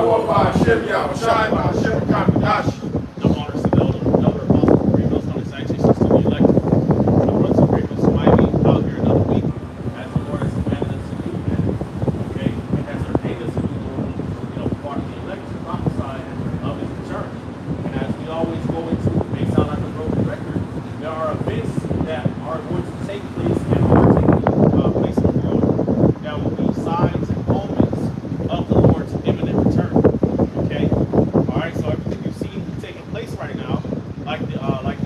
Yahweh Ba'Shem Yahushai Ba'Shem Kamadash. The honors of elder apostles, Green Millstone is actually system elect. The runs of GMS Miami out here another week as the Lord has commanded us to do, man. Okay? And has ordained us to do, part of the elect to prophesy of his return. And as we always go into, it may sound like a broken record, there are events that are going to take place and are taking place in the world that will be signs and omens of the Lord's imminent return. Okay? Alright, so everything you see taking place right now, like the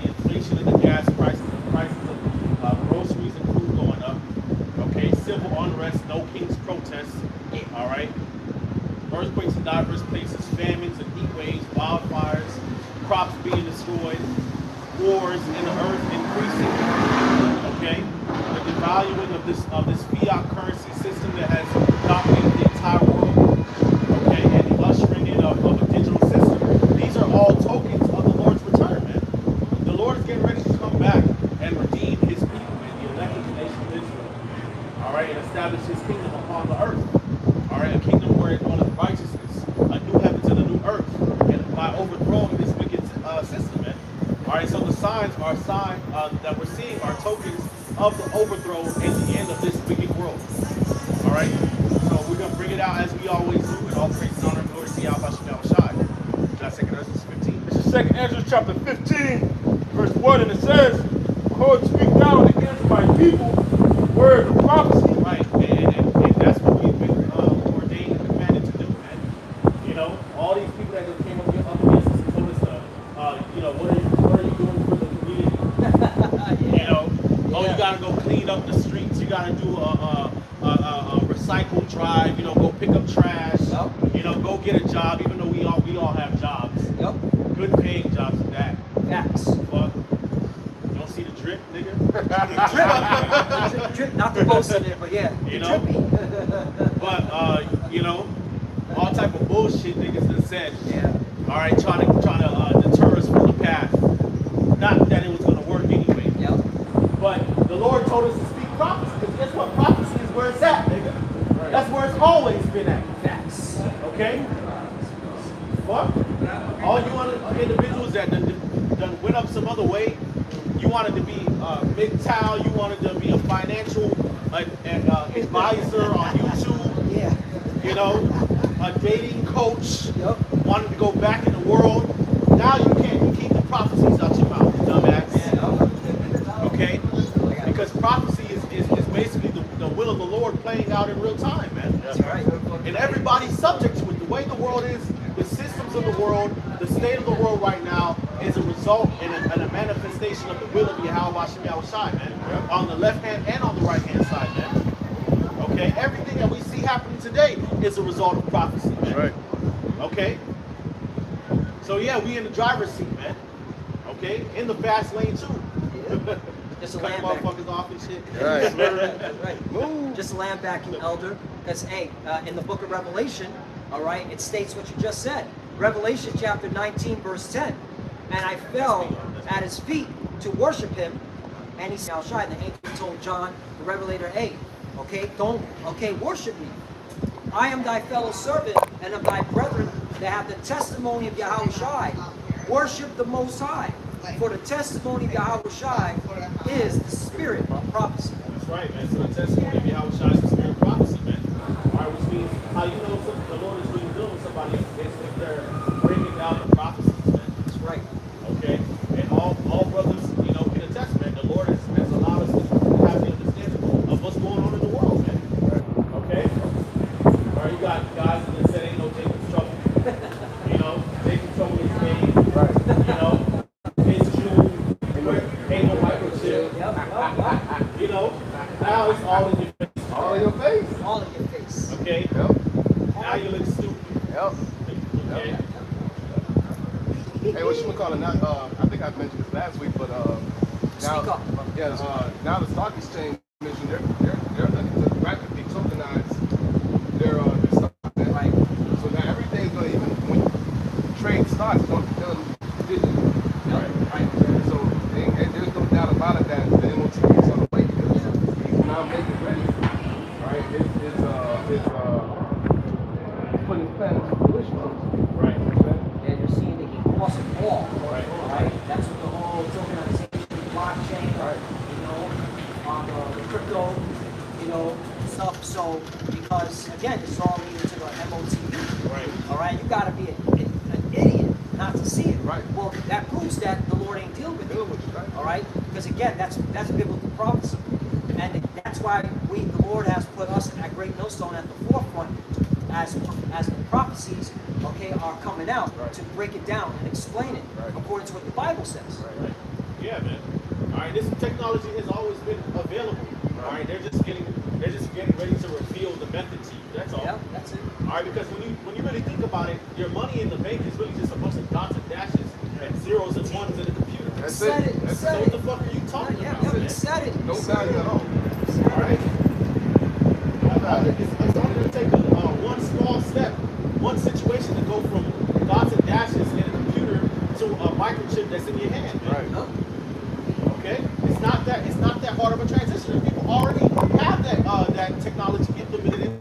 inflation of the gas prices, the prices of groceries and food going up, okay, civil unrest, no king's protests, alright, earthquakes in diverse places, famines and heat waves, wildfires, crops being destroyed, wars in the earth increasing, okay, the devaluing of this fiat currency system that has dominated the entire world, okay, and the ushering in of a digital system. These are all tokens of the Lord's return, man. The Lord is getting ready to come back and redeem his people, man, the elected nation of Israel, all right, and establish his kingdom upon the earth, all right, a kingdom where it dwelleth righteousness, a new heavens and a new earth, and by overthrowing this wicked system, man. All right, so the signs that we're seeing are tokens of the overthrow and the end of this wicked world. All right, so we're gonna bring it out as we always do, and all praise and honor and glory to Yahweh Shai. Did I say Ezra 15? This is 2 Ezra chapter 15, verse 1, and it says, Behold, speak thou against my people the word of prophecy. Right, and that's what we've been ordained and commanded to do, man. You know, all these people that came up against us and told us, what are you doing for the community? You gotta go clean up the streets. You gotta do a recycle drive. Go pick up trash. Yep. Go get a job. Even though we all have jobs. Yep. Good paying jobs at that. Facts. But you don't see the drip, nigga. Drip, not the most in it, but yeah. But all type of bullshit niggas done said. Yeah. All right, trying to deter us from the path. Not that it was gonna work anyway. Yep. But the Lord told us to speak prophecy, because guess what? Prophecy is where it's at, nigga. Right. That's where it's always been at. Facts. Okay? Fuck. All you want individuals that done went up some other way, you wanted to be MGTOW, you wanted to be a financial advisor on YouTube. Yeah. A dating coach. Yep. Wanted to go back in the world. Now you can't. You keep the prophecies out your mouth, dumbass. Okay? Because prophecy is basically the will of the Lord playing out in real time, man. That's right. And everybody's subject to it. The way the world is, the systems of the world, the state of the world right now is a result and a manifestation of the will of Yahweh Shai, man. On the left hand and on the right hand side, man. Okay? Everything that we see happening today is a result of prophecy, man. Right. Okay? So yeah, we in the driver's seat, man. Okay? In the fast lane too. Yeah. Just a Cutting land back. motherfuckers off and shit. Right. That's right. Move. Just a land backing, elder. Because, hey, in the book of Revelation, all right, it states what you just said. Revelation chapter 19, verse 10. And I fell at his feet to worship him. And he said, I'll shine. The angel told John, the revelator, hey, worship me. I am thy fellow servant and of thy brethren that have the testimony of Yahushai. Worship the Most High. For the testimony of Yahushai is the spirit of prophecy. That's right, man. So the testimony of Yahushai is the spirit of prophecy, man. All right, which means how you know the Lord is really dealing with somebody is if they're breaking down the prophecies, man. That's right. Okay? And all brothers, can attest, man. The Lord has allowed us to have the understanding of what's going on in the world, man. Okay? All right, you got guys that said ain't no Jacob's trouble. Jacob's trouble is game. Right. His Jew, ain't no microchip. Now it's all in your face. All in your face. All in your face. Okay? Yep. Now you look stupid. Yep. Okay? Hey, what you call it? I think I mentioned this last week, but now, Speak up. Now the stock exchange commission, they're looking to rapidly tokenize their stock. Right. So now everything's going to, even when you trade stocks, it's going to be done digitally. Right. So there's no doubt about it that the MOT is on the way, because he's now making ready. All right. It's putting his plan into fruition. because again, this is all leading to the MOTV. Right. All right, you got to be an idiot not to see it. Right. Well, that proves that the Lord ain't dealing with you. Dealing with you, right? All right, because again, that's biblical prophecy, and that's why the Lord has put us at Great Millstone at the forefront as the prophecies, okay, are coming out Right. to break it down and explain it Right. according to what the Bible says. Right. Yeah, man. All right, this technology has always been available. All right, they're just getting ready to reveal the method to you. That's all. Yeah, that's it. All right, because when you really think about it, your money in the bank is really just a bunch of dots and dashes and zeros and ones in the computer. That's Said it. it. That's So Said what it. the fuck are you talking Yeah, about, yeah, man? he said it. No value at all. All right. It's only going to take one small step, one situation to go from dots and dashes in a computer to a microchip that's in your hand, man. Right. Huh? Okay, it's not that hard of a transition. People already have that technology implemented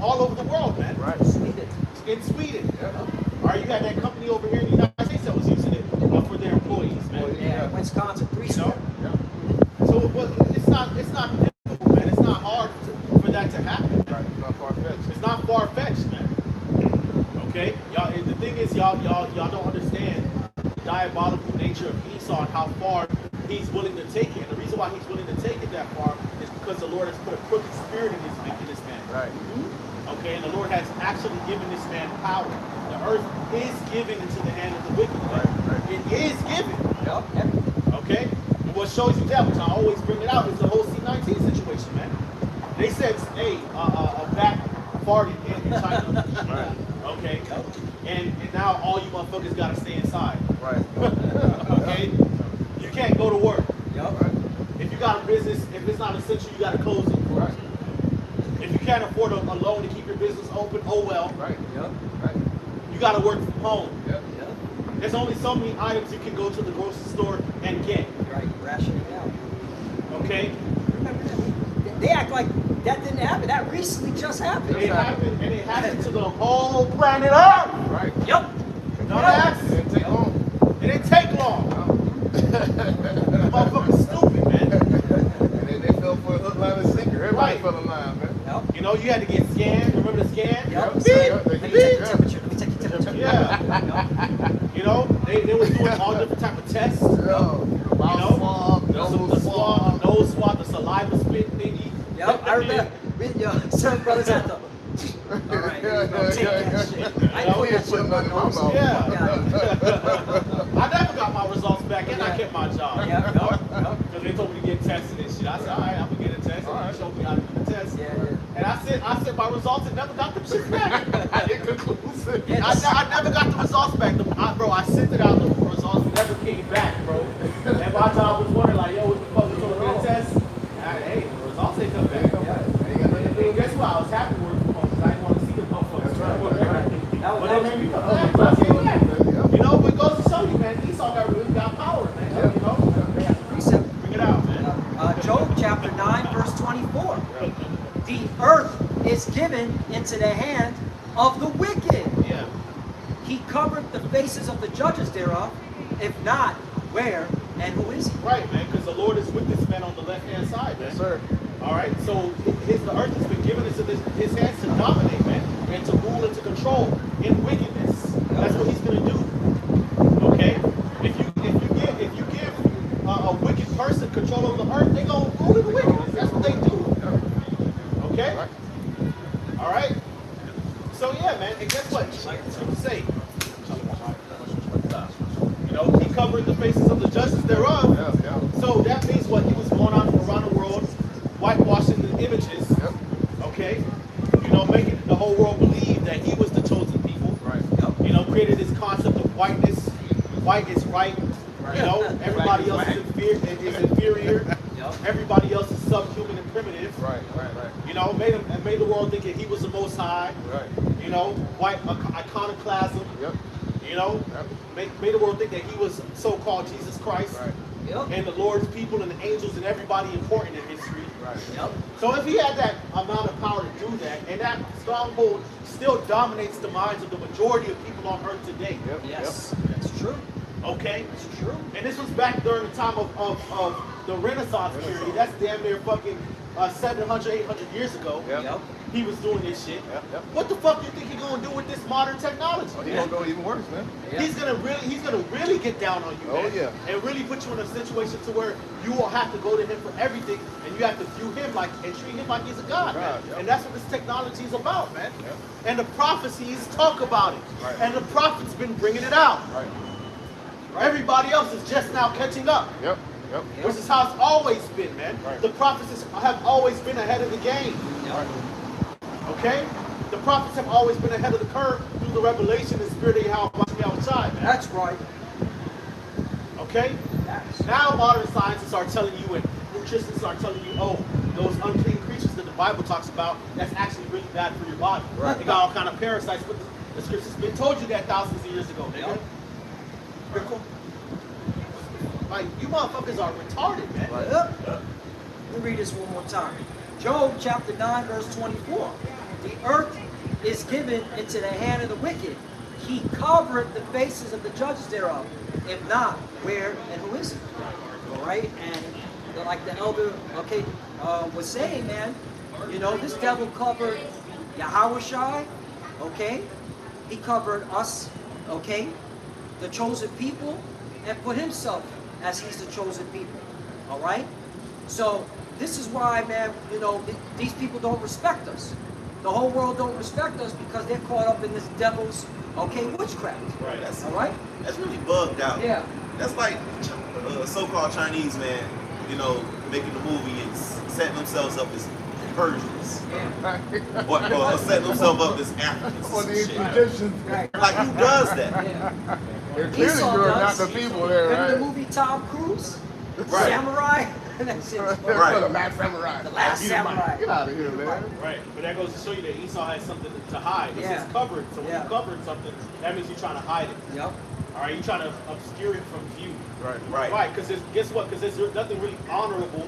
all over the world, man. Right. Sweden. In Sweden. Yeah. All right, you had that company over here in the United States that was using it for their employees, man. Well, Yeah, Wisconsin, three You know? Yeah. So it's not difficult, man. It's not hard for that to happen. Right. It's not far-fetched. It's not far fetched, man. Okay, y'all. The thing is, y'all don't understand the diabolical nature of Esau and how far he's willing to take it. And the reason why he's willing to take it that far is because the Lord has put a crooked spirit in this man. Right. Okay, and the Lord has actually given this man power. The earth is given into the hand of the wicked. Man. Right. It is given. Yep. Okay? And what shows you that, which I always bring it out, is the whole C-19 situation, man. They said, hey, a bat farted in China. Right. Okay? And now all you motherfuckers gotta stay inside. Right. Okay? You can't go to work. Yep. Right. If you got a business, if it's not essential, you gotta close it. Right. If you can't afford a loan to keep your business open, oh well. Right. Yep. Right. You gotta work from home. Yep. Yep. There's only so many items you can go to the grocery store and get. Right. Rationing out. Okay? Remember that? They act like that didn't happen. That recently just happened. It happened, and it happened to the whole planet Earth. Right. Yep. Dumbass. It didn't take long. It didn't take long. Motherfucker's stupid, man. And then they fell for a hook, line, and sinker. Everybody Right. fell in line, man. Yep. You know, you had to get scanned. Remember the scan? Yep. Yep. Say, Yep. let me take your temperature. Let me take your temperature. Yeah. You know, they were doing all different type of tests. Yo, mouth swab, the nose swab. nose swab, the saliva spit thingy. Yep. I remember. Certain brothers had the. All right, here you go. Take that shit. I put that shit in my nose. Yeah. Yeah. I never got my results back, and I kept my job. Yep. Yep. Because they told me to get tested and shit. I said, all right, I'm gonna get a test. And they showed me how to do the test. Yeah. And I sent my results and never got the shit back. Inconclusive. Yes. I never got the results back. Bro, I sent it out, the results never came back, bro. And my job was wondering, like, yo, what the fuck was going to test? Hey, the results ain't come back. And guess what? I was happy working from home because I didn't want to see the motherfuckers. That's right. That But they was made me come back. So I came back. You know, but it goes to show you, man, Esau really got power, man. Yeah. You know? precept. Bring it out, man. Job chapter 9, verse 24. The earth is given into the hand of the wicked. Yeah. He covered the faces of the judges thereof. If not, where and who is he? Right, man, because the Lord is with this man on the left-hand side, man. Yes, sir. All right, so the earth has been given into his hands to dominate, man, and to rule and to control in wickedness. That's what he's gonna do. Okay, if you give a wicked person control over the earth, they gonna rule in the wickedness. That's what they do. Okay. Right. All right. So yeah, man, and guess what? Like the scripture say, you know, he covered the faces of the judges thereof. Yeah. So that means what? He was going on around the world, whitewashing the images. Yep. Okay? You know, making the whole world believe that he was the chosen people. Right. You know, created this concept of whiteness. White is right. You know, everybody else is inferior. Everybody else is subhuman and primitive. Right. You know, made the world think that he was the most high. Right. You know, white iconoclasm. Yep. You know, Yep. made the world think that he was so-called Jesus Christ. Right. And the Lord's people and the angels and everybody important in history. Right. Yep. So if he had that amount of power to do that, and that stronghold still dominates the minds of the majority of people on earth today, Yep. Yes, that's true. Okay? It's true. And this was back during the time of the Renaissance period. That's damn near fucking 700, 800 years ago. Yep. Yep. He was doing this shit. Yep. What the fuck do you think he's gonna do with this modern technology? Oh, he's man? gonna go even worse, man. Yeah. He's gonna really get down on you, Oh, man. yeah. And really put you in a situation to where you will have to go to him for everything, and you have to view him like and treat him like he's a god, man. God, yep. And that's what this technology is about, man. Yep. And the prophecies talk about it, Right. and the prophets been bringing it out. Right. Everybody else is just now catching up, Yep. Yep. which is how it's always been, man. Right. The prophets have always been ahead of the game. Yep. Okay? The prophets have always been ahead of the curve through the revelation and spirit of Yahweh outside, man. That's right. Okay? That's Now modern scientists are telling you and nutritionists are telling you, oh, those unclean creatures that the Bible talks about, that's actually really bad for your body. Right. They got all kind of parasites, but the scriptures been told you that thousands of years ago, nigga. Yep. Pickle. Like, you motherfuckers are retarded, man. Right. Yep. Let me read this one more time. Job chapter 9, verse 24. The earth is given into the hand of the wicked. He covered the faces of the judges thereof. If not, where and who is it? All right? And like the elder, okay, was saying, man, you know, this devil covered Yahushua, okay? He covered us, okay? The chosen people, and put himself as he's the chosen people. All right? So this is why, man, you know, these people don't respect us. The whole world don't respect us because they're caught up in this devil's, okay, witchcraft. Right. That's, All right? that's really bugged out. Yeah. That's like so-called Chinese man, you know, making the movie and setting themselves up as Persians. Yeah. Or setting themselves up as Africans. Or and the shit. Egyptians. Right. Like, who does that? Yeah. They're clearly Esau doing not does. the people there, Remember the right? movie Tom Cruise? Right. Samurai? That's it. Right. The last samurai. The last samurai. Get out of here, man. Right, but that goes to show you that Esau has something to hide. It's Yeah. just covered. So when Yeah. you covered something, that means you're trying to hide it. Yep. All right, you're trying to obscure it from view. Right. Right. Right, because guess what? Because there's nothing really honorable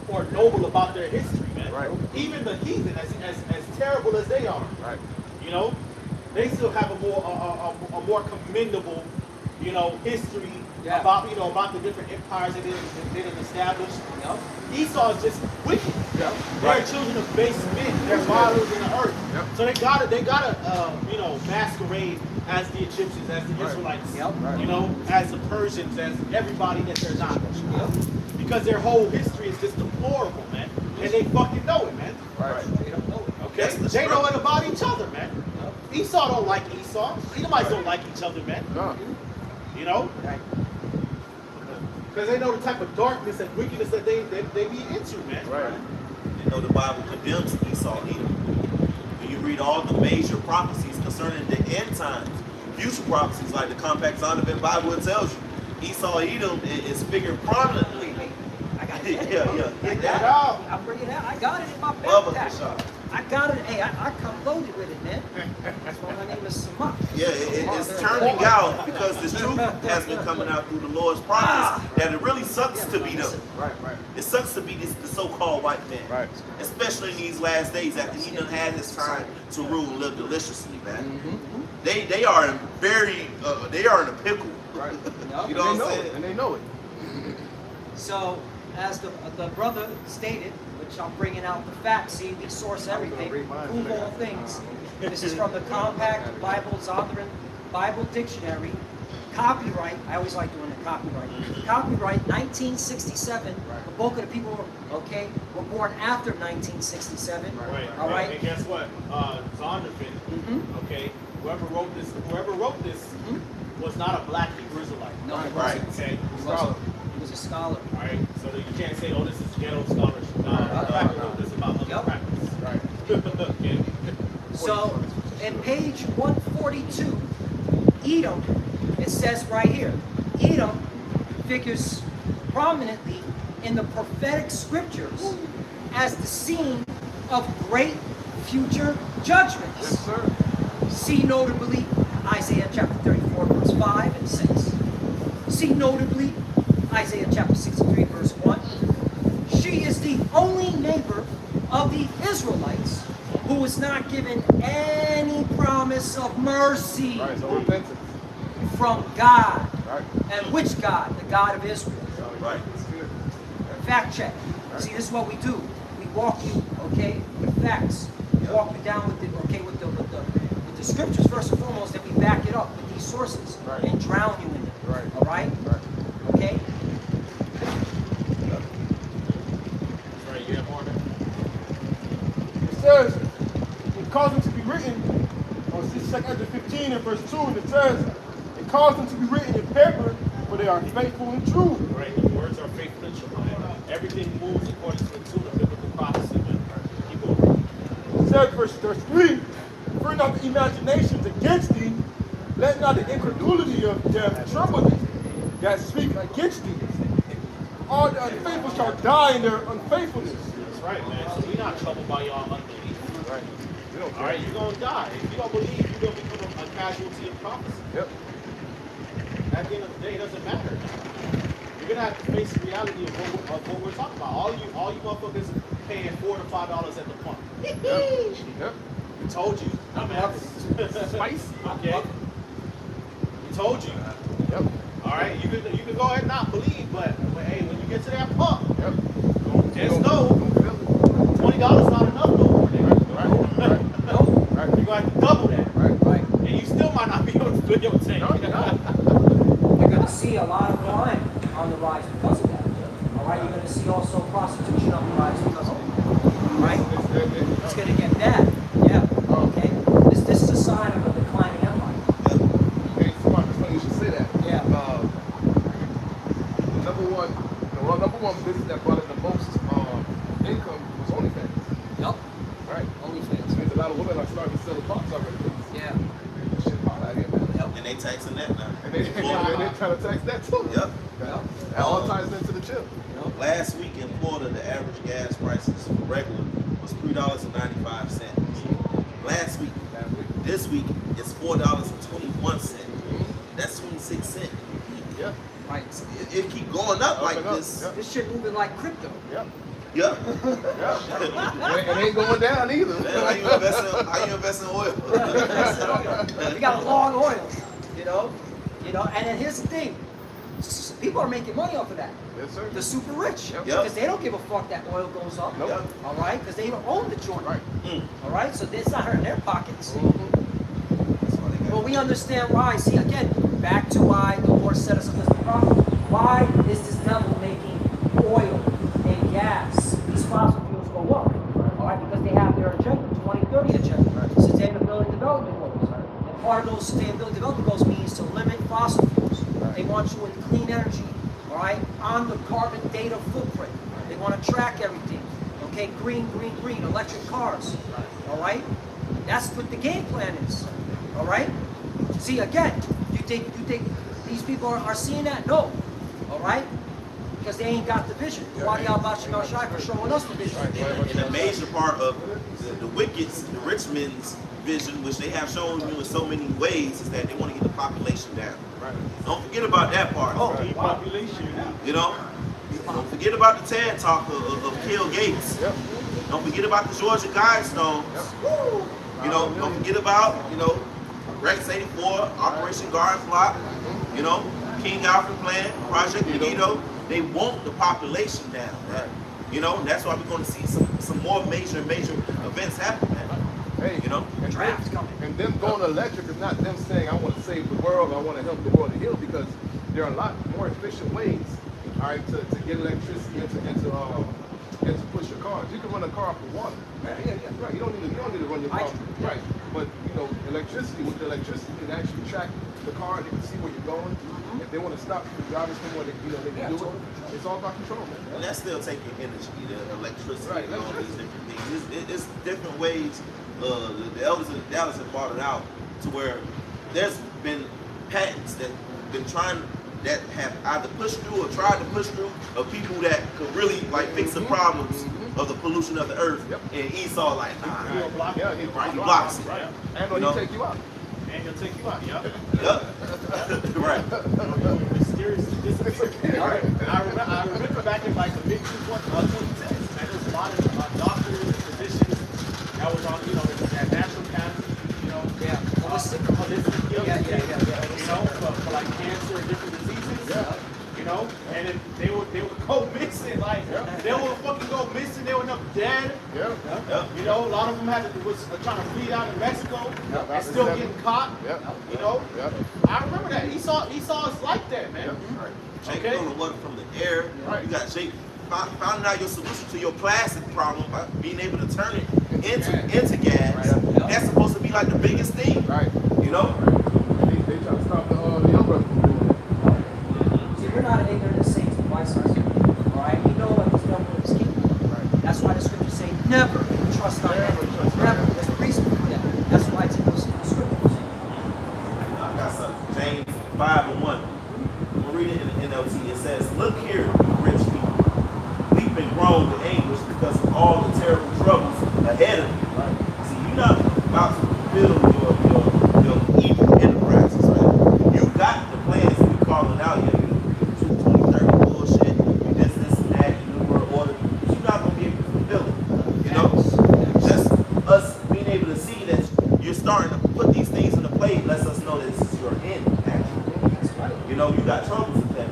or noble about their history, man. Right. Even the heathen, as terrible as they are, Right. you know, they still have a more commendable, you know, history Yeah. about the different empires that they have established. Yep. Esau is just wicked. Yep. They're children of base men. They're violent in the earth. Yep. So they gotta masquerade as the Egyptians, as the Right. Israelites. Yep. Right. You know, as the Persians, as everybody that they're not. Yep. Because their whole history is just deplorable, man. And they fucking know it, man. Right. They don't know it. Okay? That's the They know struggle. it about each other, man. Esau don't like Esau. Edomites don't like each other, man. No. You know? Right. Because they know the type of darkness and wickedness that they be into, man. Right. You know, the Bible condemns Esau and Edom. When you read all the major prophecies concerning the end times, future prophecies like the Compact Zondervan Bible, it tells you Esau and Edom is figured prominently. Wait. I got Yeah, it. yeah. I Get got that it. out. I'm bringing it out. I got it in my Bubba backpack. Bishop. I got it. Hey, I come loaded with it, man. That's why my name is Samak. Yeah, it's turning out because this truth has been coming out through the Lord's prophets that it really sucks to be them. Right. Right. It sucks to be the so-called white man. Right. Especially in these last days after he done had his time to rule and live deliciously, man. They are in they are in a pickle. Right. You know And what I'm they know it. saying? And they know it. So, as the brother stated, which I'm bringing out the facts, see, we source I'm gonna everything, read mine prove today. all things. This is from the Compact Bible Zondervan Bible Dictionary. Copyright, I always like doing the copyright. Copyright 1967. The bulk of the people, okay, were born after 1967. Right. All right. And guess what? Zondervan, Mhm. okay, whoever wrote this was not a black Hebrew Israelite. No, he Right. wasn't. Okay. He wasn't. He was a scholar. All right. So that you can't say, oh, this is ghetto scholarship. No, black people wrote this about other Yep. practice. Right. Okay. So, in page 142, Edom, it says right here, Edom figures prominently in the prophetic scriptures as the scene of great future judgments. Yes, sir. See notably Isaiah chapter 34, verse 5 and 6. See notably Isaiah chapter 63, verse 1. She is the only neighbor of the Israelites who is not given any promise of mercy Right. So repentance. from God. Right. And which God? The God of Israel. Right. Fact check. See, this is what we do. We walk you, okay, with facts. Walk you down with the scriptures first and foremost, then we back it up with these sources and drown you in it. Right. All right? Right. Okay? Right, you have more there? It says, it caused them to be written on 2 15 and verse 2, and it says, it caused them to be written in paper, for they are faithful and true. Right, the words are faithful and true. Everything moves according to the tune of biblical prophecy, man. Keep going. It says, verse 3, fear not the imaginations against thee, let not the incredulity of them trouble thee, that speak against thee. All the unfaithful shall die in their unfaithfulness. That's right, man. So we're not troubled by y'all unbelief. Right. We don't All care. right, you're going to die. If you don't believe, you're going to become a casualty of prophecy. Yep. At the end of the day, it doesn't matter. You're going to have to face the reality of what we're talking about. All you motherfuckers paying $4 to $5 at the pump. Yep. Yep. We told you. Spicy. Okay. We told you. Yep. All right, you can go ahead and not believe, but hey, when you get to that pump, Yep. just know $20 not enough no more. Right. Right. No. Right. You're going to have to double that, Right. Right. and you still might not be able to fill your tank. No, no. You're going to see a lot of crime on the rise because of that. All right? You're going to see also prostitution on the rise because of it. All right? It's going to get bad. Yeah. Okay. This is a sign of a declining empire. Hey, it's funny you should say that. Yeah. Number one business that brought in the most income was OnlyFans. Yep. Right. OnlyFans. Which means a lot of women are starting to sell the parts already. Yeah. Shit hot out here, man. Yep. And they taxing that now. And they trying to tax that too. Yep. Yep. That all ties into the chip. Yep. Last week in Florida, the average gas prices for regular was $3.95. Last week. This week, it's $4.21. That's 26 cents. Yeah. Right. It keep going up like and up. this. Yep. This shit moving like crypto. Yeah. Yeah. Yeah. It ain't going down either. Man, how you invest in oil? We got long oil, you know, and then here's the thing. People are making money off of that. Yes, sir. The super rich. Yep. Because they don't give a fuck that oil goes up. Nope. Yep. All right? Because they don't own the joint. Right. All right? So it's not hurting their pockets. That's why they got But we understand why. See, again, back to why the Lord set us up as a prophet. Why is this devil making oil and gas, these fossil fuels go up? All right? Because they have their agenda, 2030 agenda, sustainability development goals. And part of those sustainability development goals means to limit fossil fuels. They want you in clean energy, all right, on the carbon data footprint. They want to track everything. Okay, green, electric cars. All right? That's what the game plan is. All right? See, again, you think these people are seeing that? No. All right? Because they ain't got the vision. Why y'all about Shai for showing us the vision? And a major part of the wicked's, the rich men's vision, which they have shown you in so many ways, is that they want to get the population down. Right. Don't forget about that part. Depopulation. You know? Don't forget about the TED talk of Bill Gates. Yep. Don't forget about the Georgia Guidestones. Yep. You know, don't forget about, Rex 84, Operation Garden Block, King Alfred Plan, Project Magneto. They want the population down. Right. And that's why we're going to see some more major events happen, man. Hey, and Draft's coming. And them going electric is not them saying, I want to save the world, I want to help the world to heal, because there are a lot more efficient ways, all right, to get electricity and to push your cars. You can run a car off of water. Yeah, right. You don't need to run your car. Right. But electricity, with the electricity, you can actually track the car. They can see where you're going. If they want to stop the drivers from where they can do it. It's all about control, man. And that's still taking energy, the electricity, Right, and all these different things. It's different ways. The elders in Dallas have brought it out to where there's been patents that have either pushed through or tried to push through of people that could really fix the problems of the pollution of the earth. Yep. And Esau He'll block it. He blocks it. Right. And he'll take you out. And he'll take you out, Yep. Right. Mysteriously disappear. Right. I remember back in the mid 2010s, and there was a lot of doctors and physicians that was on, that natural path, Yeah. Holistic. holistic healing. Yeah. For like cancer and different diseases. was trying to flee out in Mexico Yep, and still yep. getting caught. Yep. You know, Yep. I remember that. Esau is like that, man. Right. Jake Okay. on the water from the air. Right. You got Jake finding out your solution to your plastic problem by being able to turn it into gas. Right. That's supposed to be like the biggest thing. Right. You know? They try to stop the young brothers from doing it. See, we're not ignorant of Satan's devices. All right, we know what he's done with his kingdom. Right. That's why the scriptures say never trust on Never enemy. trust on Never. enemy. There's a reason for that. That's why it's in those scriptures. I got something. James 5:1. We'll read it in the NLT. It says, "Look here, rich people, weep and groan with anguish because of all the terrible troubles ahead of you." Right. See, you're not about to fulfill your evil enterprises, right? You got the plans that we calling out here. You 2030 bullshit, you this and that, you new world order. But you're not gonna be able to fulfill it. You know? Just us being able to see that you're starting to put these things into play lets us know that this is your end, actually. That's right. You know, you got troubles with that.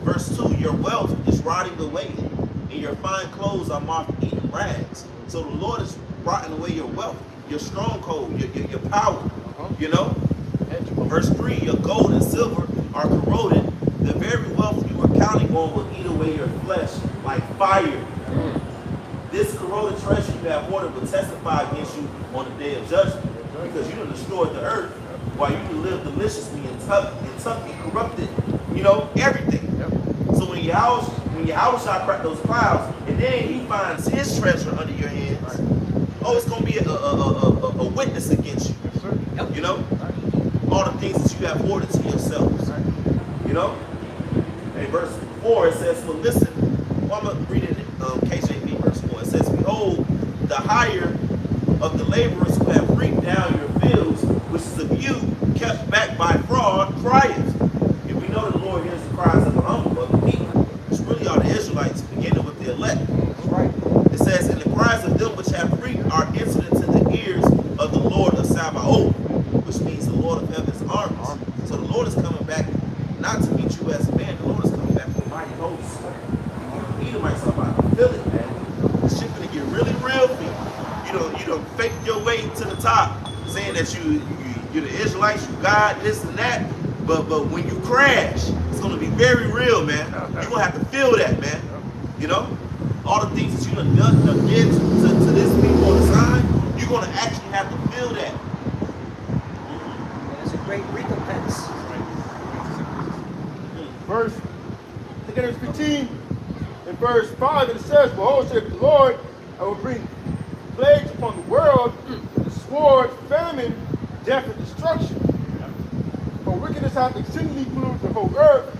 Verse 2, your wealth is rotting away, and your fine clothes are moth-eaten rags. So the Lord is rotting away your wealth, your stronghold, your power, you know? Verse 3, your gold and silver are corroded. The very wealth you were counting on will eat away your flesh like fire. This corroded treasure you have hoarded will testify against you on the day of judgment, because you done destroyed the earth while you can live deliciously and tuck and corrupted, you know, everything. So when Yahweh cracked those clouds, and then he finds his treasure under your hands, oh, it's gonna be a witness against you. Yes, sir. You know? All the things that you have hoarded to yourselves. You know? In verse 4 it says, "For listen," well, I'm gonna read it in KJV verse 4. It says, "Behold, the hire of the laborers who have reaped down your fields, which is of you, kept back by fraud, crieth." And we know the Lord hears the cries of the humble, of the meek. It's really all the Israelites, beginning with the elect. That's right. It says, "And the cries of them which have reaped are incident to the ears of the Lord of Sabaoth," which means the Lord of heaven's armies. So the Lord is coming back not to meet you as a man, the Lord is coming back with mighty hosts. Edomites are about to feel it, man. This shit gonna get really real for you. You don't fake your way to the top, saying that you're the Israelites, you God, this and that. But when you crash, it's gonna be very real, man. You're gonna have to feel that, man. You know? All the things that you done did to this people on the side, you're gonna actually have to feel that. There's a great recompense. Verse, look at verse 15. In verse 5 it says, "Behold, saith the Lord, I will bring plagues upon the world, the sword, famine, death, and destruction. For wickedness hath exceedingly polluted the whole earth,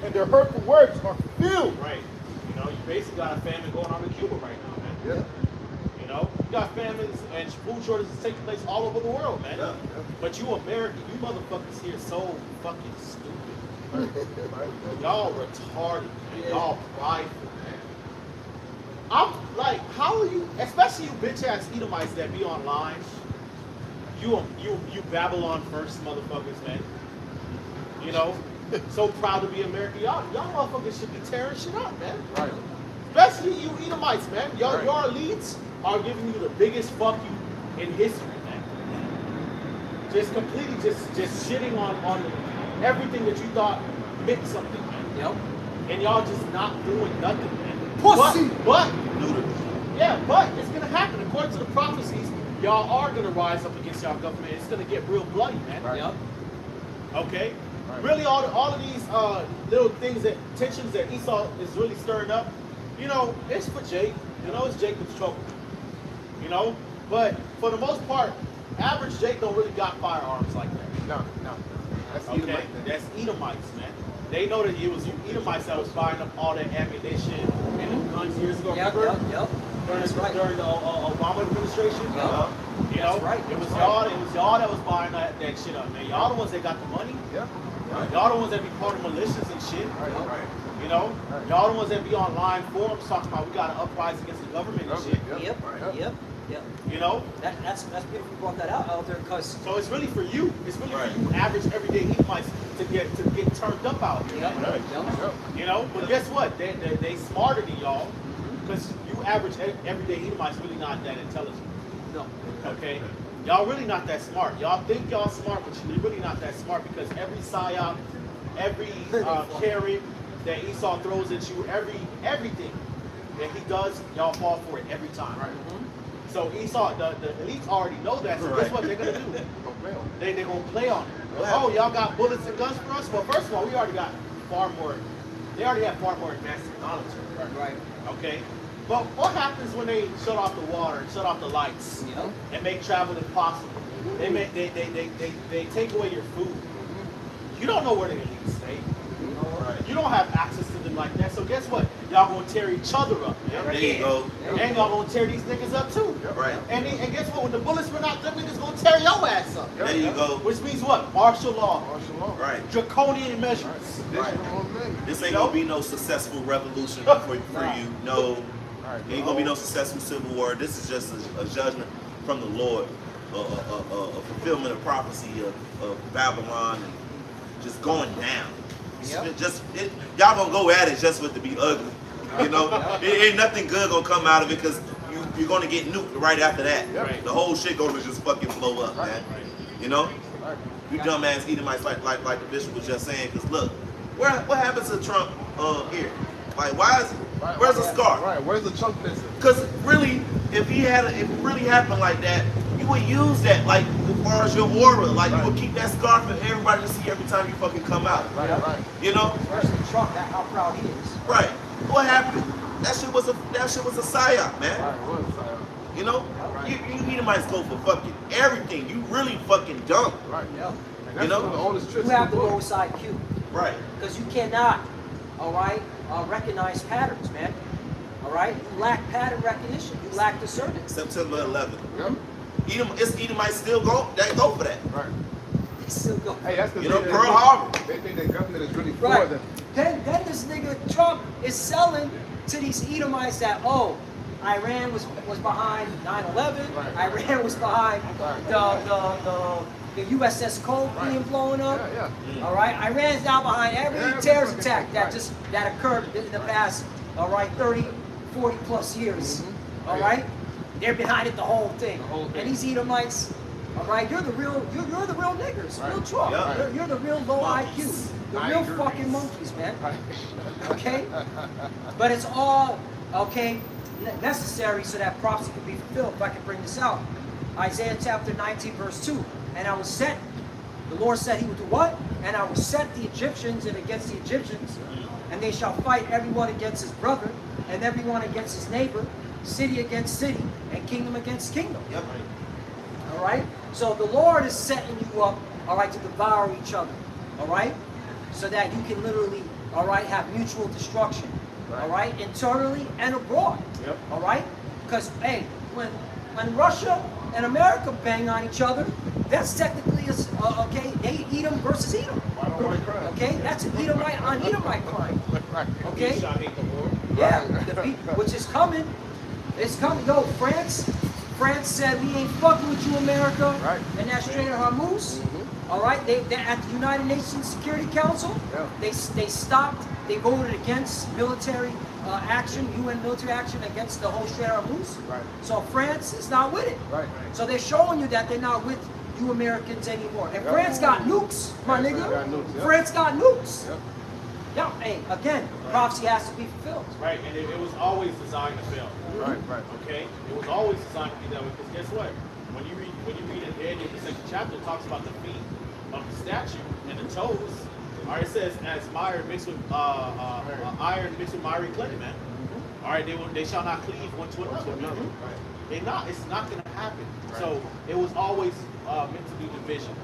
and their hurtful works are fulfilled." Right. You know, you basically got a famine going on in Cuba right now, man. Yeah. You know, you got famines and food shortages taking place all over the world, man. Yeah. But you American, you motherfuckers here so fucking stupid. Y'all retarded, man. Y'all prideful, man. I'm like, how are you, especially you bitch ass Edomites that be online, you Babylon first motherfuckers, man. You know, so proud to be American. Y'all motherfuckers should be tearing shit up, man. Right. Especially you Edomites, man. Your elites are giving you the biggest fuck you in history, man. Just completely just shitting on everything that you thought meant something, man. Yep. And y'all just not doing nothing, man. Pussy. But it's gonna happen. According to the prophecies, y'all are gonna rise up against y'all government. It's gonna get real bloody, man. Right. Yep. Okay? Right. Really, all of these little things, tensions that Esau is really stirring up, you know, it's for Jake. You know, it's Jacob's trouble. You know? But for the most part, average Jake don't really got firearms like that. No. That's Okay? Edomite. That's Edomites, man. They know that it was you Edomites that was buying up all that ammunition and the guns years ago. Yep. Remember? Yep. That's right. During the Obama administration. Yep. You know, That's right. It was That's y'all. right. It was y'all that was buying that shit up, man. Y'all the ones that got the money. Yeah. Y'all the ones that be part of militias and shit. Right. You know, Right. y'all the ones that be online forums talking about we got to uprise against the government and shit. Yep. You know, That's beautiful you brought that out there, because so it's really for you. It's really Right. for you, average everyday Edomites, to get turned up out here. yep. man. Yep. You know, but guess what? They smarter than y'all, because you average everyday Edomites really not that intelligent. No. Okay? Y'all really not that smart. Y'all think y'all smart, but you're really not that smart because every psyop, every carrot that Esau throws at you, everything that he does, y'all fall for it every time. Right. So Esau, the elites already know that. So guess what they're gonna do? They're gonna play on it. Oh, y'all got bullets and guns for us? Well, first of all, we already got far more. They already have far more advanced technology. Right. Okay. But what happens when they shut off the water and shut off the lights Yep. and make travel impossible? They take away your food. You don't know where the elites stay. You don't have access to them like that. So guess what? Y'all gonna tear each other up, man. There you go. And y'all gonna tear these niggas up too. Right. And guess what? When the bullets run out, them niggas gonna tear your ass up. There you go. Which means what? Martial law. Right. Draconian measures. Right. This ain't gonna be no successful revolution for you. No. Ain't gonna be no successful civil war. This is just a judgment from the Lord, a fulfillment of prophecy of Babylon and just going down. Yep. Y'all gonna go at it just with to be ugly. You know, ain't nothing good gonna come out of it because you're gonna get nuked right after that. Right. The whole shit gonna just fucking blow up, man. You know, you dumbass Edomites like the bishop was just saying. Because look, what happens to Trump here? Like, where's the scar? Right, where's the chunk missing? Because really, if it really happened like that, you would use that like as far as your aura. Like you would keep that scar for everybody to see every time you fucking come out. Right. You know? Especially Trump, how proud he is. Right. What happened? That shit was a psyop, man. Right, it was. You know? You Edomites go for fucking everything. You really fucking dumb. Right. Yep. And that's You know? one of the oldest tricks You in have the the book. lowest IQ Right. because you cannot, all right, recognize patterns, man. All right, you lack pattern recognition. You lack discernment. September 11th. Yep. Edomites still go for that. Right. They still go. Hey, that's the You know, thing. Pearl Harbor. They think the government is really for Right. them. Then this nigga Trump is selling to these Edomites that Iran was behind 9/11. Right. Iran was behind the USS Cole being blown up. Yeah. All right, Iran's now behind every Yeah, terrorist fucking attack that right. occurred in the past, all right, 30, 40 plus years. All right, they're behind it the whole thing. And these Edomites, all right, you're the real niggers, real Trump. Yeah. You're the real low Monkeys. IQ, the real Tigers. fucking monkeys, man. Okay, but it's all necessary so that prophecy can be fulfilled. If I can bring this out, Isaiah chapter 19, verse 2. And I will set, the Lord said he would do what? And I will set the Egyptians and against the Egyptians, and they shall fight everyone against his brother, and everyone against his neighbor, city against city, and kingdom against kingdom. Yep. All right? So the Lord is setting you up, all right, to devour each other, all right? So that you can literally, all right, have mutual destruction, all right, internally and abroad, all right? Because, hey, when Russia and America bang on each other, that's technically, they Edom versus Edom. Okay, that's an Edomite on Edomite crime. Okay, Esau hate the war. yeah, which is coming. It's coming. Yo, France said we ain't fucking with you, America. Right. And that Strait of Hormuz. All right, they at the United Nations Security Council, they stopped. They voted against military action, UN military action against the whole Strait of Hormuz. Right. So France is not with it. Right. So they're showing you that they're not with you Americans anymore. And France got nukes, my France nigga. got nukes, yeah. France got nukes. Yep. Yeah, hey, again, prophecy has to be fulfilled. Right, and it was always designed to fail. Right. Okay, it was always designed to be that way. Because guess what? When you read in Daniel, the second chapter, it talks about the feet of the statue and the toes. All right, it says as iron mixed with iron mixed with miry clay, man. All right, they shall not cleave one to another. They not. It's not going to happen. So it was always meant to be division.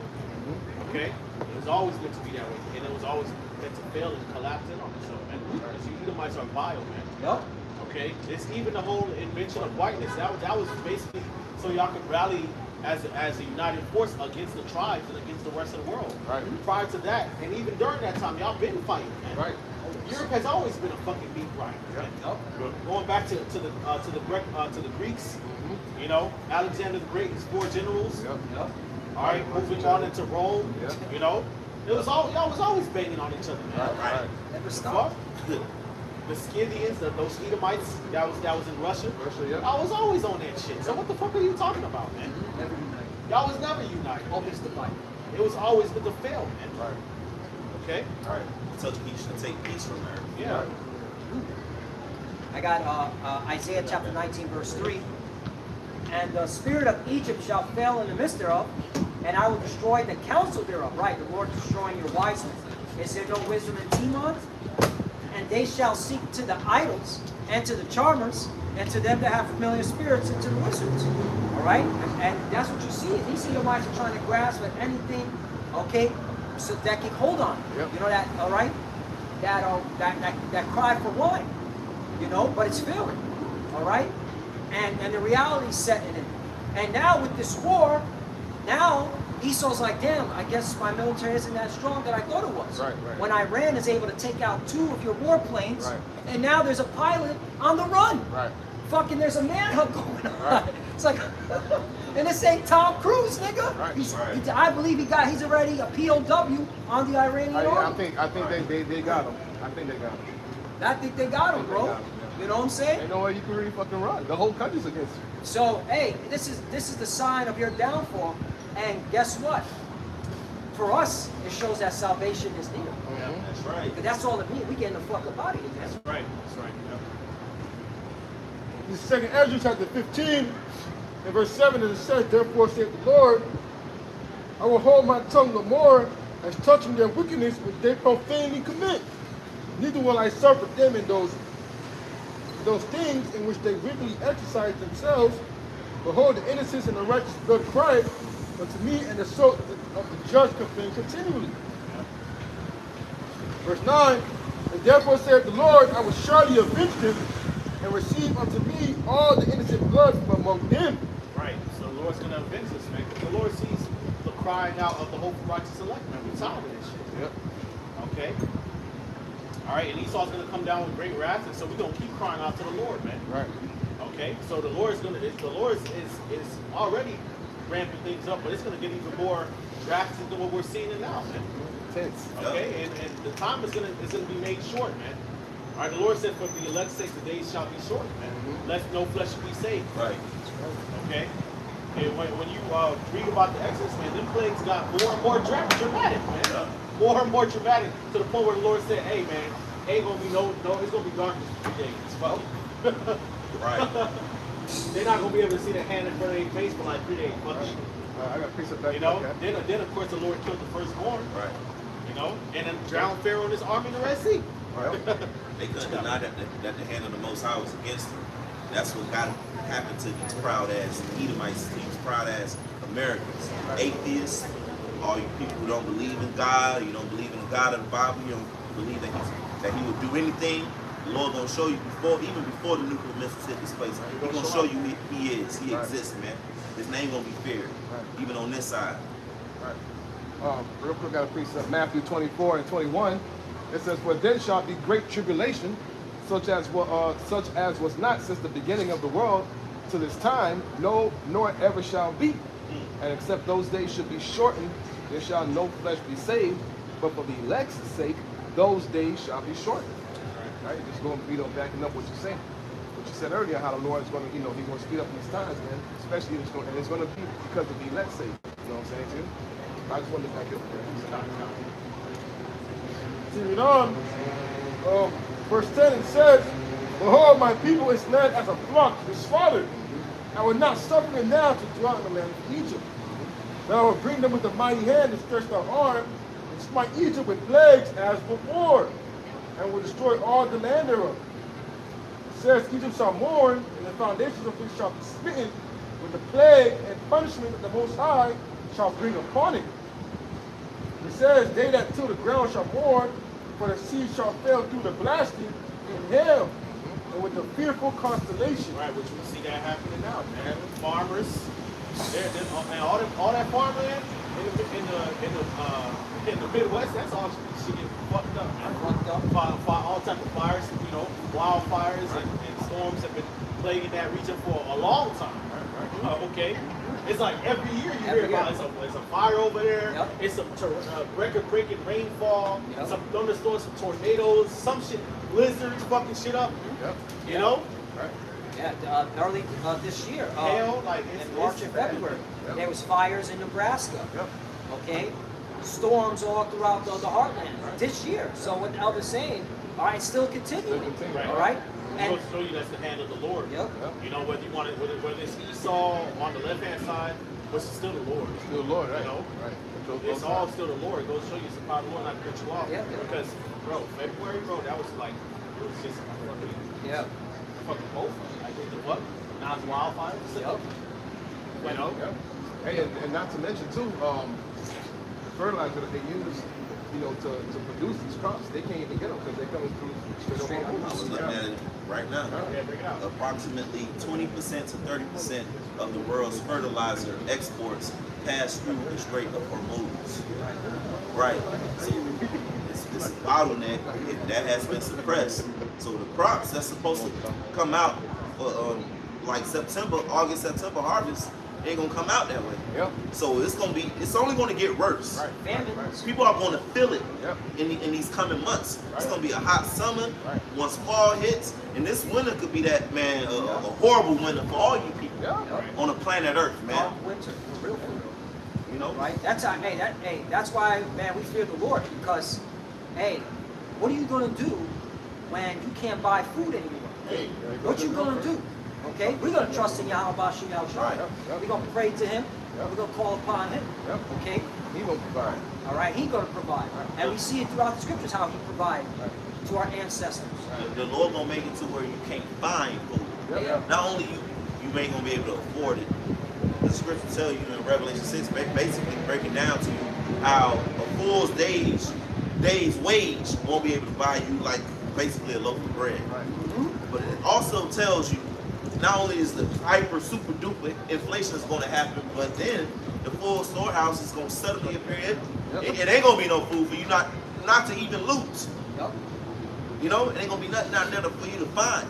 Okay, it was always meant to be that way, and it was always meant to fail and collapse in on itself, man. Because you Edomites are vile, man. Yep. Okay, it's even the whole invention of whiteness. That was basically so y'all could rally as a united force against the tribes and against the rest of the world. Right. Prior to that, and even during that time, y'all been fighting, man. Right. Europe has always been a fucking meat grinder. man. Yep. Going back to the Greeks, you know, Alexander the Great, his 4 generals. Yep. Yep. All right, moving on into Rome. Yeah. You know, y'all was always banging on each other, man. Right. Never The stop. fuck? the Scythians, those Edomites that was in Russia. Russia, yeah. I was always on that shit. So what the fuck are you talking about, man? Never unite. Y'all was never united. Always divided. It was always with the fail, man. Right. Okay? All right. Touch peace and take peace from her. Yeah. Right. I got Isaiah chapter 19, verse 3. And the spirit of Egypt shall fail in the midst thereof, and I will destroy the counsel thereof. Right, the Lord destroying your wisdom. Is there no wisdom in Timon? And they shall seek to the idols, and to the charmers, and to them that have familiar spirits, and to the wizards. All right? And that's what you see. These Edomites are trying to grasp at anything, okay, so that can hold on. Yep. You know that, all right? That cry for wine. You know, but it's failing. All right? And the reality's setting in. And now with this war, now Esau's like, damn, I guess my military isn't that strong that I thought it was. Right, right. When Iran is able to take out 2 of your warplanes, Right. and now there's a pilot on the run. Right. Fucking there's a manhunt going on. Right. It's like, and this ain't Tom Cruise, nigga. Right. He's, I believe he's already a POW on the Iranian I army. think they got him. I think they got him. I think they got him, bro. They got him, yeah. You know what I'm saying? Ain't no way you can really fucking run. The whole country's against you. So, hey, this is the sign of your downfall. And guess what? For us, it shows that salvation is near. Yeah. That's right. Because that's all it means. We getting the fuck up out of here. That's right. That's right. Yep. This is 2nd Ezra chapter 15, and verse 7, and it says, Therefore saith the Lord, I will hold my tongue no more as touching their wickedness which they profanely commit. Neither will I suffer them in those things in which they wickedly exercise themselves. Behold, the innocence and the righteous blood cry unto me, and the soul of the just complain continually. Verse 9, and therefore saith the Lord, I will surely avenge them, and receive unto me all the innocent blood from among them. Right. So the Lord's gonna avenge us, man. Because the Lord sees the crying out of the hopeful righteous elect, man. We're tired of this shit. Yep. Okay. All right, and Esau's gonna come down with great wrath, and so we're gonna keep crying out to the Lord, man. Right. Okay. So the Lord is already ramping things up, but it's gonna get even more drastic than what we're seeing now, man. Tense. Okay, and the time is gonna be made short, man. All right, the Lord said, "For the elect's sake, the days shall be short, man. Let no flesh be saved." Right. Okay. And when you read about the Exodus, man, them plagues got more and more dramatic, man. Yeah. More and more dramatic to the point where the Lord said, "Hey, man, ain't gonna be no, it's gonna be darkness for 3 days. Fuck. Right. They're not gonna be able to see the hand in front of their face for like 3 days. Fuck. I got a piece of that. You know. Okay. Then of course the Lord killed the firstborn. Right. You know, and then drowned Pharaoh and his army in the Red Sea. Well, They couldn't deny that the hand of the Most High was against them. That's what got happened to these proud ass Edomites, these proud ass Americans, atheists, all you people who don't believe in God, you don't believe in the God of the Bible, you don't believe that He would do anything. The Lord gonna show you even before the nuclear missiles hit this place. He's gonna show you He is. He exists, man. His name gonna be feared, even on this side. right. Real quick, I got a piece of Matthew 24 and 21. It says, "For then shall be great tribulation, such as was not since the beginning of the world to this time, no, nor ever shall be. And except those days should be shortened, there shall no flesh be saved. But for the elect's sake, those days shall be shortened." Right? Just going, backing up what you're saying. What you said earlier, how the Lord is going to, He's going to speed up these times, man. Especially, and it's going to be because of the elect's sake. You know what I'm saying, too? I just wanted to back up there. Continuing on, verse 10, it says, Behold, my people is led as a flock to be slaughtered. I will not suffer them now to dwell in the land of Egypt. But I will bring them with a mighty hand and stretched out arm, and smite Egypt with plagues as before, and will destroy all the land thereof. It says, Egypt shall mourn, and the foundations of it shall be smitten with the plague and punishment that the Most High shall bring upon it. It says, they that till the ground shall mourn, for the sea shall fail through the blasting in hell, and with the fearful constellation. Right, which we see that happening now, man. Farmers, and all that farmland in the Midwest, that's all shit get fucked up, man. All type of fires, wildfires and storms have been plaguing that region for a long time. Okay, It's like every year you Every hear about it's a fire over there. Yep. It's some record-breaking rainfall. Yep. Some thunderstorms, some tornadoes, some shit, blizzards, fucking shit up. Yep. You know, Right. Yeah, early this year, hell, like in March and February, Yep. there was fires in Nebraska. Yep. Okay, storms all throughout the heartland this year. So what the elder's saying, all right, it's still continuing. Still continuing. All right, And and show you that's the hand of the Lord. yep, You know, whether you want it, whether it's Esau on the left-hand side, which is still the Lord. Still Lord, right? You know? Right. It's all still the Lord. It goes to show you it's the power of the Lord, not to cut you off. Yeah, yeah. Because, bro, February, bro, that was like, it was just yeah, fucking both. Like, what the fuck? Not wildfire. yep. You know? Yep. Hey, and not to mention too, the fertilizer that they use, you know, to produce these crops, they can't even get them because they're coming through straight Straight up. up. I was looking at it right now. Yeah, bring it out. Approximately 20% to 30% of the world's fertilizer exports pass through the Strait of Hormuz. Right. So it's a bottleneck that has been suppressed. So the crops that's supposed to come out for like August, September harvest ain't gonna come out that way. Yep. So it's only gonna get worse. Right. Famines. People are gonna feel it Yep. in these coming months. It's Right. gonna be a hot summer Right. once fall hits, and this winter could be that, man, a horrible winter for all you people Yeah. Yep. on the planet Earth, man. Dark winter, for real. You know, Right? That's why, man, we fear the Lord because, hey, what are you gonna do when you can't buy food anymore? Hey, What you gonna do? Okay, we're gonna trust in Yahweh Bashim Yahushua. Right. Yep. We're gonna pray to Him. Yep. We're gonna call upon Him. Yep. Okay, He won't provide. all right. He's gonna provide, and we see it throughout the scriptures how He provided Right. to our ancestors. the Lord gonna make it to where you can't find food. Yep. Yeah. Not only you ain't gonna be able to afford it. The scripture tell you in Revelation 6, basically breaking down to you how a fool's day's wage won't be able to buy you like basically a loaf of bread. Right. But it also tells you not only is the hyper super duper inflation is going to happen, but then the full storehouse is going to suddenly appear. Yep. It ain't going to be no food for you not to even lose. Yep. You know, it ain't going to be nothing out there for you to find.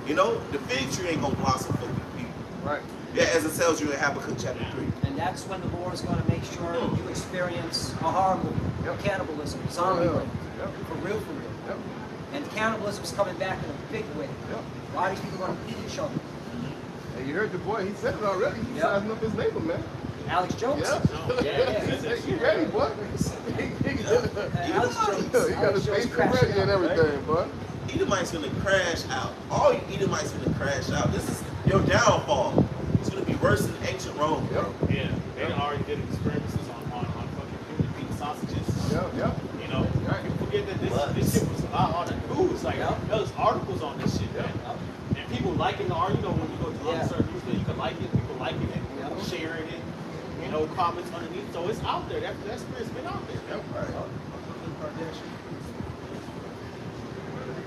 You know, the fig tree ain't going to blossom for people. Right. Yeah, as it tells you in Habakkuk chapter 3. And that's when the Lord is going to make sure you experience a horrible Yep. cannibalism, zombie Yeah. rape. Yep. For real, for real. Yep. And cannibalism is coming back in a big way. Yep. A lot of these people are going to eat each other. Hey, you heard the boy, he said it already. He's Yep. sizing up his neighbor, man. Alex Jones. Yeah. Yeah. He ready, boy. Alex Jones. He got Alex his Jones face crashed ready and out. everything, boy. Edomites gonna crash out. All you Edomites gonna crash out. This is your downfall. It's gonna be worse than ancient Rome. Yep. Yeah, they done already did experiences on fucking human being sausages. Yep. Yep. You know, Right. you forget that this shit was on the news. Like, Yeah. there was articles on this shit, man. And people liking the article. You know, when you go to Yeah. certain news, you can like it. People liking it, Yeah. sharing it. You know, comments underneath. So it's out there. That spirit's been out there. Yep. Right.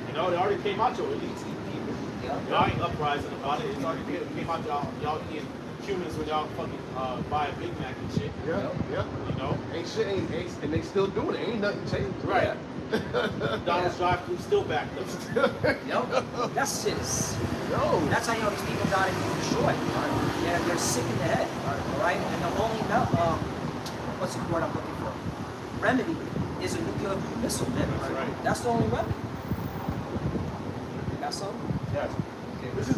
You know, it already came out your elites eat people. Yeah. Y'all ain't uprising about it. It's already came out y'all eating humans when y'all fucking buy a Big Mac and shit. Yeah. Yeah. You know? Ain't shit, ain't, and they still doing it. Ain't nothing changed. Right. McDonald's drive-thru still backed up. Yep. That shit is. Yo. That's how you know these people got to be destroyed. They're sick in the head. All right. And the only what's the word I'm looking for? Remedy is a nuclear missile, man. Right. That's the only remedy. Got something? Yes. This is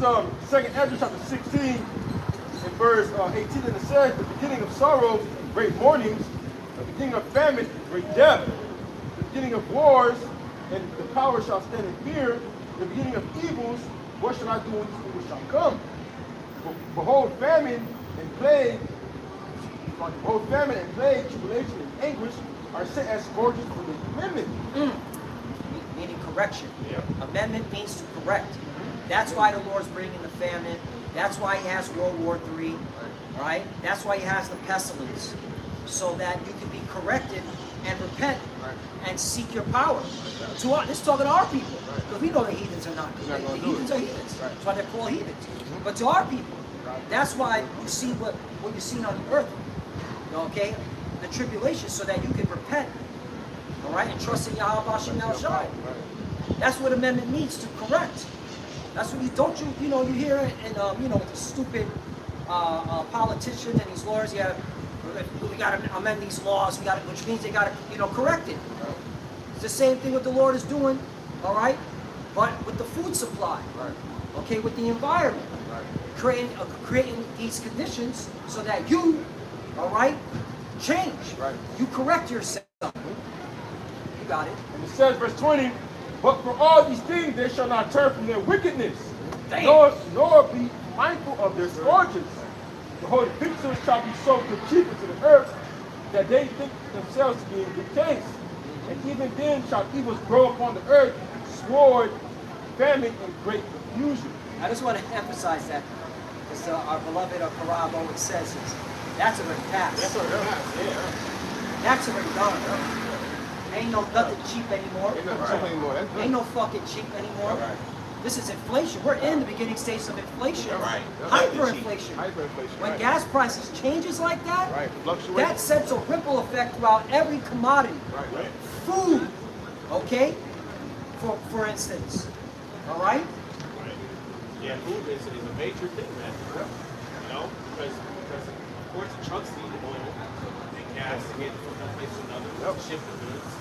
Second Ezra chapter 16 in verse 18, and it says, "The beginning of sorrows, great mournings; the beginning of famine, great death; the beginning of wars, and the power shall stand in fear; the beginning of evils, what shall I do when these evils shall come? Behold, famine and plague, tribulation, and anguish are set as scourges for the women." Meaning correction. Yeah. Amendment means to correct. That's why the Lord's bringing the famine. That's why He has World War III. All right. That's why He has the pestilence, so that you can be corrected and repent and seek your power. This is talking to our people, because we know the heathens are not. They're not The gonna do heathens it. are heathens. That's why they're called heathens. But to our people, that's why you see what you're seeing on the earth. Okay, the tribulation, so that you can repent. All right, and trust in Yahweh Bashim Yahushua. That's what amendment means, to correct. That's what you hear it, and with the stupid politicians and these lawyers, yeah, we got to amend these laws, which means they got to, correct it. It's the same thing what the Lord is doing, all right? But with the food supply, okay, with the environment, creating these conditions so that you, all right, change. You correct yourself. You got it. And it says, verse 20, but for all these things they shall not turn from their wickedness, Damn. nor be mindful of their scourges. The holy pictures shall be sold to cheap into the earth, that they think themselves to be in good case. And even then shall evils grow upon the earth, sword, famine, and great confusion. I just want to emphasize that, because our beloved Parab always says is, that's already passed. That's what it is. Yeah. That's already done. Ain't no nothing cheap anymore. Ain't nothing cheap anymore. That's Ain't no fucking cheap anymore. This is inflation. We're in the beginning stages of inflation. Hyperinflation. hyperinflation. When gas prices changes like that, Fluctuation. that sets a ripple effect throughout every commodity. Food, okay? For instance. All right? Yeah, food is a major thing, man. You know, because of course the trucks need oil and gas to get from one place to another, to ship the goods.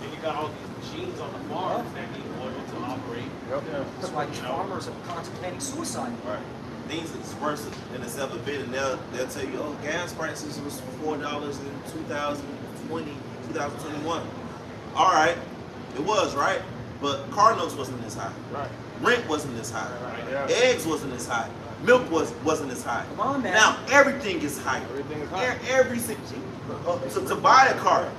Then you got all these machines on the farms that need oil to operate. That's why farmers are contemplating suicide. Things is worse than it's ever been, and they'll tell you, oh, gas prices was $4 in 2020, 2021. All right, it was, right? But car notes wasn't this high. Rent wasn't this high. Eggs wasn't this high. Milk wasn't as high. Come on, man. Now everything is higher. Everything is higher. Every to buy a car,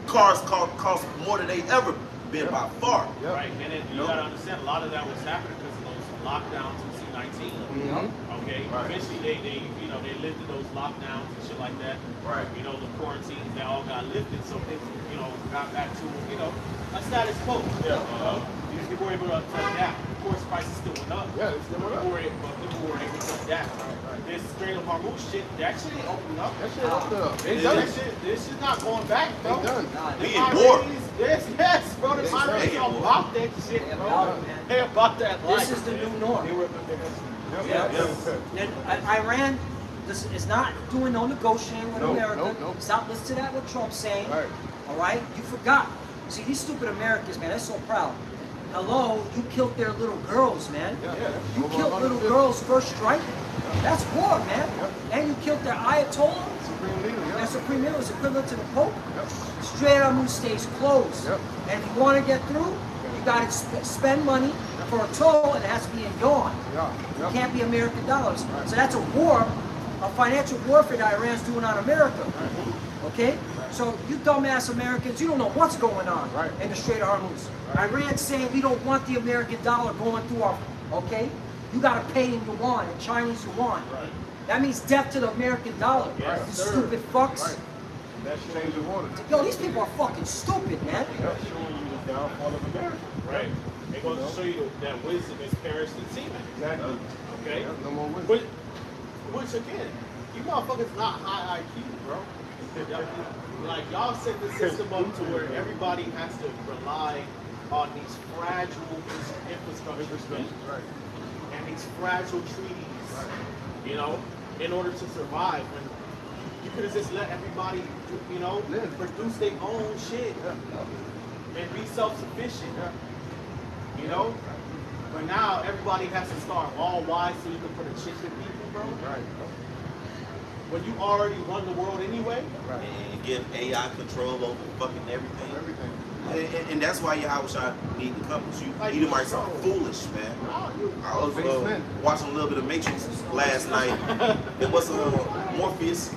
cars cost more than they ever been by far. Right, and then you gotta understand a lot of that was happening because of those lockdowns in C-19. Okay, eventually they lifted those lockdowns and shit like that. You know, the quarantines they all got lifted, so things got back to a status quo. People were able to adapt. Of course, prices still went up. Yeah, it's still went up. People were able to adapt. This Strait of Hormuz shit, that shit ain't opening up. That shit opened up. They done. This shit not going back, bro. They done. We in war. Yes, bro. The Pirates are about that shit, bro. They're about that life. This is the new norm. And Iran is not doing no negotiating with America. Stop listening to that what Trump's saying. All right? You forgot. See, these stupid Americans, man, they're so proud. Hello, you killed their little girls, man. You killed little girls first strike. That's war, man. And you killed their Ayatollah. Their supreme leader is equivalent to the Pope. Strait of Hormuz stays closed. And if you want to get through, you got to spend money for a toll, and it has to be in yuan. It can't be American dollars. So that's a war, a financial warfare that Iran's doing on America. Okay? So you dumbass Americans, you don't know what's going on in the Strait of Hormuz. Iran's saying we don't want the American dollar going through our, okay? You got to pay in yuan, in Chinese yuan. That means death to the American dollar. You stupid fucks. That changed the water. Yo, these people are fucking stupid, man. That's showing you the downfall of America. Right. It goes to show you that wisdom is perished in semen. Exactly. Okay? No more wisdom. Which again, you motherfuckers not high IQ, bro. Like y'all set the system up to where everybody has to rely on these fragile infrastructures and these fragile treaties, in order to survive. When you could have just let everybody, produce their own shit and be self-sufficient, But now everybody has to start all wise so you can put a chip in people, bro. When you already run the world anyway. And give AI control over fucking everything. And that's why Yahweh need to come. You Edomites are foolish, man. I was watching a little bit of Matrix last night. It was Morpheus.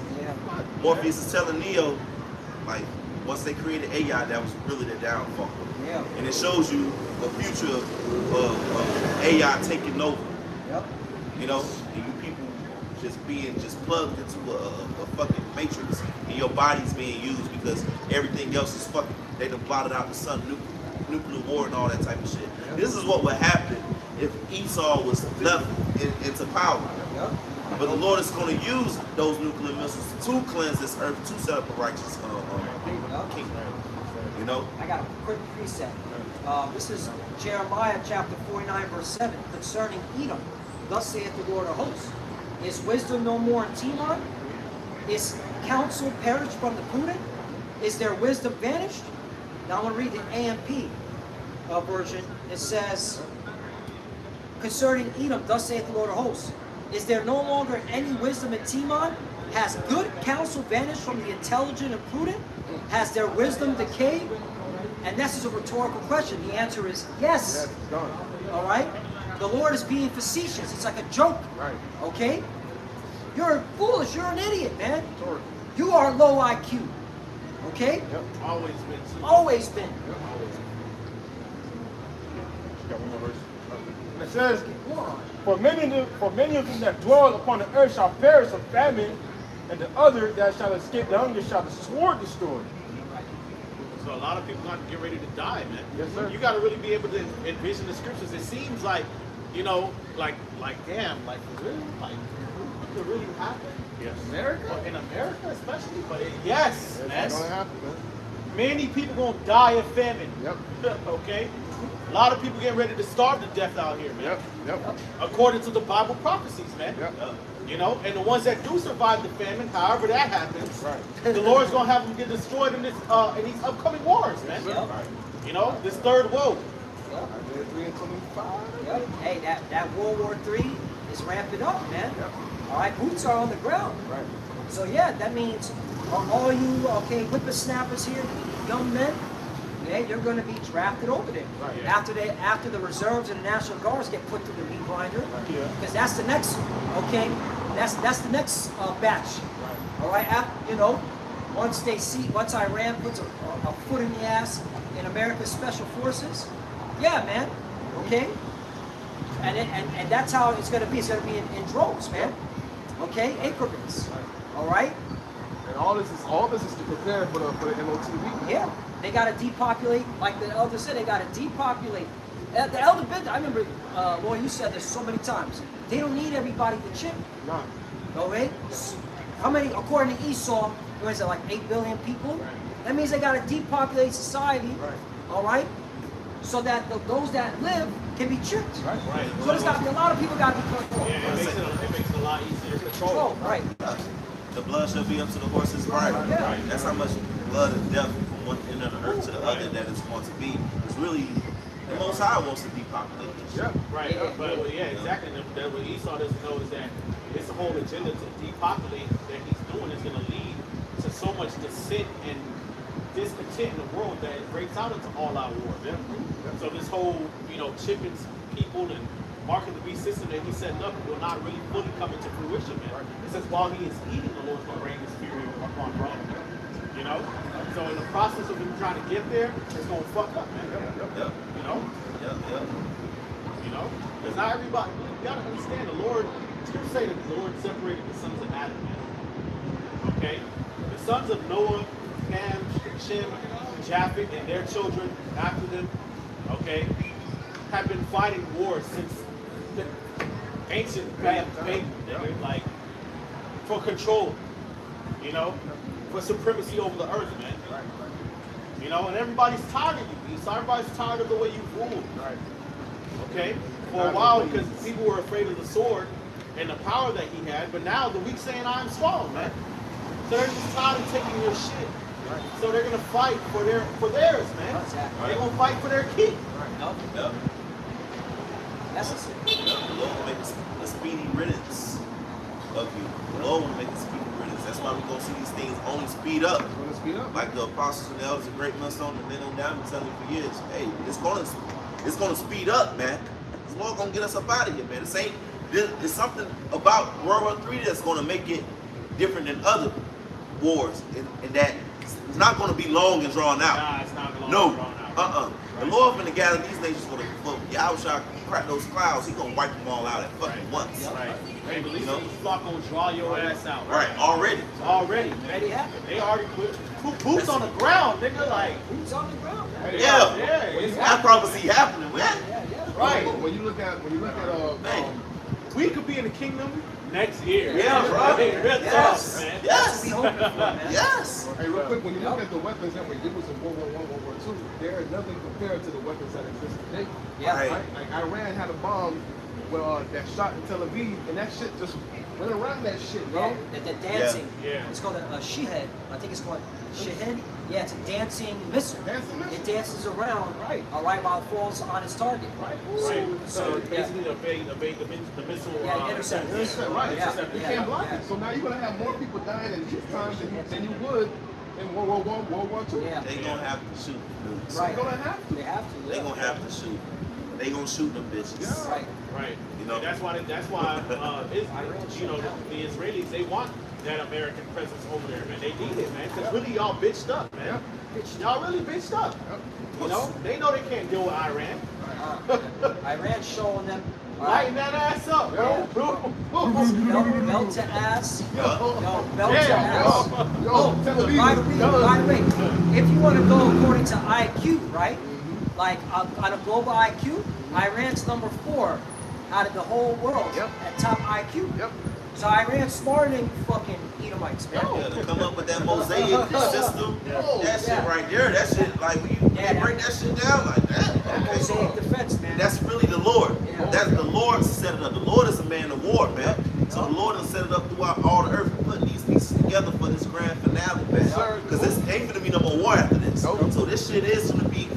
Morpheus is telling Neo, like, once they created AI, that was really the downfall. And it shows you the future of AI taking over. And you people just plugged into a fucking matrix, and your body's being used because everything else is fucking. They done blotted out the sun, nuclear war, and all that type of shit. This is what would happen if Esau was left into power. But the Lord is going to use those nuclear missiles to cleanse this earth, to set up a righteous kingdom. I got a quick precept. This is Jeremiah chapter 49, verse 7, concerning Edom. Thus saith the Lord of hosts. Is wisdom no more in Timon? Is counsel perished from the prudent? Is their wisdom vanished? Now I'm going to read the AMP version. It says, concerning Edom, thus saith the Lord of hosts, is there no longer any wisdom in Timon? Has good counsel vanished from the intelligent and prudent? Has their wisdom decayed? And this is a rhetorical question. The answer is yes. All right? The Lord is being facetious. It's like a joke. Right. Okay? You're foolish. You're an idiot, man. You are low IQ. Okay? Yep. Always been. Always been. Yep. Got one more verse. And it says, for many of them that dwell upon the earth shall perish of famine, and the other that shall escape the hunger shall the sword destroy. So a lot of people got to get ready to die, man. Yes, sir. You got to really be able to envision the scriptures. It seems like, you know, like damn, like really, like it could really happen. Yes. America? Well, in America, especially, but yes, man. It's gonna happen, man. Many people gonna die of famine. Yep. Okay. A lot of people getting ready to starve to death out here, man. Yep. Yep. According to the Bible prophecies, man. Yep. You know, and the ones that do survive the famine, however that happens, Right. the Lord's gonna have them get destroyed in this in these upcoming wars, man. Yep. You know, this third woe. Yep. 3 and 25. Yep. Hey, that World War III is ramping up, man. Yep. All right, boots are on the ground. Right. So yeah, that means all you whippersnappers here, young men, yeah, you're going to be drafted over there. Right, yeah. After the reserves and the National Guards get put through the meat grinder, Yeah. because that's the next, okay, that's the next batch. All right, once Iran puts a foot in the ass in America's special forces, yeah, man, okay, and that's how it's going to be. It's going to be in droves, man. Okay, increments. All right. And all this is to prepare for the MOTV. Yeah, they got to depopulate, like the elder said, they got to depopulate. The elder been, I remember, Lord, you said this so many times. They don't need everybody to chip. Nah. Okay? How many, according to Esau, what is it, like 8 billion people? That means they got to depopulate society, Right. all right? So that those that live can be chipped. Right. Right. So there's got to be a lot of people got to be controlled. Yeah, it makes it a lot easier to control. Control, right. The blood shall be up to the horse's bridle. Yeah. That's how much blood and death from one end of the earth to the other that is going to be. It's really the Most High wants to depopulate this. Yeah. Right, Yeah. but yeah, exactly. That what Esau doesn't know is that this whole agenda to depopulate that he's doing is going to lead to so much dissent and discontent in the world that it breaks out into all-out war. Yeah. So this whole, chipping people and marking the beast system that he's setting up will not really fully come into fruition, man. It says while he is eating, the Lord's going to rain his fury upon Rome. You know? So in the process of him trying to get there, it's going to fuck up, man. Yep. You know? Yep. You know? Because not everybody, you got to understand the Lord, scriptures say that the Lord separated the sons of Adam, man. Okay? The sons of Noah, Ham, Shem, Japheth, and their children after them, okay, have been fighting wars since the ancient Babylon, like, for control, for supremacy over the earth, man. And everybody's tired of you. Everybody's tired of the way you rule. Right. Okay? For a while, because people were afraid of the sword and the power that he had, but now the weak saying, I am strong, man. So they're just tired of taking your shit. Right. So they're gonna fight for theirs, man. Exactly. They're gonna fight for their king. Nope. Yep. That's a sin. The Lord will make a speedy riddance of you. The Lord will make a speedy riddance. That's why we're going to see these things only speed up. It's gonna speed up. Like the apostles and the elders of great millstone and men on down and telling you for years, hey, it's gonna speed up, man. The Lord gonna get us up out of here, man. There's something about World War III that's gonna make it different than other wars, and that it's not gonna be long and drawn out. Nah, it's not gonna No. be drawn out. The Lord finna gather these nations for Yahweh shall crack those clouds. He gonna wipe them all out at fucking once. Right. Hey, but listen, know? this flock gonna draw your ass out. Right, already. Already. Already happened. They already put boots on the ground, nigga. Like, Boots on the ground, man. Yeah. yeah, it's That prophecy happening, man. Yeah. right. When you look at Man. We could be in the kingdom next year. Yeah, bro. Hey, real Yes. talk, man. Yes. Be hoping for, man. Yes. hey, real quick, when you look at the weapons that were used in World War I, World War II, they're nothing compared to the weapons that exist today. Yeah. Right. Right? Like Iran had a bomb that shot in Tel Aviv, and that shit just run around that shit, bro. Yeah, the dancing. Yeah. It's called a Shehead. I think it's called Shehead. Yeah, it's a dancing missile. Dancing missile. It dances around, Right. all right, while it falls on its target. Right. Right. So, So basically, evade the missile. Yeah, intercept. Intercept, right. Yeah, You yeah, can't block yeah. it. So now you're gonna have more people dying in these times than you would in World War II. Yeah. They gonna have to shoot nukes. Right. You're gonna have to. They have to. They yeah. gonna have to shoot. They gonna shoot them bitches. Yeah. Right. Right. You know? And that's why you know the Israelis, they want that American presence over there, man. They need it, man. Because really y'all bitched up, man. Y'all really bitched up. You know? They know they can't deal with Iran. Iran showing them. Lighten that ass up, yo. Belt to ass. Yeah. Yo, belt to Yeah, ass. Yo, Tel Aviv. By the way, if you want to go according to IQ, right? Like on a global IQ, Iran's number 4 out of the whole world Yep. at top IQ. Yep. So Iran's smarter than fucking Edomites, man. Yeah, to come up with that mosaic system, that shit Yeah. right there, that shit, like, when you Yeah, break that shit down like that, okay. Mosaic defense, man. That's really the Lord. Yeah. That's the Lord set it up. The Lord is a man of war, man. So the Lord has set it up throughout all the earth, putting these pieces together for this grand finale, man. sir. Because this ain't gonna be no more war after this. Nope. So this shit is gonna be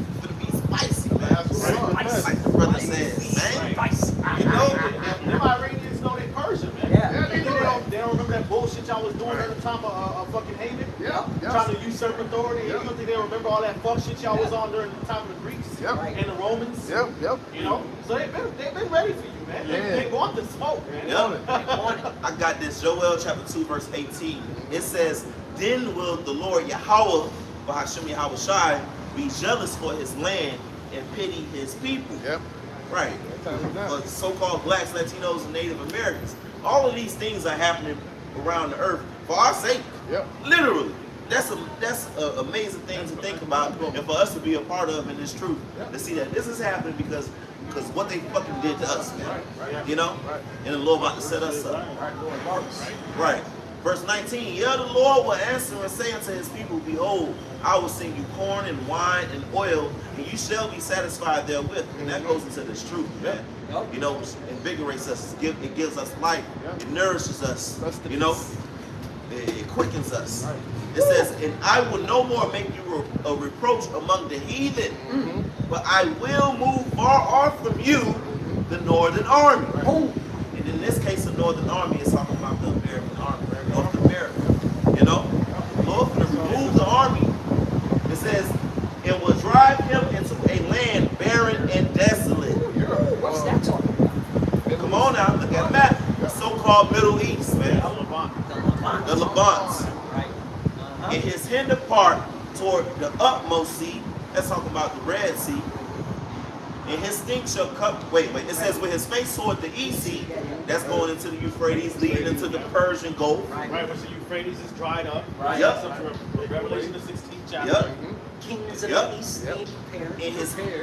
spicy, man. That's right. Like the brother says, man. You know, them Iranians know they Persian, man. Yeah. They don't remember that bullshit y'all was doing at the time of fucking Haman? Yeah. Trying to usurp authority. Yep. You don't think they remember all that fuck shit y'all was on during the time of the Greeks Yep. and the Romans? Yep. Yep. You know? So they've been ready for you, man. Yeah. They want the smoke, man. Yep. I got this, Joel chapter 2, verse 18. It says, then will the Lord Yahweh, Bahashim Yahweh Shai, be jealous for his land and pity his people. Yep. Right. For so-called blacks, Latinos, and Native Americans. All of these things are happening around the earth for our sake. Yep. Literally. That's a amazing thing to think about and for us to be a part of in this truth. To see that this is happening because what they fucking did to us, man. You know? And the Lord about to set us up. Right. Verse 19, yeah, the Lord will answer and say unto his people, behold, I will send you corn and wine and oil, and you shall be satisfied therewith. And that goes into this truth, man. Yep. You know, invigorates us, it gives us life, it nourishes us, you know, it quickens us. It says, and I will no more make you a reproach among the heathen, but I will move far off from you the northern army. And in this case, the northern army is talking about the American army, North America. You know, the Lord going to remove the army. It says, and will drive him into a land barren and desolate. What's that talking about? Come on now, look at the map. The so-called Middle East, man. The Levant. Right. In his hinder part toward the utmost sea, that's talking about the Red Sea. And his stink shall come, it says with his face toward the east sea, that's going into the Euphrates, leading into the Persian Gulf. Right, where the Euphrates is dried up. Right. Yep. Up to Revelation the 16th chapter. Yep. Kings of Yep. the East being prepared.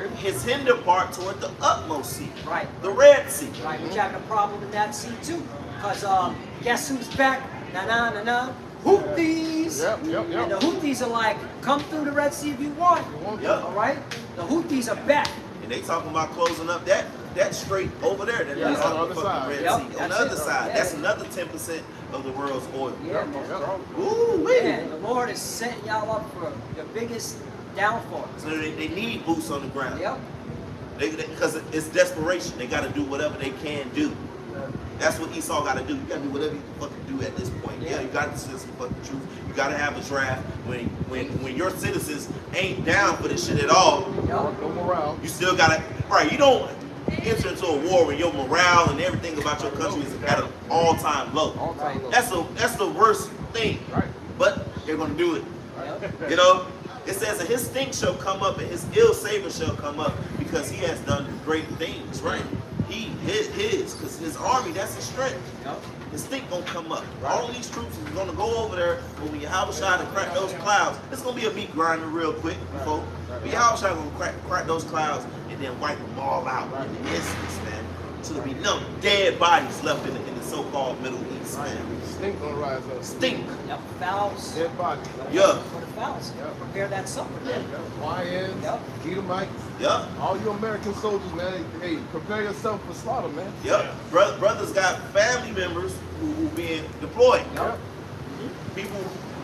And his hinder part toward the utmost sea, Right. the Red Sea. Right, we're having a problem in that sea too. Because guess who's back? Na-na-na-na. Houthis! Yep. And the Houthis are like, come through the Red Sea if you want. Yep. All right? The Houthis are back. And they talking about closing up that strait over there. That's Yeah. on On the the fucking other Red side. Sea. Yep, On the that's other it. side, Yeah. that's another 10% of the world's oil. Yeah, Ooh, and the Lord is setting y'all up for the biggest downfall. So they need boots on the ground. Yep. Because it's desperation. They got to do whatever they can do. That's what Esau got to do. You got to do whatever you fucking do at this point. Yeah, you got to say some fucking truth. You got to have a draft when your citizens ain't down for this shit at all. No morale. You still got to, right, you don't enter into a war when your morale and everything about your country is at an all-time low. All time low. That's the worst thing. Right. But they're going to do it. Yep. You know? It says that his stink shall come up and his ill savor shall come up because he has done great things, right? Because his army, that's his strength. Yep. His stink gonna come up. All these troops is gonna go over there, but when Yahweh Shai to crack those clouds, it's gonna be a meat grinder real quick, folk. But Yahweh Shai gonna crack those clouds and then wipe them all out in the instance, man. So there'll be no dead bodies left in the so-called Middle East, man. Stink gonna rise up. Stink. Yep, fowls. Dead body. Yeah. For the fowls. Yep. Prepare that supper, man. Lions, Yep. Edomites, Yeah. all you American soldiers, man. Hey, prepare yourself for slaughter, man. Yep. Brothers got family members who being deployed. Yep.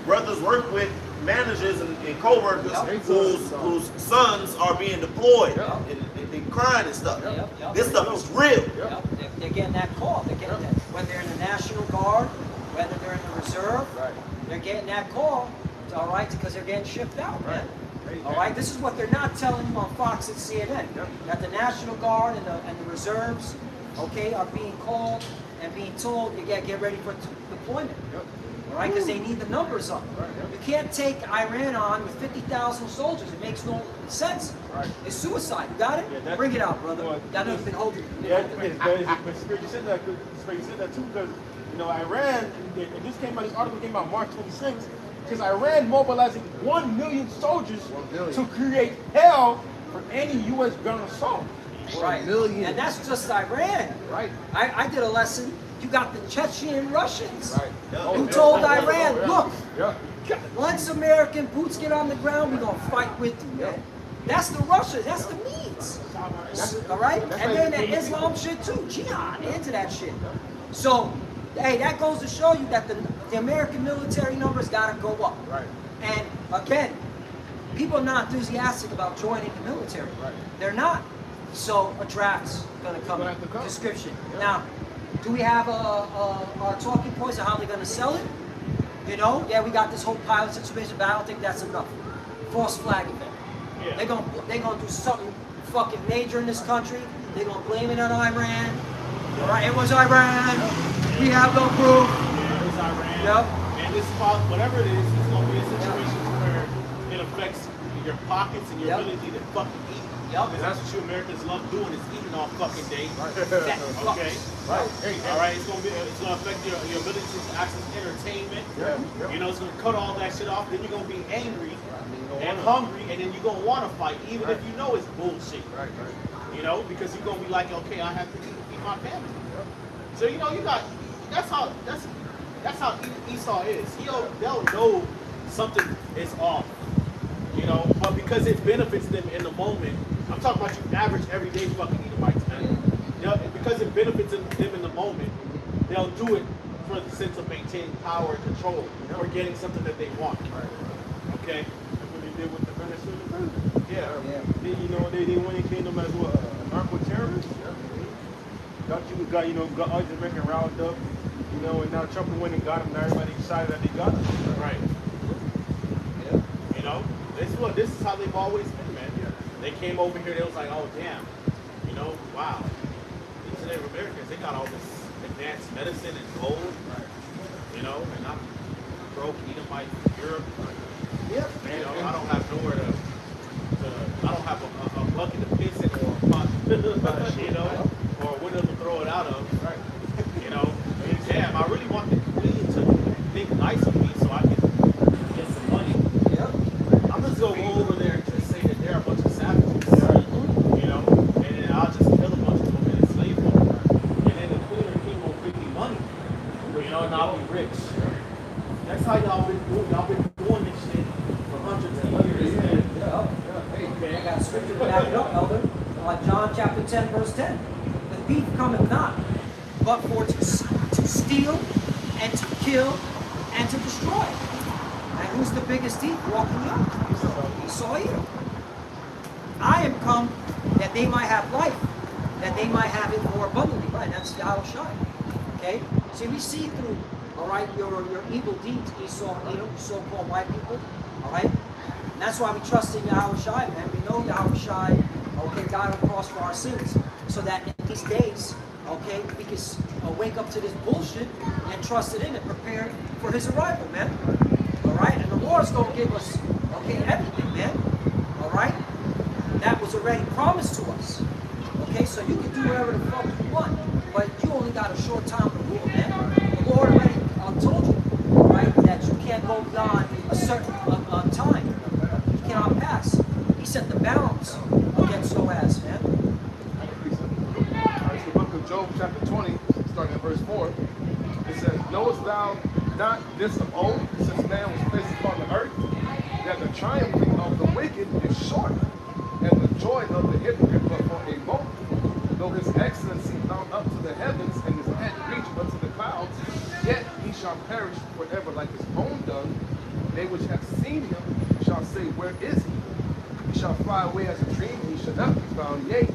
Brothers work with managers and co-workers Yep. whose sons are being deployed Yep. and they crying and stuff. Yep. This stuff is real. Yep. They're getting that call. They're getting that. Whether they're in the National Guard, whether they're in the reserve, Right. they're getting that call. All right, because they're getting shipped out, man. Right. All right, this is what they're not telling you on Fox and CNN. Yep. That the National Guard and the reserves, okay, are being called and being told you get ready for deployment. Yep. All right, because they need the numbers up. Right, yep. You can't take Iran on with 50,000 soldiers. It makes no sense. Right. It's suicide. You got it? Yeah, that's- Bring it out, brother. well, I know you've been holding. Yeah, but Spirit, you said that. Spirit, you said that too, because Iran. And this came out. This article came out March 26th. Because Iran mobilizing 1 million soldiers 1 billion. to create hell for any U.S. ground assault. Right. 1 million. And that's just Iran. Right. I did a lesson. You got the Chechen Russians. Right. Who told Iran, yeah. look, Yeah. once American boots get on the ground, we're going to fight with you, man. That's the Russians. That's the Medes. All right? That's And how then you that do it. Islam shit too. Jihad. They're into that shit. So, hey, that goes to show you that the American military numbers got to go up. Right. And again, people are not enthusiastic about joining the military. Right. They're not. So a draft's going to come. Gonna have to come. Description. Yeah. Now, do we have our talking points of how they're going to sell it? You know, yeah, we got this whole pilot situation, but I don't think that's enough. False flag event. Yeah. They're gonna do something fucking major in this country. They're gonna blame it on Iran. All right, it was Iran. We have no proof. Yeah, it's Iran. Yep. And this whatever it is, it's gonna be a situation where it affects your pockets and your Yep. ability to fucking eat. Yep. Because that's what you Americans love doing, is eating all fucking day. Fat Okay. fucks. Right. Hey, All right. It's gonna affect your ability to access entertainment. Yeah. You know, it's gonna cut all that shit off. Then you're gonna be angry and hungry, and then you're gonna want to fight, even if you know it's bullshit. Right. Right. You know, because you're gonna be like, okay, I have to feed my family. So you know, that's how Esau is. They'll know something is off. You know, but because it benefits them in the moment, I'm talking about you average everyday fucking Edomites, man. Because it benefits them in the moment, they'll do it for the sense of maintaining power and control, or getting something that they want. Okay? That's what they did with the Venezuelan president. Yeah. They went and came them as what, narco-terrorists. Got all these Americans riled up. And now Trump went and got them. Now everybody excited that they got them. Right. You know, this is how they've always been, man. They came over here, they was like, oh damn, wow. These Native Americans, they got all this advanced medicine and gold, and I'm broke, Edomite from Europe. I don't have nowhere to I don't have a bucket to piss in or a pot, or a window to throw it out of. Damn, I really want the queen to think nice of me so I can get some money. I'm just gonna go over there and just say that they're a bunch of savages, and then I'll just kill a bunch of them and enslave them, and then the queen or king will give me money, and I'll be rich. That's how y'all been doing. Y'all been doing this shit for hundreds of years, man. Okay, I got scripture to back it up, Elder. John chapter 10, verse 10. The thief cometh not, but for to steal and to kill and to destroy. And who's the biggest thief walking up? Esau Edom. I am come that they might have life, that they might have it more abundantly. Right, that's Yahushua. Okay? See, we see through, all right, your evil deeds, Esau Edom, so-called white people. All right? And that's why we trust in Yahushua, man. We know Yahushua, okay, died on the cross for our sins, so that in these days, okay, we can wake up to this bullshit and trust it in and prepare for his arrival, man. All right? And the Lord's going to give us, okay, everything, man. All right? That was already promised to us. Okay? So you can do whatever the fuck you want, but you only got a short time to rule, man. The Lord already told you, right, that you can't go beyond a certain time. You cannot pass. He set the bounds against Boaz, man. It's the book of Job, chapter 20, starting at verse 4. It says, knowest thou this of old, since man was placed upon the earth, that the triumphing of the wicked is short, and the joy of the hypocrite but for a moment. Though his excellency mount up to the heavens, and his head reach unto the clouds, yet he shall perish forever like his own dung. They which have seen him shall say, Where is he? He shall fly away as a dream, and he shall not be found. Yea,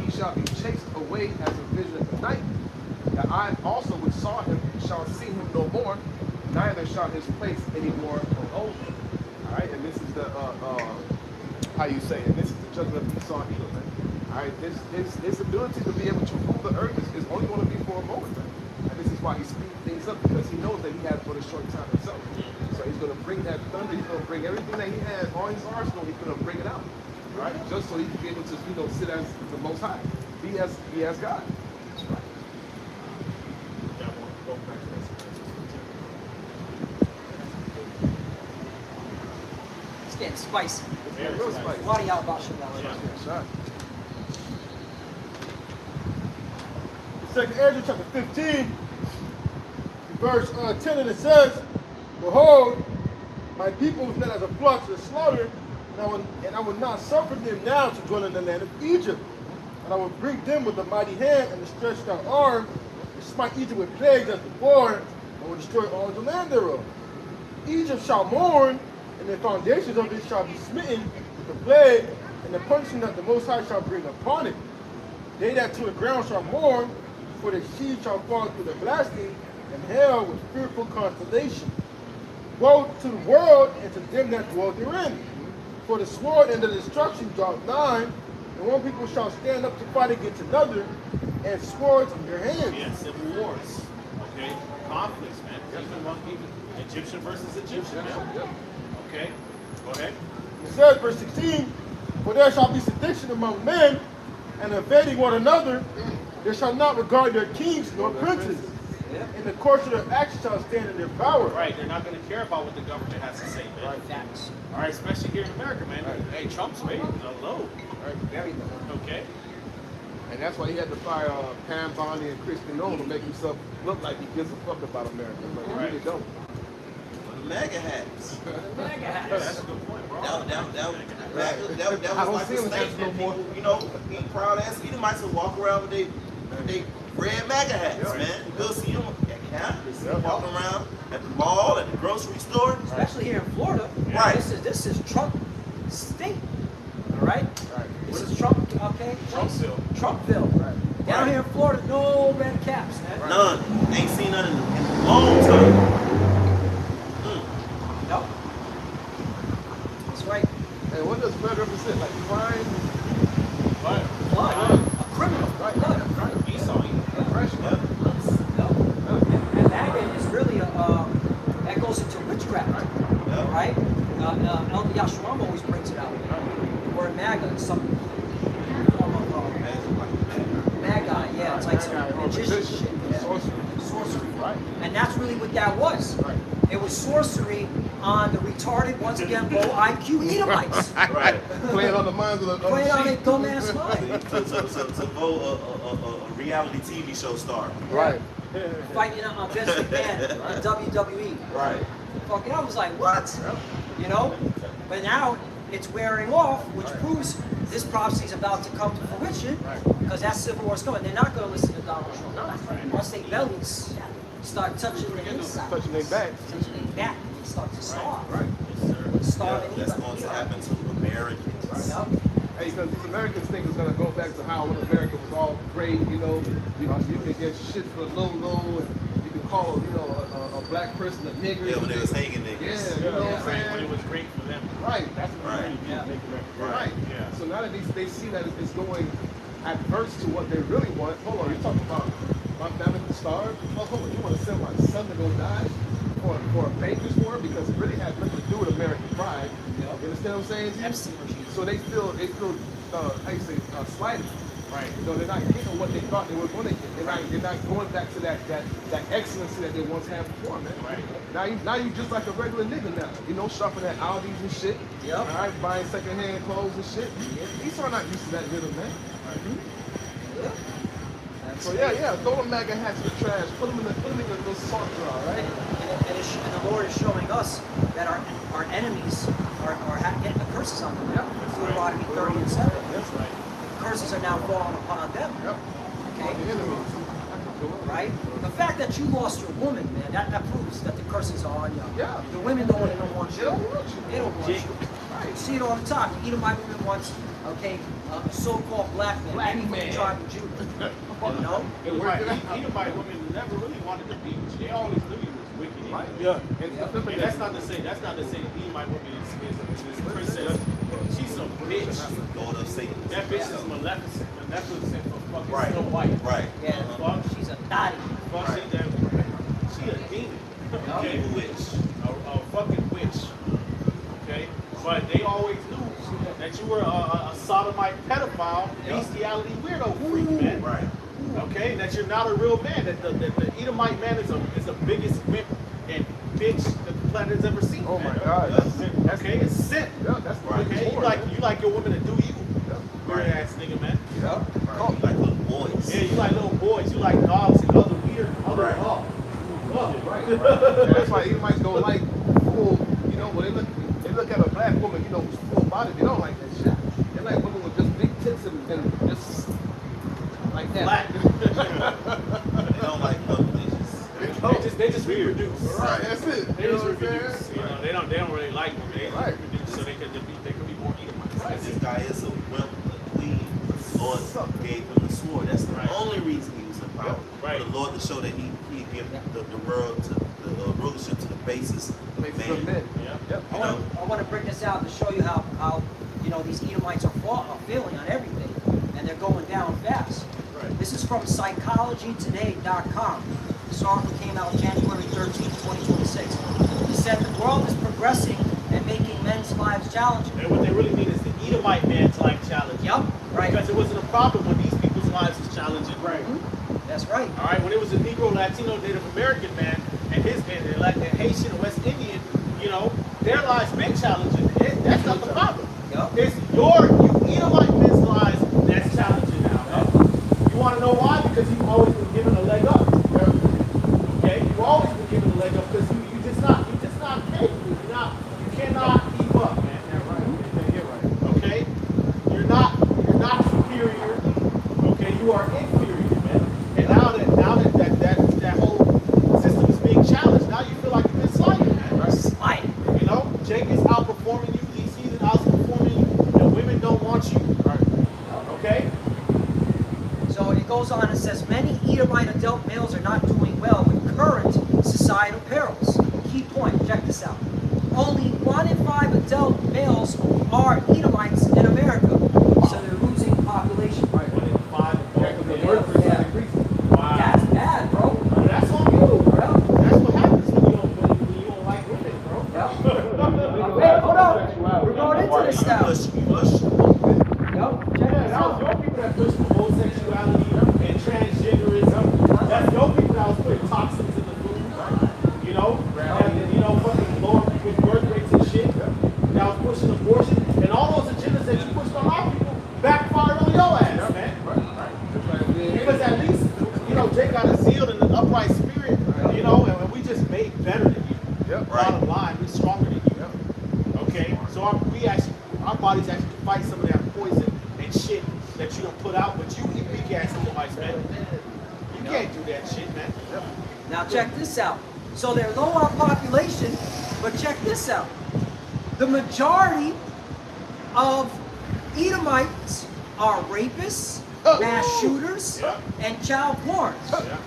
he shall be chased away as a vision of the night. The eye also which saw him shall see him no more, neither shall his place any more behold him. All right, and this is the how you say it. This is the judgment of Esau and Edom, man. All right, this ability to be able to rule the earth is only going to be for a moment, man. And this is why he's speeding things up, because he knows that he has but a short time himself. So he's going to bring that thunder. He's going to bring everything that he has on his arsenal. He's going to bring it out, right? Just so he can be able to, sit as the Most High, be as God. Right. It's getting spicy. Yeah, real spicy. Wadi al-Bashir. Shot. Second Ezra chapter 15, verse 10, and it says, Behold, my people is led as a flock to the slaughter, and I will not suffer them now to dwell in the land of Egypt. And I will bring them with a mighty hand and a stretched out arm, and smite Egypt with plagues as before, and will destroy all the land thereof. Egypt shall mourn, and the foundations of it shall be smitten with the plague, and the punishment that the Most High shall bring upon it. They that to the ground shall mourn, for the seed shall fall through the blasting, and hell with fearful constellation. Woe to the world and to them that dwell therein. For the sword and the destruction draw nigh, and one people shall stand up to fight against another, and swords in their hands. Yeah, civil wars. Okay? Conflicts, man. Even among people. Egyptian versus Egyptian. Yeah. Okay? Go ahead. It says, verse 16, For there shall be sedition among men, and invading one another, they shall not regard their kings nor princes. And the course of their actions shall stand in their power. Right, they're not going to care about what the government has to say, man. Right, facts. All right, especially here in America, man. Right. Hey, Trump's rating low. Right. Very low. Okay? And that's why he had to fire Pam Bondi and Christian Nolan to make himself look like he gives a fuck about America. But he really don't. The MAGA hats. Yeah, that's a good point, bro. That was I don't like see a him as statement. no more. People, you know, being proud ass Edomites will walk around with they red MAGA hats, Yep. man. You go see them at campus, Yep. walking around at the mall, at the grocery store. Especially here in Florida. Right. This is Trump state. All right? Right. This is Trump, okay? Trumpville. Trumpville. Right. Down here in Florida, no red caps, man. None. Ain't seen none in a long time. Nope. That's right. And what does blood represent? Like crime, But Blood. A criminal. right? Blood. Esau, Oppression. No. And MAGA is really that goes into witchcraft, Yeah. right? Elder Yashuram always brings it out. The word MAGA is some form of MAGA, yeah, it's like some magician shit. Yeah. Sorcery. Sorcery. Right. And that's really what that was. Right. It was sorcery on the retarded, once again, low IQ Edomites. Right. Playing on the minds of the Playing on their sheep. dumbass mind. To vote a reality TV show star. Right. Fighting Vince McMahon in WWE. Right. Fucking, I was like, what? You know? But now it's wearing off, which proves this prophecy is about to come to fruition, because that civil war is coming. They're not going to listen to Donald Trump. Once their bellies start touching the inside, Touching their backs. touching their back, they start to starve. Right. Starving That's going to happen to Americans. Yup. Hey, because these Americans think it's gonna go back to how when America was all great, you can get shit for low, and you can call, a black person a nigger. Yeah, when they was hanging Yeah, niggas. you know what I'm when saying? it was great for them. Right. That's what Right. really Yeah. make America Right. Yeah. So now that they see that it's going adverse to what they really want. Hold on, you're talking about my family to starve? Oh, hold on, you want to send my son to go die for a baker's war? Because it really has nothing to do with American pride. You understand what I'm saying? Epstein regime. So they feel how you say, slighted. Right. They're not getting what they thought they were going to get. They're not going back to that excellency that they once had before, man. Right. Now you just like a regular nigga now. Shopping at Aldi's and shit. Yep. All right, buying secondhand clothes and shit. Esau not used to that rhythm, man. Yeah. So yeah, throw them MAGA hats in the trash. Put them in the little salt jar, right? And the Lord is showing us that our enemies are getting the curses on them. Yep. Deuteronomy 30 and 7. That's right. Curses are now falling upon them. Yep. Okay? The enemies. Right? The fact that you lost your woman, man, that proves that the curses are on you. Yeah. The women don't want They you. don't want you. They don't want you. You see it all the time. The Edomite woman wants, okay, a so-called black man, Black maybe from the man. tribe of Judah. You know? Edomite women never really wanted to be with you. They always knew you was wicked. Right. Yeah. And that's not to say that the Edomite woman is princess. She's a bitch. Lord of Satan. That bitch is Maleficent for fucking Right. Snow White. Right. Yeah. Fuck, She's a naughty. fuck, she a demon. Okay. Evil witch. A fucking witch. Okay? But they always knew that you were a sodomite pedophile, bestiality weirdo freak, man. Right. Okay? That you're not a real man. That the Edomite man is the biggest wimp and bitch that the planet has ever seen. Oh man. my God. That's sin. Okay? It's sin. Yeah, that's right. Okay? You like your woman to do evil. Weird ass nigga, man. Yeah. Right. You like little boys. Yeah, you like little boys. You like dogs and other weird other Right. dogs. Right. Yeah, that's why Edomites don't like full, you know, when they look at a black woman, you know, who's full body, they don't like that shit. They like women with just big tits and just like that. Black. They don't like ugly bitches. They just reproduce. Right, that's it. They You know just what I'm reproduce. saying? You know, they don't really like women. They just Right. reproduce so they could be more Edomites. Right. This guy is a wimp, a queen. The Lord gave him the sword. That's the Right. only reason he was in power. Right. For the Lord to show that he gave the world to the rulership to the basis of Makes good men. Yeah. Yep. You know? I want to bring this out to show you how you know these Edomites are failing on everything, and they're going down fast. Right. This is from psychologytoday.com. This article came out January 13, 2026. It said the world is progressing and making men's lives challenging. And what they really mean is the Edomite man's life challenge. Yep, right. Because it wasn't a problem when these people's lives was challenging. Right. That's right. All right. When it was a Negro, Latino, Native American man and his man, and Haitian and West Indian, you know, their lives been challenging. That's not the problem. Yep. It's you Edomite men's lives that's challenging now. Man. You want to know why? Because you've always been given a leg up. Okay, you've always been given a leg up because you're just not capable. You cannot keep up, man. Yeah, right. You can't get right. Okay, you're not superior. Okay, you are inferior, man. And now that whole system is being challenged, now you feel like you've been slighted, man. Right? Right. You know, Jake is outperforming you. These heathens outperforming you. And women don't want you. Right. Okay. So it goes on and says many Edomite adult males are not doing well with current societal perils. Key point, check this out. Only 1 in 5 adult males are Edomites in America. So they're losing population. Right. 1 in 5. Yeah, because the birth rate is increasing. Wow. That's bad, bro. That's on you, bro. Well, That's what happens when you don't like women, bro. wait, hold on. We're going into this now. You push. Yep, check Yeah, this that was out. your people that pushed for homosexuality and transgenderism. That's your people that was putting toxins in the food. You know? And, you know, fucking lower with birth rates and shit. That was pushing abortion. And all those agendas that you pushed on our people backfired on your ass, man. Right. Because at least, you know, Jake got a zeal and an upright spirit, you know, and we just made better than you. Yep. Bottom line, we're stronger than you. Okay? So our bodies actually can fight some of that poison and shit that you don't put out, but you weak ass Edomites, man. You can't do that shit, man. Now check this out. So they're low on population, but check this out. The majority of Edomites are rapists, mass shooters, and child porn.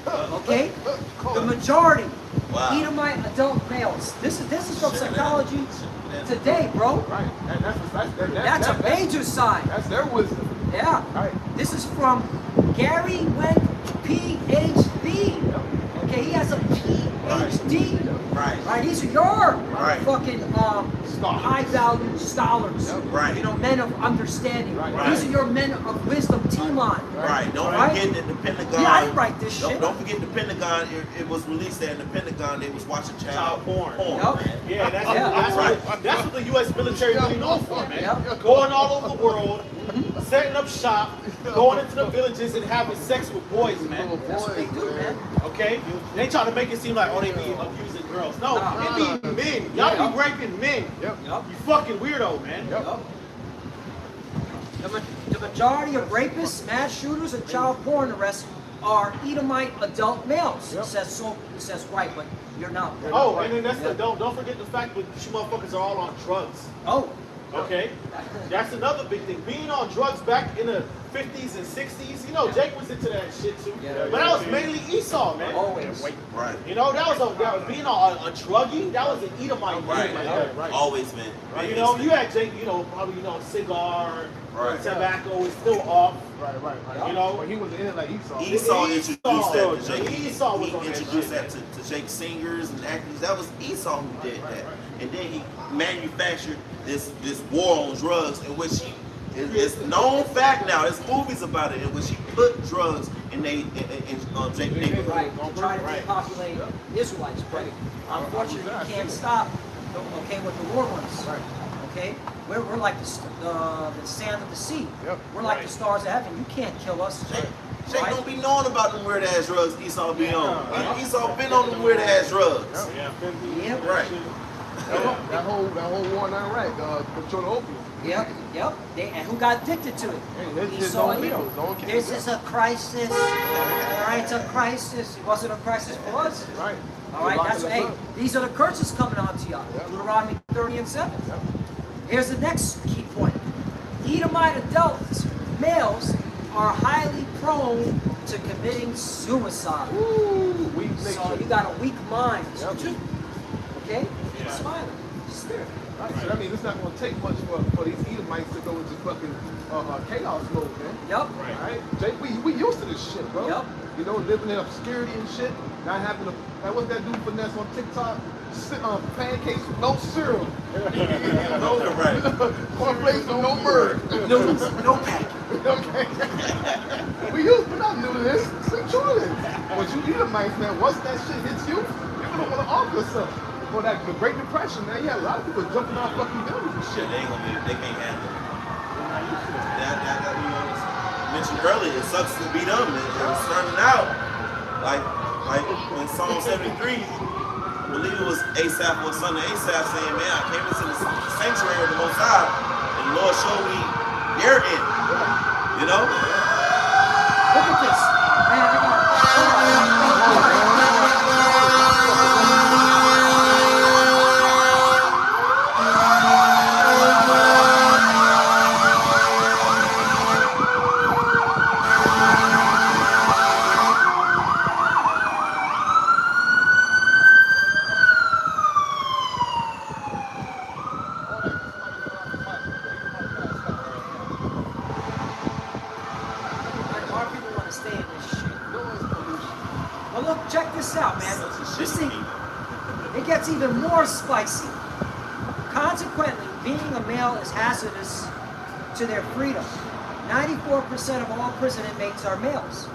Okay? The majority. Wow. Edomite adult males. This is from Psychology Today, bro. Right. And That's a major sign. That's their wisdom. Yeah. Right. This is from Gary Wenk, PhD. Okay, he has a PhD. Right. Right, these are your Right. fucking high-value scholars. Right. You know, men of understanding. Right. These are your men of wisdom, Timon. Right. Don't Right? forget that the Pentagon. Yeah, I didn't write this shit. Don't forget the Pentagon. It was released that in the Pentagon they was watching child porn. Yep. man. Yeah, that's Right. that's what the U.S. military really known for, man. Yep. Going all over the world, setting up shop, going into the villages and having sex with boys, man. Little That's what they boys, do, man. Okay? They try to make it seem like, oh, they be abusing girls. No, it be men. Y'all be raping men. Yep. Yup. You fucking weirdo, man. Yep. Yup. The majority of rapists, mass shooters, and child porn arrests are Edomite adult males. Yep. It says right, but you're not. Oh, and then that's don't forget the fact that you motherfuckers are all on drugs. Oh, Okay? That's another big thing. Being on drugs back in the 50s and 60s, you know, Jake was into that shit too. Yeah. But that was mainly Esau, man. always. Right. You know, that was being a druggie, that was an Edomite Right. thing like that. Right. Always been. Right, you know, you had Jake, you know, probably, you know, cigar, Right. tobacco is still off. Right. You know, But he was in it like Esau. Esau introduced that to Jake. Esau was He on that introduced shit. that to Jake singers and actors. That was Esau who did that. And then he manufactured this war on drugs in which it's known fact now. There's movies about it in which he put drugs in Jake neighborhood. Right, to try to depopulate Israelites, but unfortunately you can't stop, okay, with the war ones. Right. Okay? We're like the sand of the sea. Yep. We're like the stars of heaven. You can't kill us. Jake Right? don't be knowing about them weird ass drugs Esau be on. Esau been on them weird ass drugs. Yeah. Yep. Right. That whole war in Iraq, control the opium. Yep. And who got addicted to it? Hey, that's his Esau own and people, Edom. his own kids, This yeah. is a crisis. All right, it's a crisis. It wasn't a crisis for us. Right. All right, that's Locking hey. us up. These are the curses coming onto y'all. Yep. Deuteronomy 30 and 7. Yep. Here's the next key point. Edomite adults, males, are highly prone to committing suicide. Ooh, weak So nature. you got a weak mind. Yep. Okay? Yeah. Smiling. Spirit. Right. So that means it's not going to take much for these Edomites to go into fucking chaos mode, man. Yep. Right. Right? Jake, we used to this shit, bro. Yep. You know, living in obscurity and shit. Not having a, like, what's that dude finesse on TikTok? Pancakes with no syrup. No, Right. cornflakes with no bird. No pack. Okay. We're not new to this. St. Jordan. But you Edomites, man, once that shit hits you, you're gonna want to offer something. For that the Great Depression, man, you had a lot of people jumping off fucking buildings and Shit, shit. they can't handle it. That you know, mentioned earlier, it sucks to be them. It was starting out like when Psalm 73, I believe it was Asaph or son of Asaph saying, man, I came into the sanctuary of the Most High, and the Lord showed me their end. You know? Look at this. Man, I got Our people want to stay in this shit. Well, look, check this out, man. This thing, it gets even more spicy. Consequently, being a male is hazardous to their freedom. 94% of all prison inmates are males.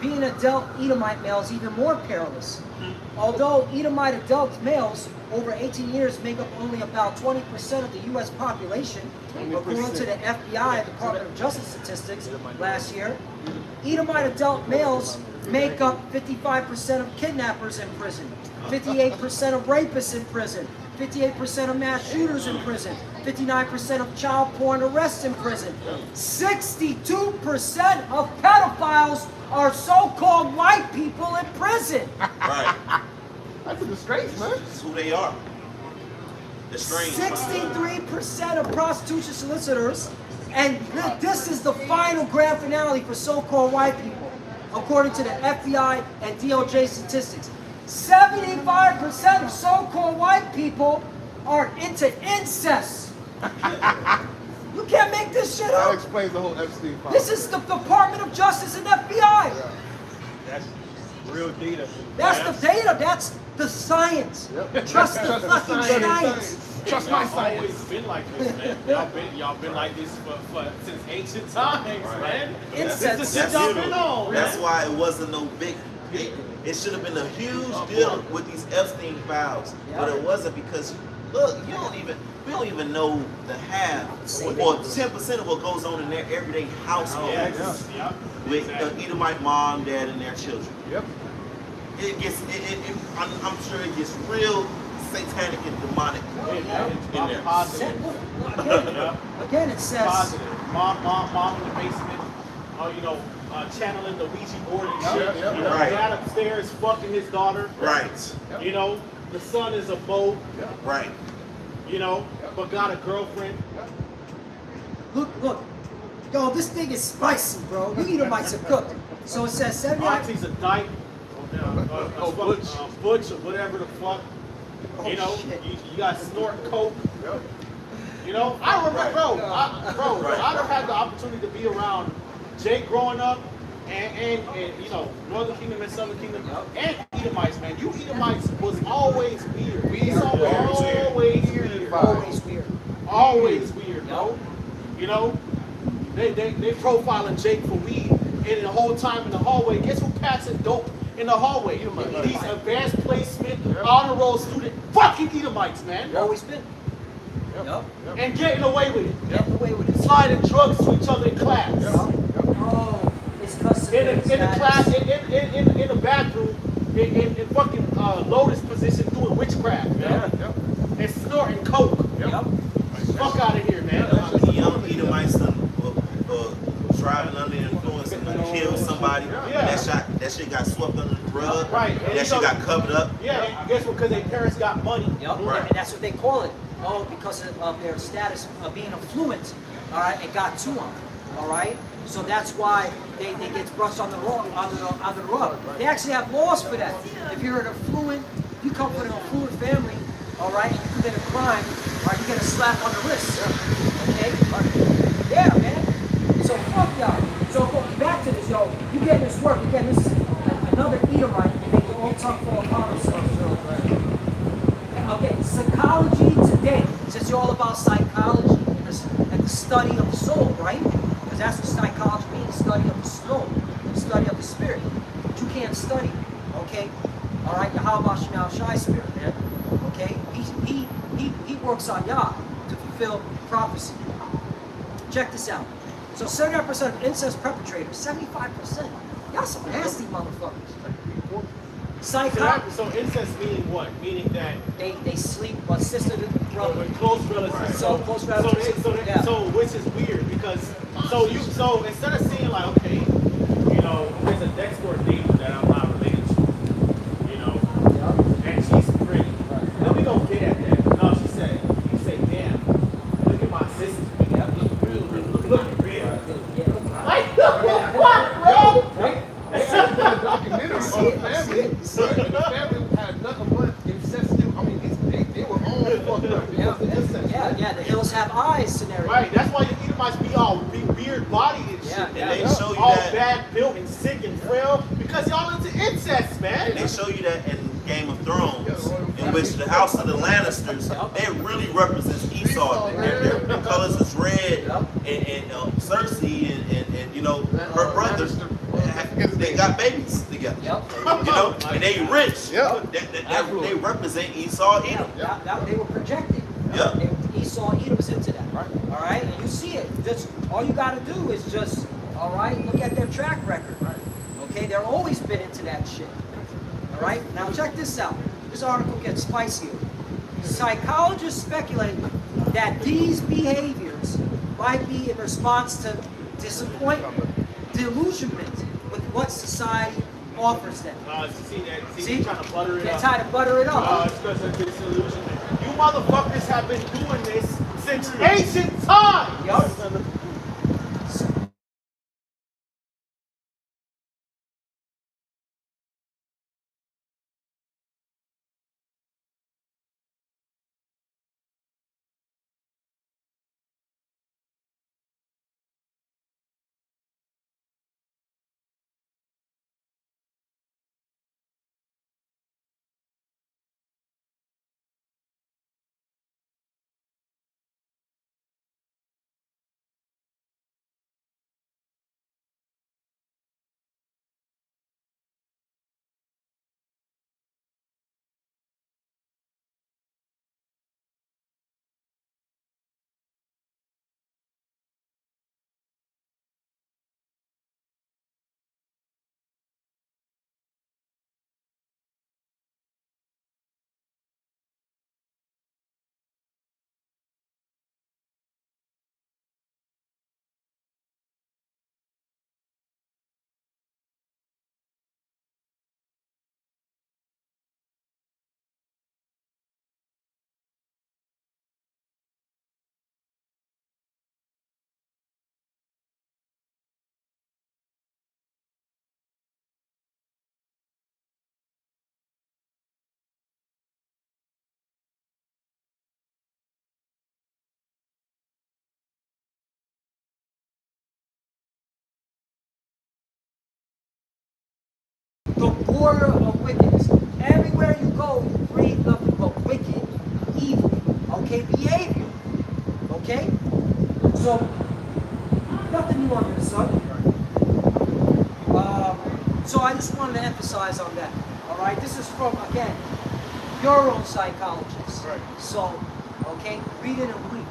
Being adult Edomite male is even more perilous. Although Edomite adult males over 18 years make up only about 20% of the U.S. population, according to the FBI, Department of Justice statistics last year, Edomite adult males make up 55% of kidnappers in prison, 58% of rapists in prison, 58% of mass shooters in prison, 59% of child porn arrests in prison, 62% of pedophiles are so-called white people in prison. Right. That's a disgrace, man. That's who they are. They're strange. 63% of prostitution solicitors, and this is the final grand finale for so-called white people, according to the FBI and DOJ statistics. 75% of so-called white people are into incest. You can't make this shit That up. explains the whole Epstein file. This is the Department of Justice and FBI. That's real data. That's the data. That's the science. Yep. Trust the fucking science. Trust my Y'all science. always been like this, man. Y'all been like this for since ancient times, man. Incest. This is the shit y'all been on, That's man. why it wasn't no big. It should have been a huge deal with these Epstein files, but it wasn't because look, you don't even We don't even know the half or 10% of what goes on in their everyday household with the Edomite mom, dad, and their children. Yep. It gets, I'm sure it gets real satanic and demonic in there. Positive. Again, it says. Positive. Mom in the basement. Channeling the Ouija board and shit. Yep. Right. Dad upstairs fucking his daughter. Right. The son is a boat. Right. But got a girlfriend. Look. Yo, this thing is spicy, bro. You Edomites are cooked. So it says 79. Auntie's a dyke. Butch or whatever the fuck. Shit. You got snort coke. Yep. I remember, I never had the opportunity to be around Jake growing up, and Northern Kingdom and Southern Kingdom, and Edomites, man. You Edomites was always weird. Always weird, bro. They profiling Jake for weed, and the whole time in the hallway, guess who passing dope in the hallway? These advanced placement, honor roll student, fucking Edomites, man. Always been. Yep. And getting away with it. Getting away with it. Sliding drugs to each other in class. Oh, it's customary. In the class, in the bathroom, in fucking lotus position doing witchcraft, man. And snorting coke. Fuck out of here, man. The young Edomites driving under the influence and kill somebody. That shit got swept under the rug. Right. That shit got covered up. Yeah, and guess what? Because their parents got money. Right. And that's what they call it. Oh, because of their status of being affluent. All right, it got to them. All right. So that's why they get brushed on the rug. They actually have laws for that. If you're an affluent, if you come from an affluent family, all right, and you commit a crime, all right, you get a slap on the wrist. Okay? Yeah, man. So fuck y'all. So going back to this, yo, you getting this work, again, this is another Edomite, and make your own tongue fall upon themselves. Okay, psychology today, since you're all about psychology and the study of the soul, right? Because that's what psychology means, study of the soul, study of the spirit. But you can't study, okay? All right, Yahweh Shema Shai spirit, man. Okay? He works on Yah to fulfill prophecy. Check this out. So 79% of incest perpetrators, 75%. Y'all some nasty motherfuckers. So incest meaning what? Meaning that They sleep with sister to brother. close relatives. So close relatives. Yeah. So which is weird because so instead of saying like, okay, there's a next door neighbor that I'm not related to, and she's pretty. Then we don't get at that. No, you say, damn, look at my sister. Look at real. Like what, bro? Right? They had a documentary on the family, and the family had nothing but incestuous. I mean, they were all fucked up because of incest. Yeah, the hills have eyes scenario. Right, that's why you Edomites be all weird body and shit. Yeah, And they show you all that. bad built and sick and frail because y'all into incest, man. They show you that in Game of Thrones, in which the House of the Lannisters, they really represents Esau. Their colors is red, and Cersei and her brothers, they got babies together. And they rich. They represent Esau, Edom. They were projecting. Esau and Edom was into that. Right. All right, and you see it. Just all you got to do is just, all right, look at their track record. Right. Okay, they're always been into that shit. All right, now check this out. This article gets spicier. Psychologists speculate that these behaviors might be in response to disappointment, delusionment with what society offers them. See, trying to butter it They're up. trying to butter it up. It's because of disillusionment. You motherfuckers have been doing this since ancient times. Yup. the border of wickedness. Everywhere you go, you read nothing but wicked, evil, okay, behavior. Okay? So, nothing new under the sun. So I just wanted to emphasize on that. All right? This is from, again, your own psychologist. Right. So, okay, read it and weep.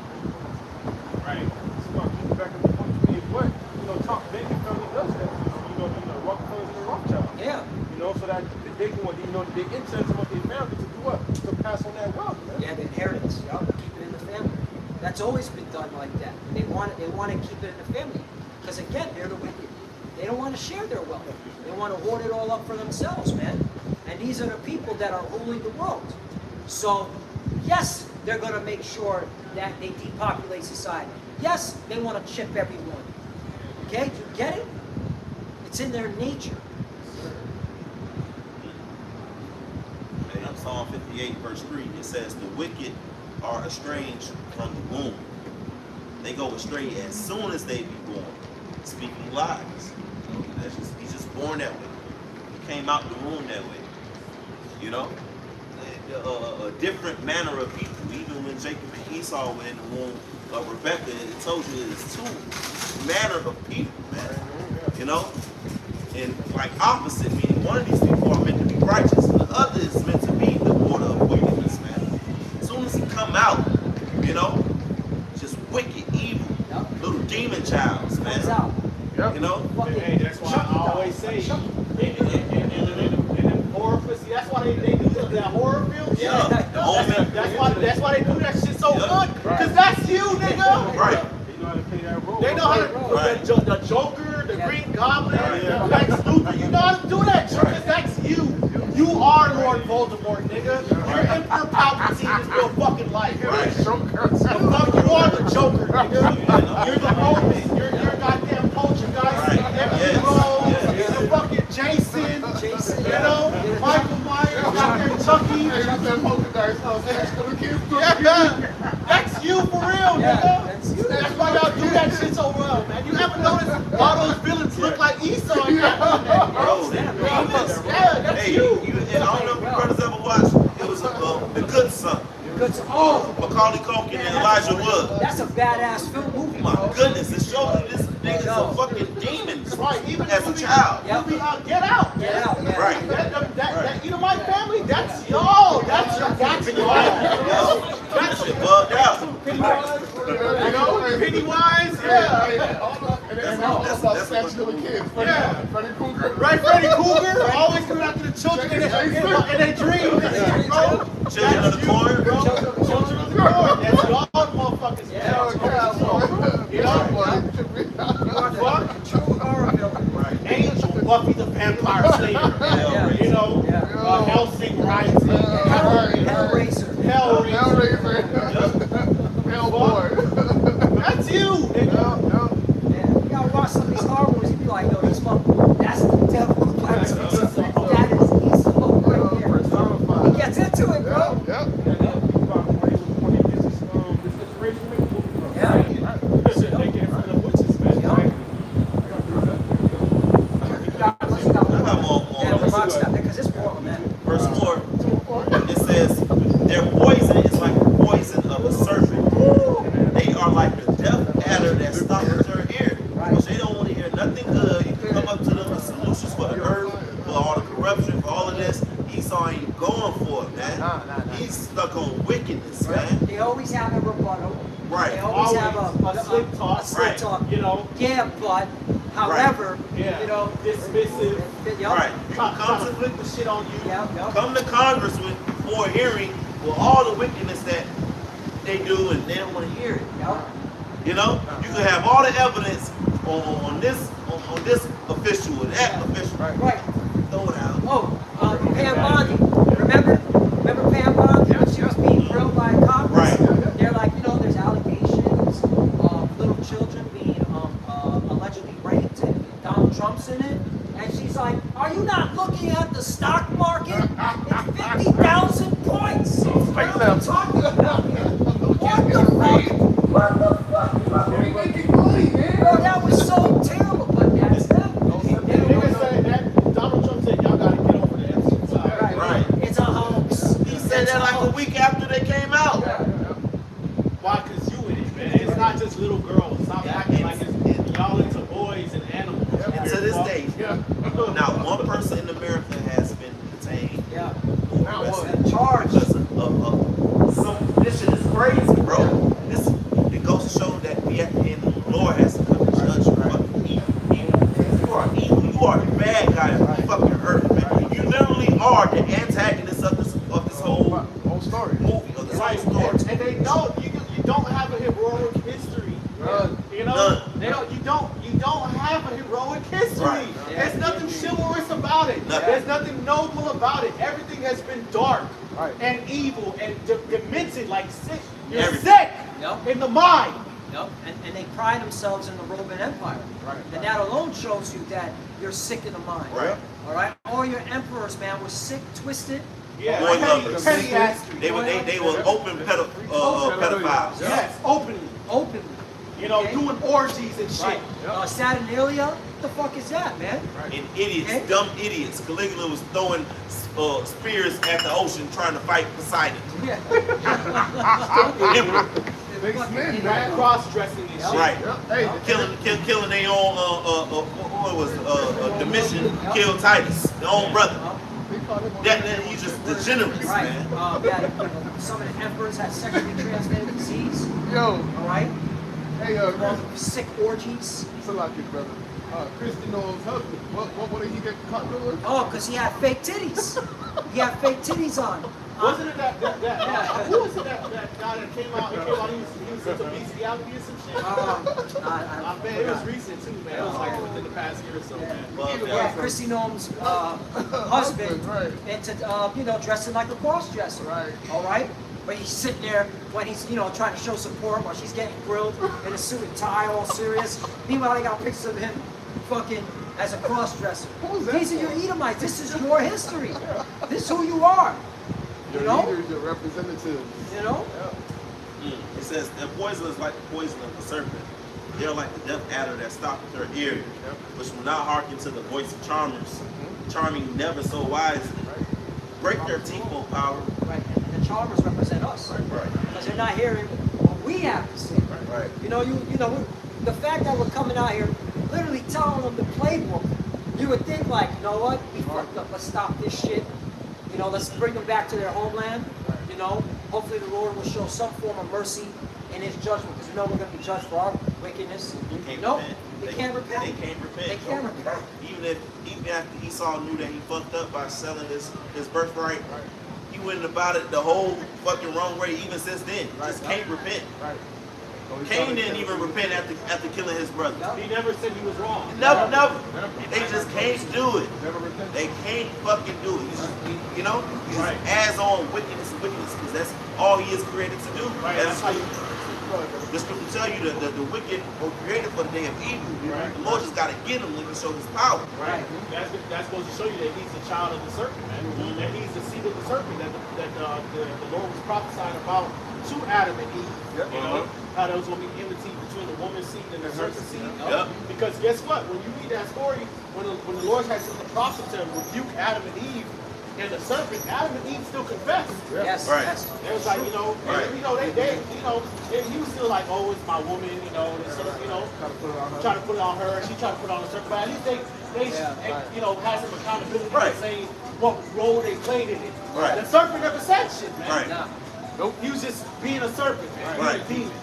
Right. It's about getting back in the point to me, what, Tom Baker family does that. Rockefellers and the Rothschild. Yeah. So that they can, they intend to what they family to do what? To pass on that wealth, man. Yeah, the inheritance. Yeah, keep it in the family. That's always been done like that. They want to keep it in the family. Because again, they're the wicked. They don't want to share their wealth. They want to hoard it all up for themselves, man. And these are the people that are ruling the world. So, yes, they're going to make sure that they depopulate society. Yes, they want to chip everyone. Okay, do you get it? It's in their nature. In Psalm 58, verse 3, it says, the wicked are estranged from the womb. They go astray as soon as they be born, speaking lies. He's just born that way. He came out the womb that way. A different manner of people. Even when Jacob and Esau were in the womb of Rebekah, it told you it's two manner of people, man. And like opposite, meaning one of these people are meant to be righteous, and the other is meant to be the border of wickedness, man. As soon as he come out, just wicked, evil, little demon childs, man. Comes out. Hey, that's why I always say, in horror films, see, that's why they do that horror films. Yeah. That's why they do that shit so good. Cause that's you, nigga. Right. They know how to play that role. They know how to Right. the Joker, the Green Goblin, Lex Luthor. You know how to do that shit. Cause that's you. You are Lord Voldemort, nigga. You're Emperor Palpatine in real fucking life. Right. The fuck you are the Joker, nigga. You're the Roman. You're goddamn poltergeist. Right. You're the fucking Jason. Michael Myers, goddamn Chucky. Yeah, that's you for real, nigga. That's why y'all do that shit so well, man. You ever notice all those villains look like Esau? Bro, Yeah, that's hey, you. And I don't know if you brothers ever watched. It was The Good Son. Macaulay Culkin and Elijah Wood. That's a badass film movie. My goodness, it shows you this nigga's a fucking demon Right, even as a child. Movie, Get Out. Get Out, yeah. Right. That my family, that's y'all. That's y'all. That shit bugged out. Pennywise, yeah. Right, Freddy Krueger, always coming after the children in their dreams. Children of the Corn. Children of the Corn. That's y'all motherfuckers. Angel, Buffy the Vampire Slayer. Hellsing Rising. Hellraiser. Hellboy. That's you, nigga. Yeah, you gotta watch some of these horror movies. You be like, yo, this motherfucker, that's the devil. That is Esau right there. He gets into it, bro. Yep. Yeah. They came from the witches, man. I got more. Yeah, the box got there because it's horrible, man. Verse 4, it says, their poison is like the poison of a serpent. They are like the deaf adder that stops their ear. Because they don't want to hear nothing good. You can come up to them with solutions for the earth, for all the corruption, for all of this. Esau ain't going for it, man. He's stuck on wickedness, man. They always have a rebuttal. Right. They always have a slick talk. A slick Right. talk. Yeah, but however, dismissive. Right. You Trying come to to flip the shit on you. come to Congress for a hearing with all the wickedness that they do, and they don't want to hear it. You can have all the evidence on this official or that official. Right. Throw it out. Oh, Pam Bondi. Remember Pam Bondi when she was being grilled by a cop? Right. They're like, there's allegations of little children being allegedly raped, and Donald Trump's in it. And she's like, are you not looking at the stock market? It's 50,000 points. What are we talking about here? What the fuck? What the fuck? They making money, man. Bro, that was so terrible, but that's them. Niggas say that Donald Trump said y'all gotta as little girls. Stop acting like it's y'all into boys and animals. And to this day, Yeah. not one person in America has been detained Yeah. Now what? And charged. because of some. This shit is crazy, bro. This it goes to show that we at the end, the Lord has to come and judge fucking evil. You are evil. You are the bad guy of the fucking earth, man. You literally are the antagonist of this whole story. movie, of this Right, whole story. and they know you don't have a heroic history. You know, None. you don't have a heroic history. Right. There's nothing chivalrous about it. Nothing. There's nothing noble about it. Everything has been dark Right. and evil and demented, like sick. You're Everything. sick Yep. in the mind. Yep. And they pride themselves in the Roman Empire. Right. And that alone shows you that you're sick in the mind. Right. All right. All your emperors, man, were sick, twisted. Yeah, Boy petty lovers. askery. They were open pedophiles. Yes, openly. Openly. You know, Okay. doing orgies and shit. Right. Saturnalia? What the fuck is that, man? And idiots, Okay. dumb idiots. Caligula was throwing spears at the ocean trying to fight Poseidon. Yeah. Emperor. Big Fucking men, idiot. man. Cross-dressing and shit. Right. Hey, Killing their own, what was Domitian killed Titus, their own brother. they call him That he's just degenerates, Right. man. That some of the emperors had sexually transmitted disease. Yo, All right. hey, Sick orgies. Salaki, brother. Christy Noel's husband. What did he get caught doing? Oh, because he had fake titties. He had fake titties on. Wasn't it that who was it that guy that came out? He was into bestiality or some shit. I bet it was recent too, man. It was like within the past year or so, man. Well, Yeah, Christy Noam's husband Right. into dressing like a cross-dresser. Right. All right. But he's sitting there when he's trying to show support while she's getting grilled in a suit and tie, all serious. Meanwhile, they got pictures of him fucking as a cross-dresser. Who's that These are your for? Edomites. This is your history. This is who you are. Your You know? leaders, your representatives. You know? It says they're poisonous like the poison of the serpent. They're like the deaf adder that stopped their ear, which will not hearken to the voice of charmers, charming never so wisely. Break their teeth, O power. Right. And the charmers represent us. Right. Because they're not hearing what we have to say. Right. The fact that we're coming out here literally telling them the playbook, you would think like, you know what, we fucked up, let's stop this shit. Let's bring them back to their homeland. Hopefully the Lord will show some form of mercy in his judgment, because we know we're going to be judged for our wickedness. No, they can't repent. They can't repent. They can't repent. Even after Esau knew that he fucked up by selling his birthright, he went about it the whole fucking wrong way. Even since then, just can't repent. Right. Cain didn't even repent after killing his brother. He never said he was wrong. Never. They just can't do it. Never repent. They can't fucking do it. He's just, he just Right. adds on wickedness, because that's all he is created to do. Right, That's that's how you. the scripture tell you that the wicked were created for the day of evil. Right. The Lord just got to get him when he show his power. Right. That's supposed to show you that he's a child of the serpent, man. That he's the seed of the serpent that the Lord was prophesying about to Adam and Eve. Yep. You know how there was going to be enmity between the woman's seed and the serpent's seed. Yep. Because guess what? When you read that story, when the Lord had sent the prophet to rebuke Adam and Eve and the serpent, Adam and Eve still confessed. Yes, Right. yes. It was like, Right. he was still like, oh, it's my woman, and sort of, trying to put it on her, she tried to put it on the serpent, but at least they had some accountability Right. for saying what role they played in it. Right. The serpent never said shit, man. Right. Yeah. He was just being a serpent, man. Right. Being a demon.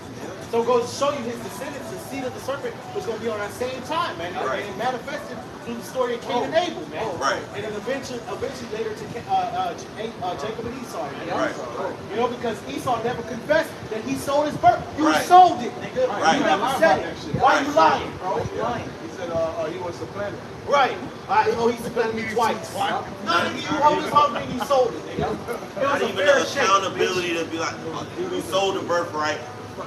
So it goes to show you his descendants, the seed of the serpent, was going to be on that same time, man. Right. And it manifested through the story of Cain and Abel, man. Right. And then eventually later to Jacob and Esau, man. Right. Because Esau never confessed that he sold his birth. You Right. sold it, nigga. Right. You never said it. Why you lying, bro? Lying. He said he was supplanted. Right. I know he supplanted me twice. None of you owned this whole thing, you sold it, nigga. It Not was a even fair the shake. accountability to be like, you sold the birthright.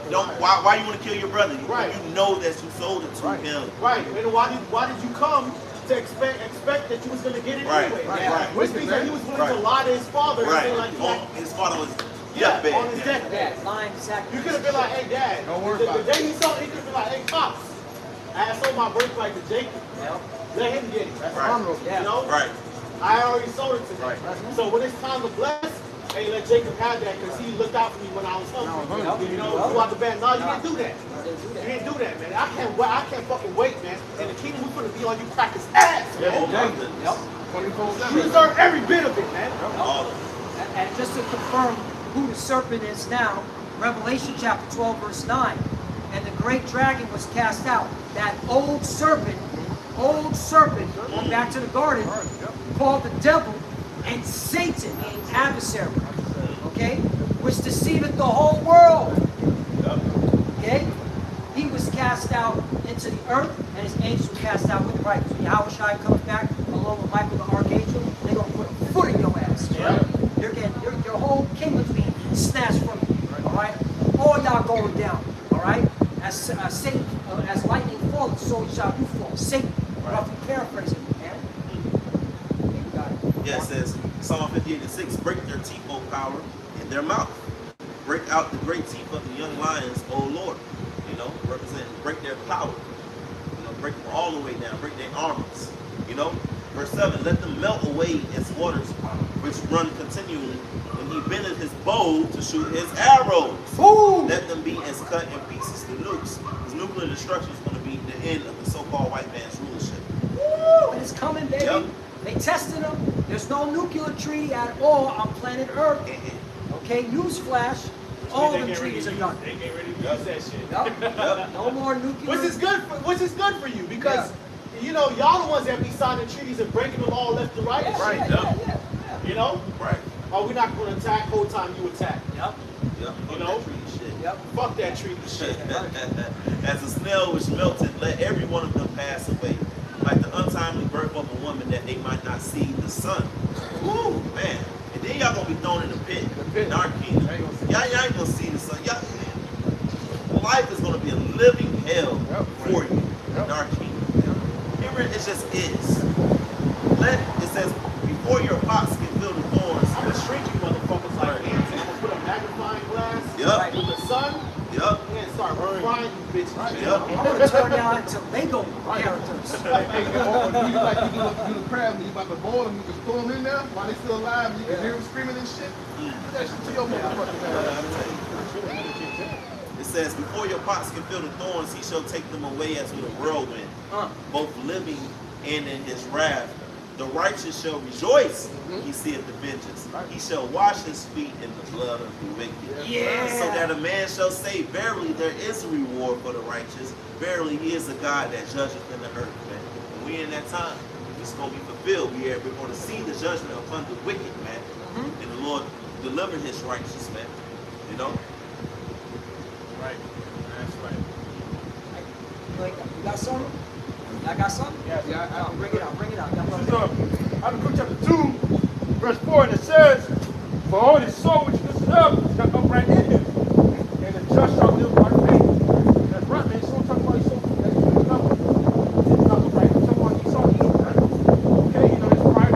Why you want to kill your brother? Right. You know that you sold it to him. Right. And why did you come to expect that you was going to get it Right. anyway? Right. Yeah. Right. Which means that he was willing to Right. lie to his father and say like, Right. His father was yeah, deathbed. on his deathbed. Yeah, lying exactly. You could have been like, hey, Dad. Don't worry the about it. day he sold, he could have been like, hey, Pops, I sold my birthright to Jacob. Yep. Let him get it. That's Right. honorable. Yeah. You know? Right. I already sold it to him. Right. So when it's time to bless, hey, let Jacob have that because he looked out for me when I was hungry. Yep. You know, throughout the band. No, you didn't do that. didn't do You that. didn't do that, man. I can't fucking wait, man. In the kingdom, we're gonna be on you crackers' ass. Yeah, Man. okay. Yep. 24/7. You deserve every bit of it, man. All of it. And just to confirm who the serpent is now, Revelation chapter 12, verse 9. And the great dragon was cast out. That old serpent, going back to the garden, called the devil and Satan, adversary. Okay? Which deceiveth the whole world. Okay? He was cast out into the earth, and his angels were cast out with the right. When Yahushua comes back, along with Michael the archangel, they're going to put a foot in your ass. You're getting, your whole kingdom's being snatched from you. All right? All y'all going down. All right? As Satan, as lightning falleth, so shall you fall. Satan, roughly paraphrasing, man. You got it. Yeah, it says, Psalm 58:6, break their teeth, O power, in their mouth. Break out the great teeth of the young lions, O Lord. You know, represent, break their power. You know, break them all the way down, break their arms. You know, verse 7, let them melt away as waters which run continually. When he bendeth his bow to shoot his arrows, let them be as cut in pieces to nukes. Because nuclear destruction is going to be the end of the so-called white man's rulership. Woo! And it's coming, baby. Yep. They tested them. There's no nuclear treaty at all on planet Earth. Okay, newsflash. All the treaties are done. They get ready to use that shit. Yup. No more nuclear. Which is good for you because you know y'all the ones that be signing treaties and breaking them all left and right. Yeah. You know? Right. Oh, we're not gonna attack whole time you attack. Yep. Yep. You know? Yep. Fuck that treaty shit. As a snail which melted, let every one of them pass away, like the untimely birth of a woman, that they might not see the sun. Woo, man. And then y'all gonna be thrown in the pit. In our kingdom. Y'all ain't gonna see the sun. Life is gonna be a living hell for you in our kingdom. It just is. It says, before your pots can fill the thorns. I'm gonna shrink you motherfuckers like ants and I'm gonna put a magnifying glass Yup. with the sun Yup. and start frying you bitches. Yup. I'm gonna turn y'all into Lego characters. Hey, you the crab, you about to boil them, you can throw them in there while they still alive, and you can hear them screaming and shit. Put that shit to your motherfucking ass. It says, before your pots can fill the thorns, he shall take them away as with a whirlwind, both living and in his wrath. The righteous shall rejoice, he seeth the vengeance. He shall wash his feet in the blood of the wicked. Yeah. So that a man shall say, verily there is a reward for the righteous. Verily he is a God that judgeth in the earth, man. When we in that time, it's going to be fulfilled. We're going to see the judgment upon the wicked, man. And the Lord deliver his righteous, man. You know? Right. That's right. You got something? I got something? Yeah, Bring it out. Bring it out. This is Habakkuk chapter 2, verse 4, and it says, for all his soul which lifted up shall upright in him, and the just shall live by faith. That's right, man. So talking about his soul that he lifted up. It's not upright. He's talking about Esau Edom, right? Okay, you know, his pride.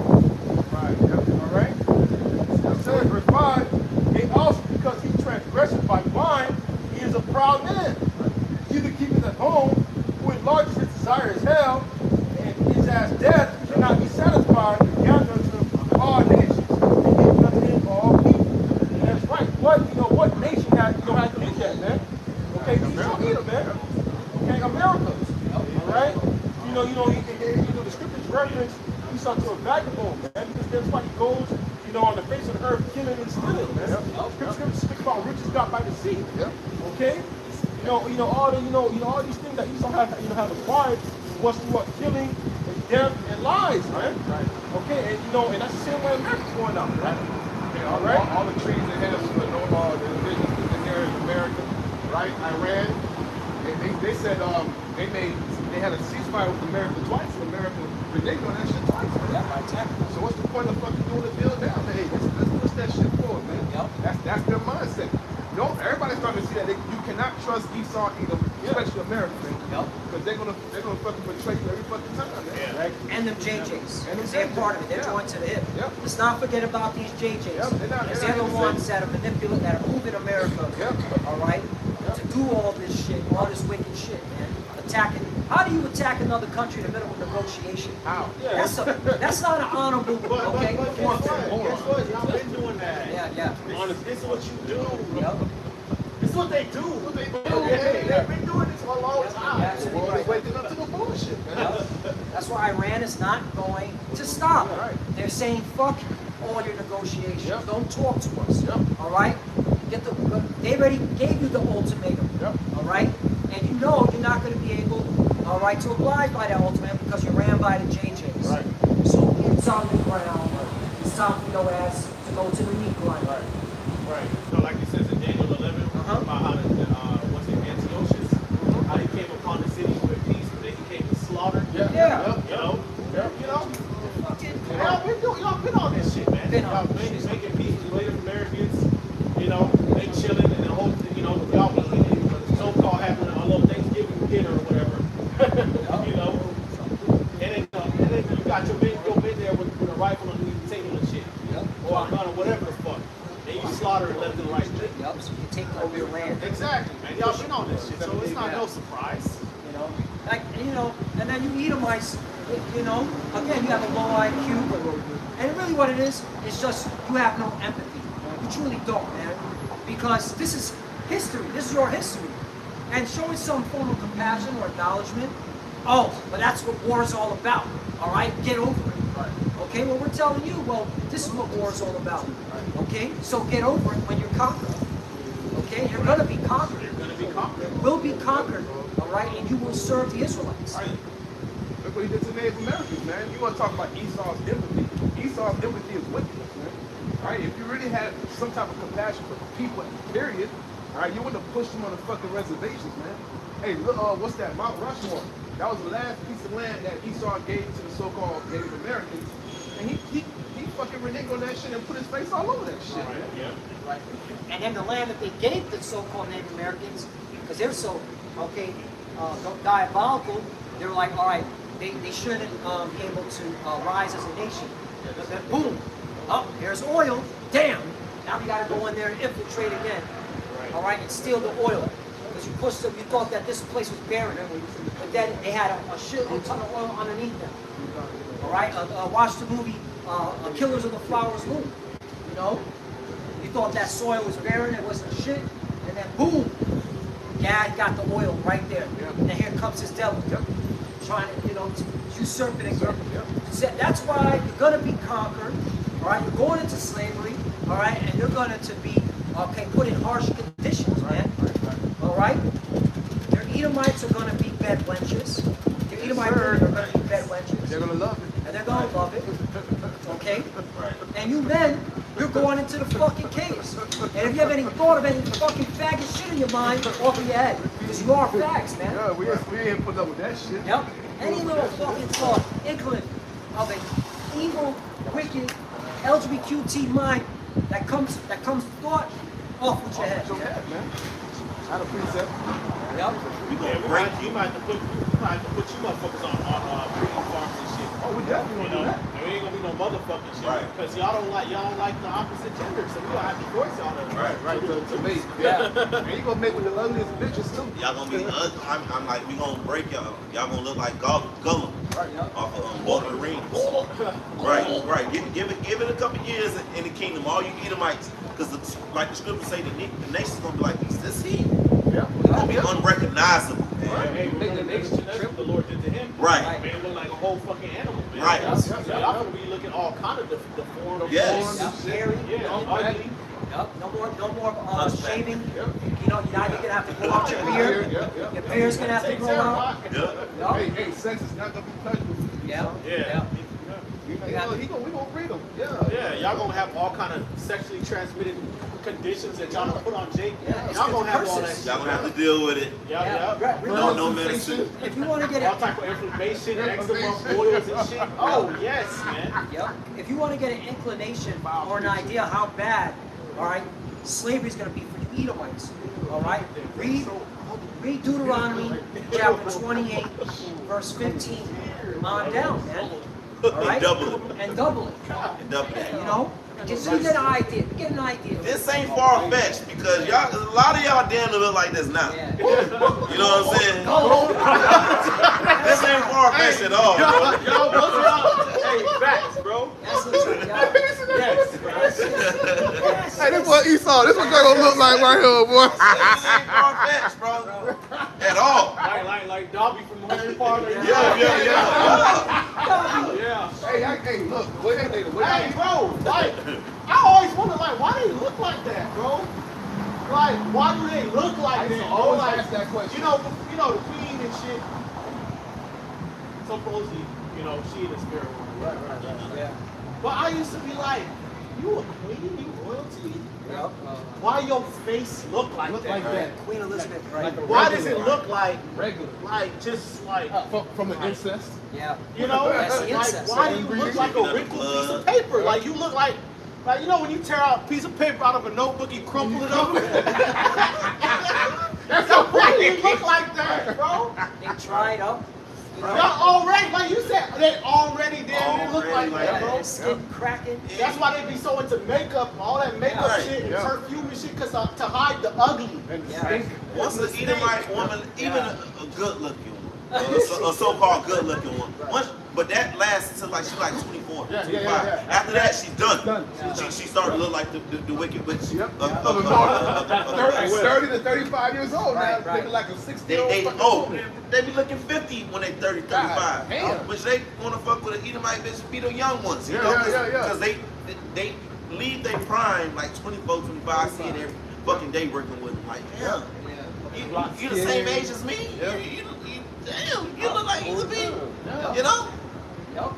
All right? It says, verse 5, and also because he transgressed by wine, he is a proud man. He that keepeth at home, who enlarges his desire is hell, and his as death cannot be satisfied, and gather unto all nations, and give unto him all people. And that's right. What nation has to do that, man? Okay, Esau Edom, man. Okay, America. All right? The scriptures reference Esau to a vagabond, man, because that's why he goes, on the face of the earth, killing and stealing, man. Scriptures speak about riches got by the sea. Okay? All these things that Esau have acquired was through what, killing and death and lies, man. Okay, and that's the same way America's going out, right? All the trees they have, the indigenous people here in America, right? Iran, they said they had a ceasefire with America twice. America reneged on that shit twice. So what's the point of fucking doing the deal now? Hey, let's push that shit forward, man. That's their mindset. Everybody's starting to see that you cannot trust Esau Edom, especially America, man. Because they're gonna fucking betray you every fucking time, man. Right? And them JJs. Because they're part of it. They're joined to the hip. Let's not forget about these JJs. Because they're the ones that are manipulating, that are moving America. All right? To do all this shit, all this wicked shit, man. Attacking. How do you attack another country in the middle of negotiation? How? That's not an honorable, okay? But guess what? Y'all been doing that. Yeah. This is what you do. Yep. This is what they do. They've been doing all the time. That's The world is waking up to the bullshit, man. Yep. That's why Iran is not going to stop. Right. They're saying, fuck all your negotiations. Yep. Don't talk to us. Yep. All right? They already gave you the ultimatum. Yep. All right? And you know you're not going to be able, all right, to abide by that ultimatum because you ran by the JJs. Right. So it's on the ground. It's time for your ass to go to the meat grinder. Right. Right. So like it says in Daniel 11, Uh-huh. about how what's it, Antiochus, how he came upon the city with peace, but then he came to slaughter. Yeah. Yeah. You know? Yep. You know? Fucking Y'all been on this shit, man. Been on Y'all this shit. making peace with Native Americans, you know, they chilling and the whole, you know, y'all be so-called having a little Thanksgiving dinner or whatever. You know? And then you got your men there with a rifle underneath the table and shit. Yep. Or a gun or whatever the fuck. And you slaughter left and right. Yep. So you take over your land. Exactly, man. Y'all been on this shit, so it's not no surprise. You know, like and then you Edomites, you know, again you have a low IQ, and really what it is just you have no empathy. You truly don't, man, because this is history. This is your history, and showing some form of compassion or acknowledgement. Oh, but that's what war is all about. All right, get over it. Okay, well we're telling you, well, this is what war is all about. Okay, so get over it when you're conquered. Okay, you're gonna be conquered. You're gonna be conquered. Will be conquered, all right, and you will serve the Israelites. Right. Look what he did to Native Americans, man. You want to talk about Esau's empathy. Esau's empathy is wickedness, man. All right, if you really had some type of compassion for people, period, all right, you wouldn't have pushed them on the fucking reservations, man. Hey, look, what's that? Mount Rushmore. That was the last piece of land that Esau gave to the so-called Native Americans. And he fucking reneged on that shit and put his face all over that shit, man. Yeah. Right. And then the land that they gave the so-called Native Americans, because they're so, diabolical, they're like, all right, they shouldn't be able to rise as a nation. But then boom, oh, there's oil, damn, now we gotta go in there and infiltrate again, all right, and steal the oil. Because you pushed them, you thought that this place was barren, but then they had a shitload ton of oil underneath them. All right, watch the movie Killers of the Flowers Moon. You know, you thought that soil was barren, it wasn't shit, and then boom, God got the oil right there. And then here comes his devil, trying to, to usurp it again. So that's why you're gonna be conquered. All right, you're going into slavery. All right, and you're going to be put in harsh conditions, man. All right, your Edomites are going to be bed wenches. Your Edomite women are going to be bed wenches. They're gonna love it. And they're gonna love it. Okay? And you men, you're going into the fucking caves. And if you have any thought of any fucking faggot shit in your mind, off of your head. Because you are fags, man. Yeah, we ain't put up with that shit. Yep. Any little fucking thought, inkling of an evil, wicked, LGBTQ mind that comes thought off with your head. Your head, man. Out of precept. Yep. We Yeah, gonna we break might, you might have to put you motherfuckers on breeding farms and shit. Oh, we definitely You gonna do know, that. and we ain't gonna be no motherfucking shit. Right. Because y'all don't like the opposite gender, so we gonna have to force y'all to. Right, to mate. Yeah. And you gonna mate with the ugliest bitches too. Y'all gonna be I'm like, we gonna break y'all. Y'all gonna look like Gollum Right. off of Lord of the Rings. Right. Give it a couple years in the kingdom. All you Edomites, because like the scriptures say, the nation's gonna be like, is this he? Yeah. Gonna be unrecognizable, man. Hey, remember the the Lord did to him? Right. Man, look like a whole fucking animal, man. Right. So y'all gonna be looking all kind of deformed. Yes. Yep. Hairy. Yeah, ugly. Yep. No more shaving. Yep. Now you're gonna have to grow out your beard. Yep. Your beard's gonna have to grow out. Yeah. Hey, sex is not gonna be pleasurable for you. Yeah. Yeah. We gonna breed them. Yeah. Yeah, y'all gonna have all kind of sexually transmitted conditions that y'all gonna put on Jake. Yeah, it's Y'all gonna have all that curses. shit. Y'all gonna have to deal with it. Yeah. No medicine. If you want to get All it, type of inflammation, eczema, boils and shit. Oh yes, man. yep. If you want to get an inclination or an idea how bad, all right, slavery is going to be for you Edomites. All right, read Deuteronomy chapter 28, verse 15 on down, man. All right, Double it. and double it. Double it. You know, so you get an idea. Get an idea. This ain't far fetched because y'all, a lot of y'all damn near look like this now. Yeah. You know what I'm saying? This ain't far fetched at all, bro. Yo, what's up? Hey, facts, bro. That's the truth, y'all. Hey, this what Esau. This what they gonna look like right here, boy. This ain't far fetched, bro. at all. Like Dobby from Harry Potter. Yeah. Yeah. Hey, look, wait, Hey, bro, like, I always wonder, like, why they look like that, bro? Like, why do they look like that? Bro? always Like, ask that question. You know, the queen and shit. Supposedly, she in the spirit world. Right. Yeah. But I used to be like, you a queen, you royalty. Yep. Why your face look like that? like that. Queen Elizabeth, right? Like a Why does it regular, look like regular? just like From the incest? Yeah. That's the like incest. why do you look like a wrinkled piece of paper? Like you look like when you tear out a piece of paper out of a notebook, you crumple it up. Why do you look like that, bro? They dried up. Y'all already, like you said, they already damn look like that, bro. Their skin cracking. That's why they be so into makeup, all that makeup Right. shit and perfume and shit, cause to hide the ugly. And the Yeah. stink. Once an Edomite woman, even a good-looking one, a so-called good-looking one, but that lasts until like she's like 24, 25. Yeah. After that, she's done. Done. She started to look like the wicked witch. Yep. of the West. 30 to 35 years old Right, now, looking like a 60 They, year they, old. they be looking 50 when they 30, 35. God damn. Which they want to fuck with an Edomite bitch, be the young ones. You Yeah, know, yeah. Because they leave their prime like 24, 25. I see it every fucking day working with them. Like, damn, you the same age as me. Yeah. Damn, you look like you be. You know? Yep.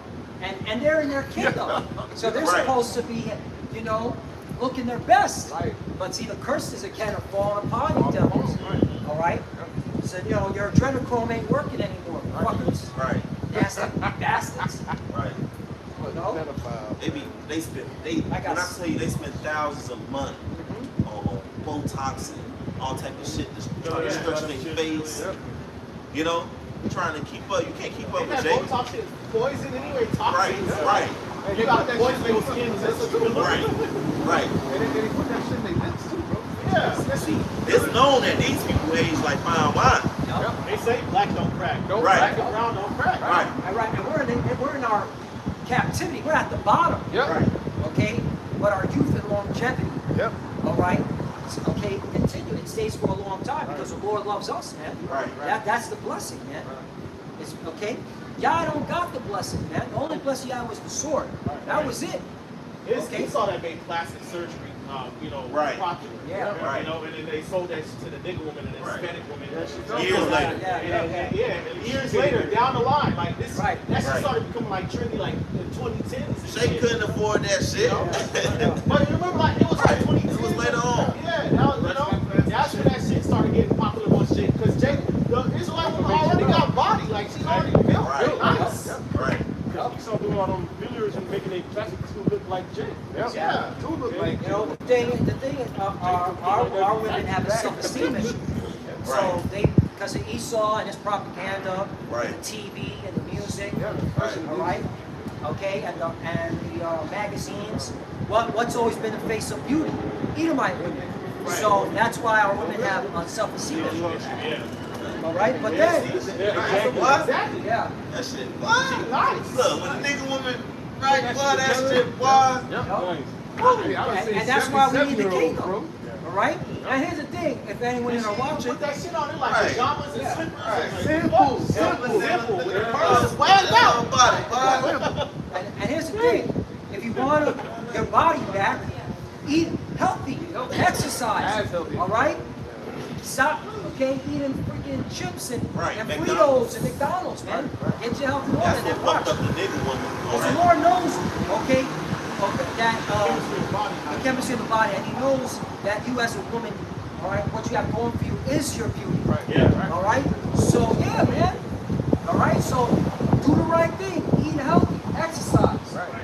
And they're in their kingdom. So they're Right. supposed to be, looking their best. Right. But see, the curses again are falling upon you devils. All right? So, your adrenochrome ain't working anymore. Fuckers. Right, Nasty bastards. right. No? They spend they spend thousands of money on Botox and all type of shit to try to stretch their face. You know, trying to keep up. You can't keep up And with that Jay. Botox shit is poison anyway, toxic. Right. You got poison in your skin. Right. And they put that shit in their lips too, bro. Yeah. See, it's known that these people age like fine wine. Yep. They say black don't crack. Don't Right. Black and brown don't crack. Right. All right, and we're in our captivity. We're at the bottom. Yep. Right. Okay? But our youth and longevity, Yep. all right? Okay, continue. It stays for a long time because the Lord loves us, man. Right. That's the blessing, man. It's okay. Y'all don't got the blessing, man. The only blessing y'all was the sword. That was it. He saw that made plastic surgery, Right. popular. Yeah. Right. And then they sold that to the nigga woman and the Right. Hispanic woman. Years later. And years later, down the line, like this, Right. that shit Right. started becoming like trendy, like in 2010s. and Shay shit. couldn't afford that shit. But you remember, like it was like 2010. It was later on. Yeah, that's when that shit started getting popular once Jay, because Jay, the Israelite woman already got body, like she's already built, Right. nice. Right. You saw doing all them videos and making their plastic suit look like Jay. Yeah. Do look like The thing is, our women have a self-esteem issue. So Right. because of Esau and his propaganda, Right. the TV and the music, Right. all right, okay, and the magazines. What's always been the face of beauty? Edomite women. So that's why our women have a self-esteem issue. All right, but then, What? Exactly. yeah, That shit. What? Nice. Look, when a nigga woman, right, boy, that shit, boy. and that's why we need the kingdom. All right. Now here's the thing: if anyone in are watching, Put that shit on it like Right. pajamas and Yeah. slippers. Simple. Simple. With the Pearls pearls whacked out. body, boy. and here's the thing: if you want your body back, eat healthy, exercise. As healthy. All right. Stop, okay, eating freaking chips and Right, Fritos McDonald's. and McDonald's, man. Get your health in order That's and what then fucked watch. up the nigga woman. Because the Lord knows, okay, that the chemistry of the body, and He knows that you as a woman, all right, what you have going for you is your beauty. All right. So yeah, man. All right. So do the right thing. Eat healthy. Exercise.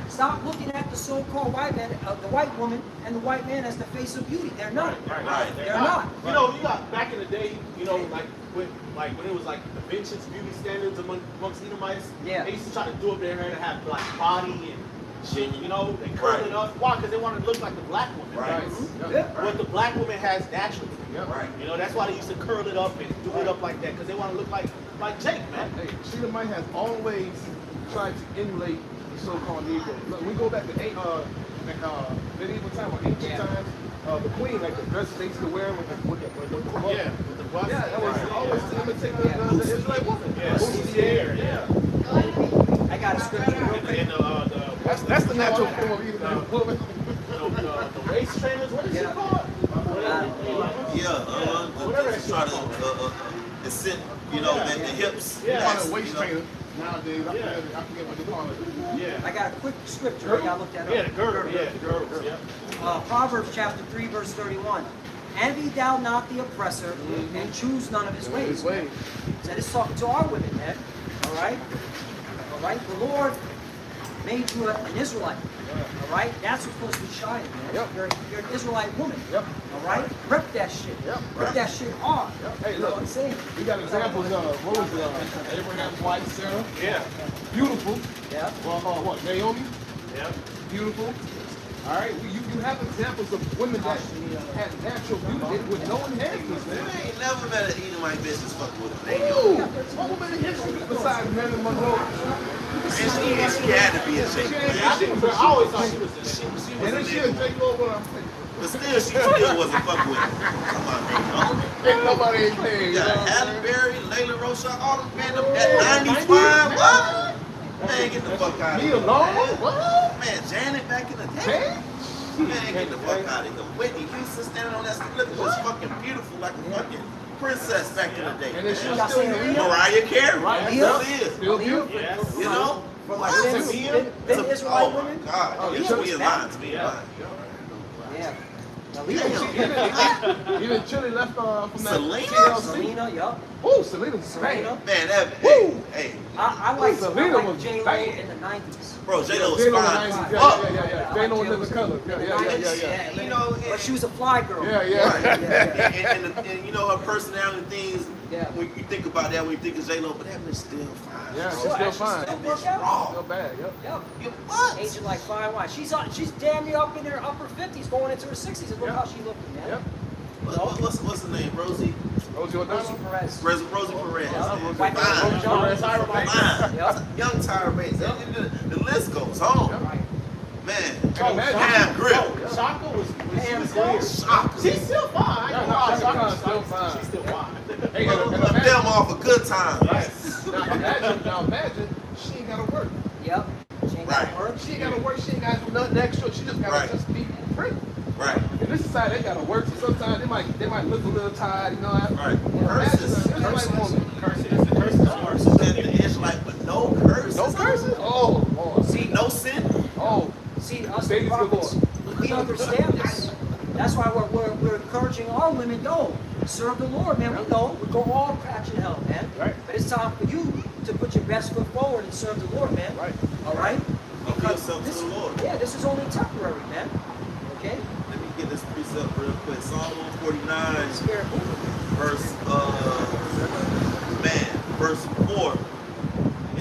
Stop looking at the so-called white man, the white woman, and the white man as the face of beauty. They're not. Right. They're not. You got back in the day, like when it was like the Vincent's beauty standards amongst Edomites. Yeah. They used to try to do up their hair to have like body and shit, they curl Right. it up. Why? Because they wanted to look like the black woman. Right. Yeah. What the black woman has naturally. Right. That's why they used to curl it up and do it up like that, because they want to look like Jake, man. Hey, Edomite has always tried to emulate the so-called Negro. Look, we go back to medieval time or ancient Yeah. times. The queen, like the dress they used to wear with the Yeah, with the Yeah, that was always to imitate the Israelite woman. Yeah, I got a scripture real quick. And That's the natural form of eating a woman. the waist trainers, what is it called? Whatever. Try to incent, that the hips. They call Yeah. it waist You know. trainer nowadays. I forget what they call it. Yeah. I got a quick scripture. I gotta look that up. Yeah, the girdle. Yeah, the girdles. Yeah. Proverbs chapter 3, verse 31. Envy thou not the oppressor, and choose none of his ways. His ways. So it's talking to our women, man. All right? All right? The Lord made you an Israelite. All right? That's what's supposed to be shining, man. Yep. You're an Israelite woman. Yep. All right? Rip that shit. Yep. Rip that shit hard. Yep. Hey, You know look. what I'm saying? We got examples of what was Abraham's wife, Sarah. Yeah. Beautiful. Yeah. Well, what? Naomi. Yeah. Beautiful. All right. You have examples of women that had natural beauty with no enhancements, You man. ain't never met an Edomite bitch that's fucking with a man. Ooh, what woman in history besides Marilyn Monroe? And she had to be a shape. I always thought she was a And then she'll take over. But still, she still wasn't fucking with him. Come on, man. Ain't nobody ain't paid. You got Halle Berry, Layla Rochon, all them men up at 95. What? Man, get the fuck out of Me here. alone? Man. What? Man, Janet back in the day. Jane? Man, get the fuck out of here. Whitney Houston standing on that street looking was fucking beautiful like a fucking princess back in the day. And then she man. was still here. Mariah Carey. Right. Still is. Still beautiful. Yes. You know? For like Been- 6 been- been Israelite Oh my women? God. Oh, You you should be in should line to be in Yeah. line. Yeah. Now, Even Chili left from that Selena? TLC. Selena, yup. Oh, Selena was Selena. Man, that, Woo! hey, I like Selena was J-Lo bad. in the 90s. bro, J-Lo was Jane on the fine. 90s. Oh, Yeah. Jane on Living Color. Yeah. You know, But she was a fly girl. Yeah. and you know her personality things. Yeah. When you think about that, when you think of J-Lo, but that bitch still fine. Yeah, bro. she's still fine. Still That work bitch out. raw. Still bad, yep. Yep. You what? Aging like fine wine. She's damn near up in her upper 50s, going into her 60s, and look Yep. how she looking, man. Yep. What's her name? Rosie Rosie Rosie O'Donnell. Perez. Perez. Yeah. man. White girl, Fine. Rosie Jones. Fine. Yep. Young Tyra Banks. The list goes on. Right. Man. And imagine- Damn grip. Shaka was Damn, still, Shaka. she's still fine. I ain't gonna lie, Shaka Shaka's Khan's still fine. She's still fine. Hey, and Left imagine, them off a good time. now imagine, she ain't gotta work. Yep. She ain't got work. She ain't gotta work, she ain't gotta do nothing extra. She just gotta Right. just be free. Right. In this society, they gotta work, so sometimes they might look a little tired, you know. Right. Imagine Curses. an Israelite woman. Curses that the Israelite, but no curses. No curses? Oh, Lord. See, No sin. Oh, See, us Babies prophets, we understand this. That's why we're encouraging our women, yo, serve the Lord, man. We know we go all crash in hell, man. Right. But it's time for you to put your best foot forward and serve the Lord, man. Right. All right? Offer yourself to this, the Lord. yeah, this is only temporary, man. Okay? Let me get this precept real quick. Psalm 149, Spirit moving. verse 4.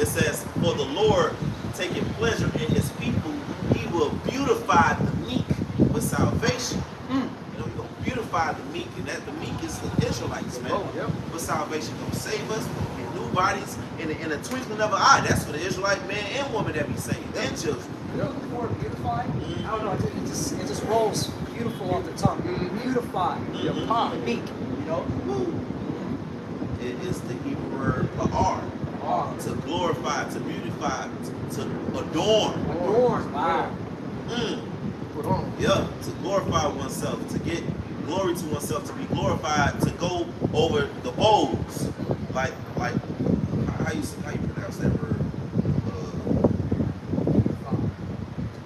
It says, "For the Lord taking pleasure in his people, he will beautify the meek with salvation." You know, he's gonna beautify the meek, and that the meek is the Israelites, man. Oh, yep. With salvation, gonna save us, get new bodies in a twinkling of an eye. That's for the Israelite man and woman that be saved, and children. You know the word beautify? I don't know, it just rolls beautiful off the tongue. Beautify. your pop. Meek, you know? It is the Hebrew word pa'ar, Oh, to glorify, to beautify, to adorn. adorn. Wow. Put on. Yeah, to glorify oneself, to get glory to oneself, to be glorified, to go over the bowls. Like how you pronounce that word?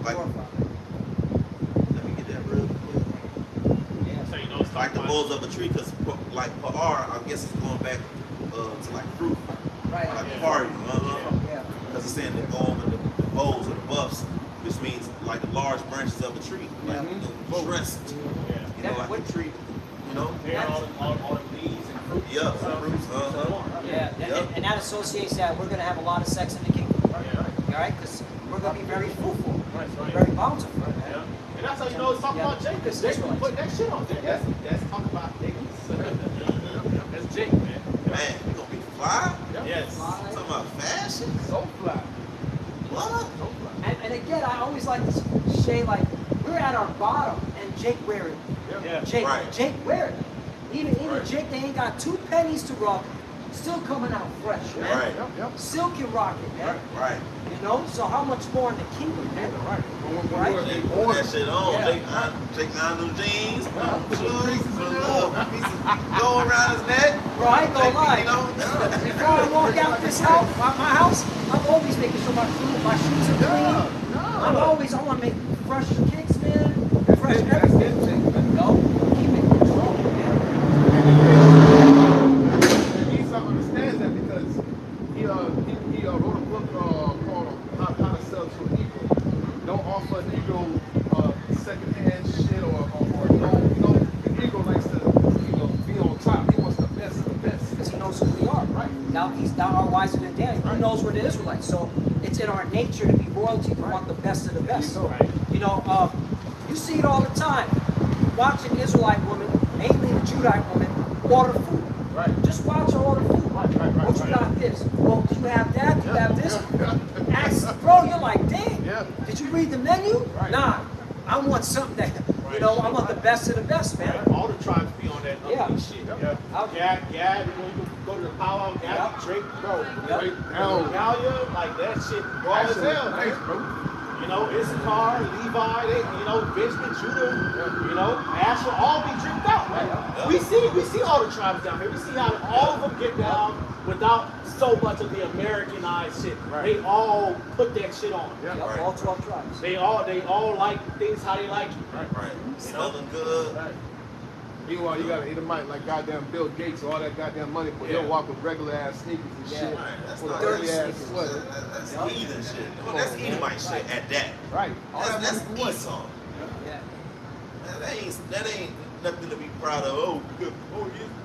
Like, let me get that real quick. So you know it's Like the bowls of a tree, because like pa'ar, I guess it's going back to like fruit, Right. like party. Yeah. Because it's saying to go over the bowls or the buffs, which means like the large branches of a tree, like dressed, you know, like a tree, you know. They're all the leaves and fruit. Yeah, fruits. Yeah, Yep. and that associates that we're going to have a lot of sex in the kingdom. All right? Because we're going to be very fruitful, very bountiful. Yeah. And that's how you know it's talking about Jake, because Jake was putting that shit on there. That's talking about niggas. That's Jake, man. Man, you gonna be fly? Yes. Talking about fashion? So fly. What? So fly. And again, I always like to say, like, we're at our bottom, and Jake wear it. Yeah. Jake, Right. Jake wear it. Even Jake, they ain't got 2 pennies to rub, still coming out fresh, man. Right. Silky rocket, man. Right. You know, so how much more in the kingdom, man? Right. Right? They put that shit on. Yeah. Take down them jeans, shoes, put a little piece of go around his neck. Bro, I ain't gonna lie. You know? Before I walk out this house, my house, I'm always making sure my shoes are clean. I want to make fresh kicks, man. Fresh everything. No, keep it in control, man. And Esau understands that because he wrote a book called How to Sell to an Negro. Don't offer a Negro secondhand shit or the Negro likes to be on top. He wants the best of the best. Because he knows who we are. Right. Now thou art wiser than Daniel. Who knows we're the Israelites? So it's in our nature to be royalty, to want the best of the best. You know, you see it all the time. Watch an Israelite woman, mainly a Judite woman, order food. Right. Just watch her order food. Right. What you got this? Well, do you have that? Do you have this? Ask, bro, you're like, dang. Yeah. Did you read the menu? Right. Nah. I want something that, I want the best of the best, man. All the tribes be on that Yeah. shit. Yeah. Gad, you go to the powwow, Gad, Drake, bro. Yep. Galia, like that shit raw as hell, Nice, man. bro. You know, Issachar, Levi, Benjamin, Judah, Asher, all be dripped out, man. We see all the tribes down here. We see how all of them get down without so much of the Americanized shit. Right. They all put that shit on. Yeah. Yep, all 12 tribes. They all like things how they like it. Right. Smelling good. Right. Meanwhile, you got an Edomite like goddamn Bill Gates or all that goddamn money, but he'll walk with regular ass sneakers and shit. Yeah. Right. That's With not a dirty ass sneakers. sweater. That's heathen shit. Well, that's Edomite shit at that. Right. All that That's money for what? Esau. Yeah. That ain't nothing to be proud of. Oh, you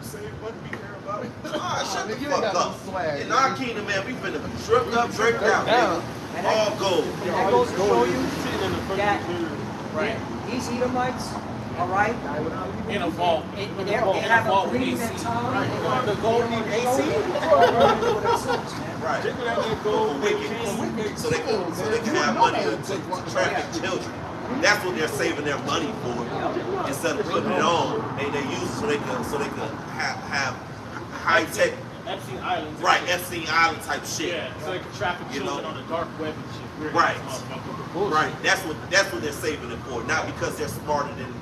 save money, we care about it. Ah, shut the Nigga, you fuck ain't got up. no swag, In nigga. our kingdom, man, we finna be stripped up, draped out, down. nigga. All gold. And that goes to show you that Right. these Edomites, all right, In a vault. they have a vault with greedy AC. mentality. The gold need AC. Right. gold For wicked. So they can have money to traffic children. That's what they're saving their money for. Instead of putting it on, they use it so they can have high tech. Epstein Islands. Right, Epstein Island type shit. Yeah, so they can traffic You children know? on the dark web and shit. Weird Right. ass motherfucker. Right. That's what they're saving it for. Not because they're smarter than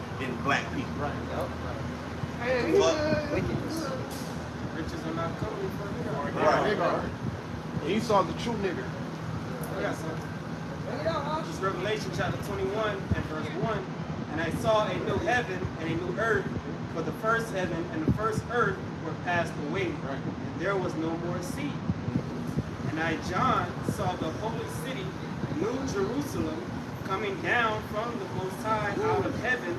black people. Right. But, Wickedness. Riches are not coming from here. right. Nigga. Esau's the true nigga. Yes, sir. This is Revelation chapter 21 and verse 1. And I saw a new heaven and a new earth, for the first heaven and the first earth were passed away, and there was no more sea. And I, John, saw the holy city, New Jerusalem, coming down from the Most High out of heaven,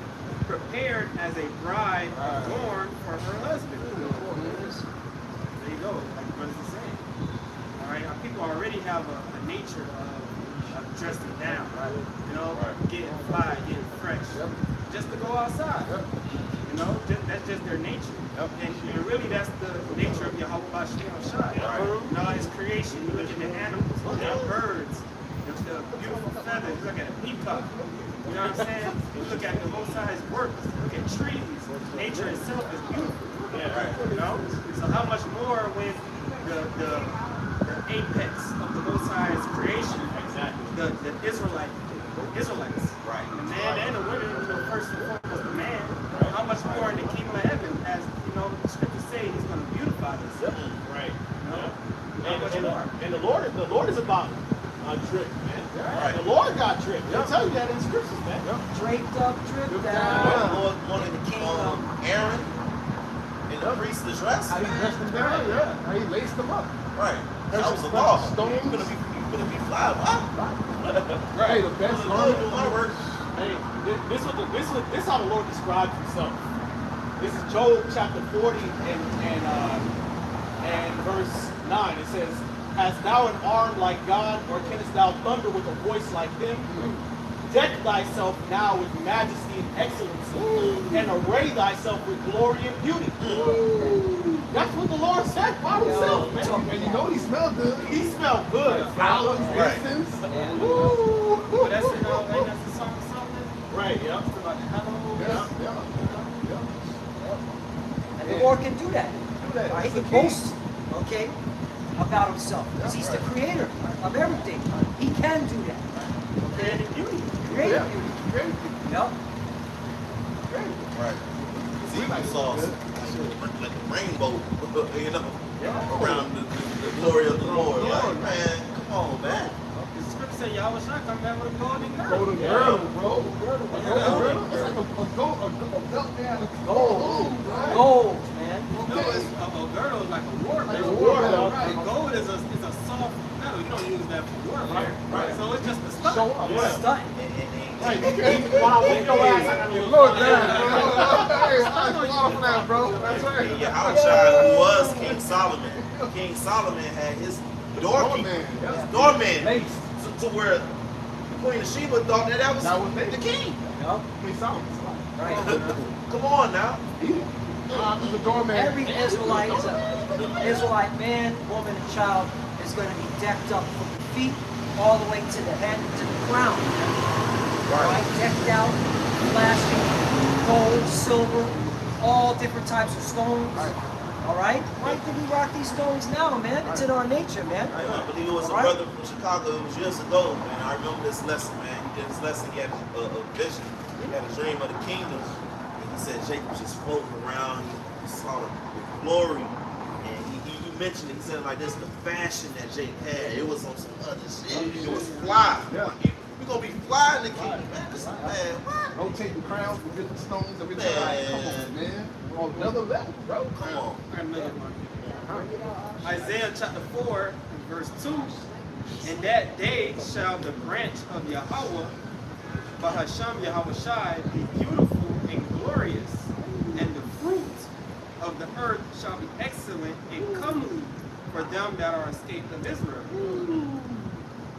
prepared as a bride adorned for her husband. There you go, like the brother is saying. All right, our people already have a nature of dressing down, getting fly, getting fresh, just to go outside. You know, that's just their nature. And really, that's the nature of Yahweh Bashem Shai. You know, it's creation. You look at the animals, look at the birds, the beautiful feathers, look at a peacock. You know what I'm saying? You look at the Most High's works, look at trees. Nature itself is beautiful. You know? So how much more when the apex of the Most High's creation, the Israelites, Right. the man and the women, first and foremost the man, how much more in the kingdom of heaven, as the scriptures say, he's going to beautify this. Right. How much more? And the Lord is about drip, man. Right. The Lord got drip. They'll tell you that in scriptures, man. Draped up, dripped The down. Lord wanted Aaron in the priestly dress. How he dressed him down, How he laced him up. Right. That was the law. Stones. You gonna be fly. Hey, the best Do garment. my work. Hey, this is how the Lord describes himself. This is Job chapter 40 and verse 9. It says, "Hast thou an arm like God, or canst thou thunder with a voice like him? Deck thyself now with majesty and excellency, and array thyself with glory and beauty." That's what the Lord said about himself, man. And you know he smelled good. He smelled good. Flowers, Right. incense. Woo. But that's the song something. Right, yeah. It's about the hello. Yeah. Lord can do that. Right? He can boast, okay, about himself. Because he's the creator of everything. He can do that. Okay? Creative beauty. Yep. Right. See, you saw like a rainbow, you know, around the glory of the Lord. Like, man, come on, man. The scripture said y'all was not come back with a golden girdle. Golden girdle, bro. It's like a gold. Gold, man. No, it's a girdle is like a war belt. a war belt. And gold is a soft metal. You don't use that for warfare. Right. So it's just a stuff. Show up. It's stunting. Right, okay. Wow, whip your ass. Look, man. Hey, I'm off now, bro. That's And right. Yahushua, who was King Solomon. King Solomon had his doorkeeper, his doorman, to where Queen of Sheba thought that was the king. Yep. Right. Come on now. The doorman. Every Israelite Israelite man, woman, and child is going to be decked up from the feet all the way to the head, to the crown. Right? Decked out, flashing, gold, silver, all different types of stones. All right? Why do we rock these stones now, man? It's in our nature, man. I believe it was a brother from Chicago. It was years ago, man. I remember this lesson, man. He did this lesson. He had a vision. He had a dream of the kingdom. And he said Jacob was just floating around. He saw the glory. And he mentioned it. He said like this, the fashion that Jacob had, it was on some other shit. It was fly. Yeah. We're going to be flying the kingdom, man. This is man, what? Rotating crowns with different stones every time. Like, come on, man. We're on another level, bro. Come on. Isaiah chapter 4, verse 2. In that day shall the branch of Yahweh, Bahasham Yahweh Shai, be beautiful and glorious, and the fruit of the earth shall be excellent and comely for them that are escaped of Israel.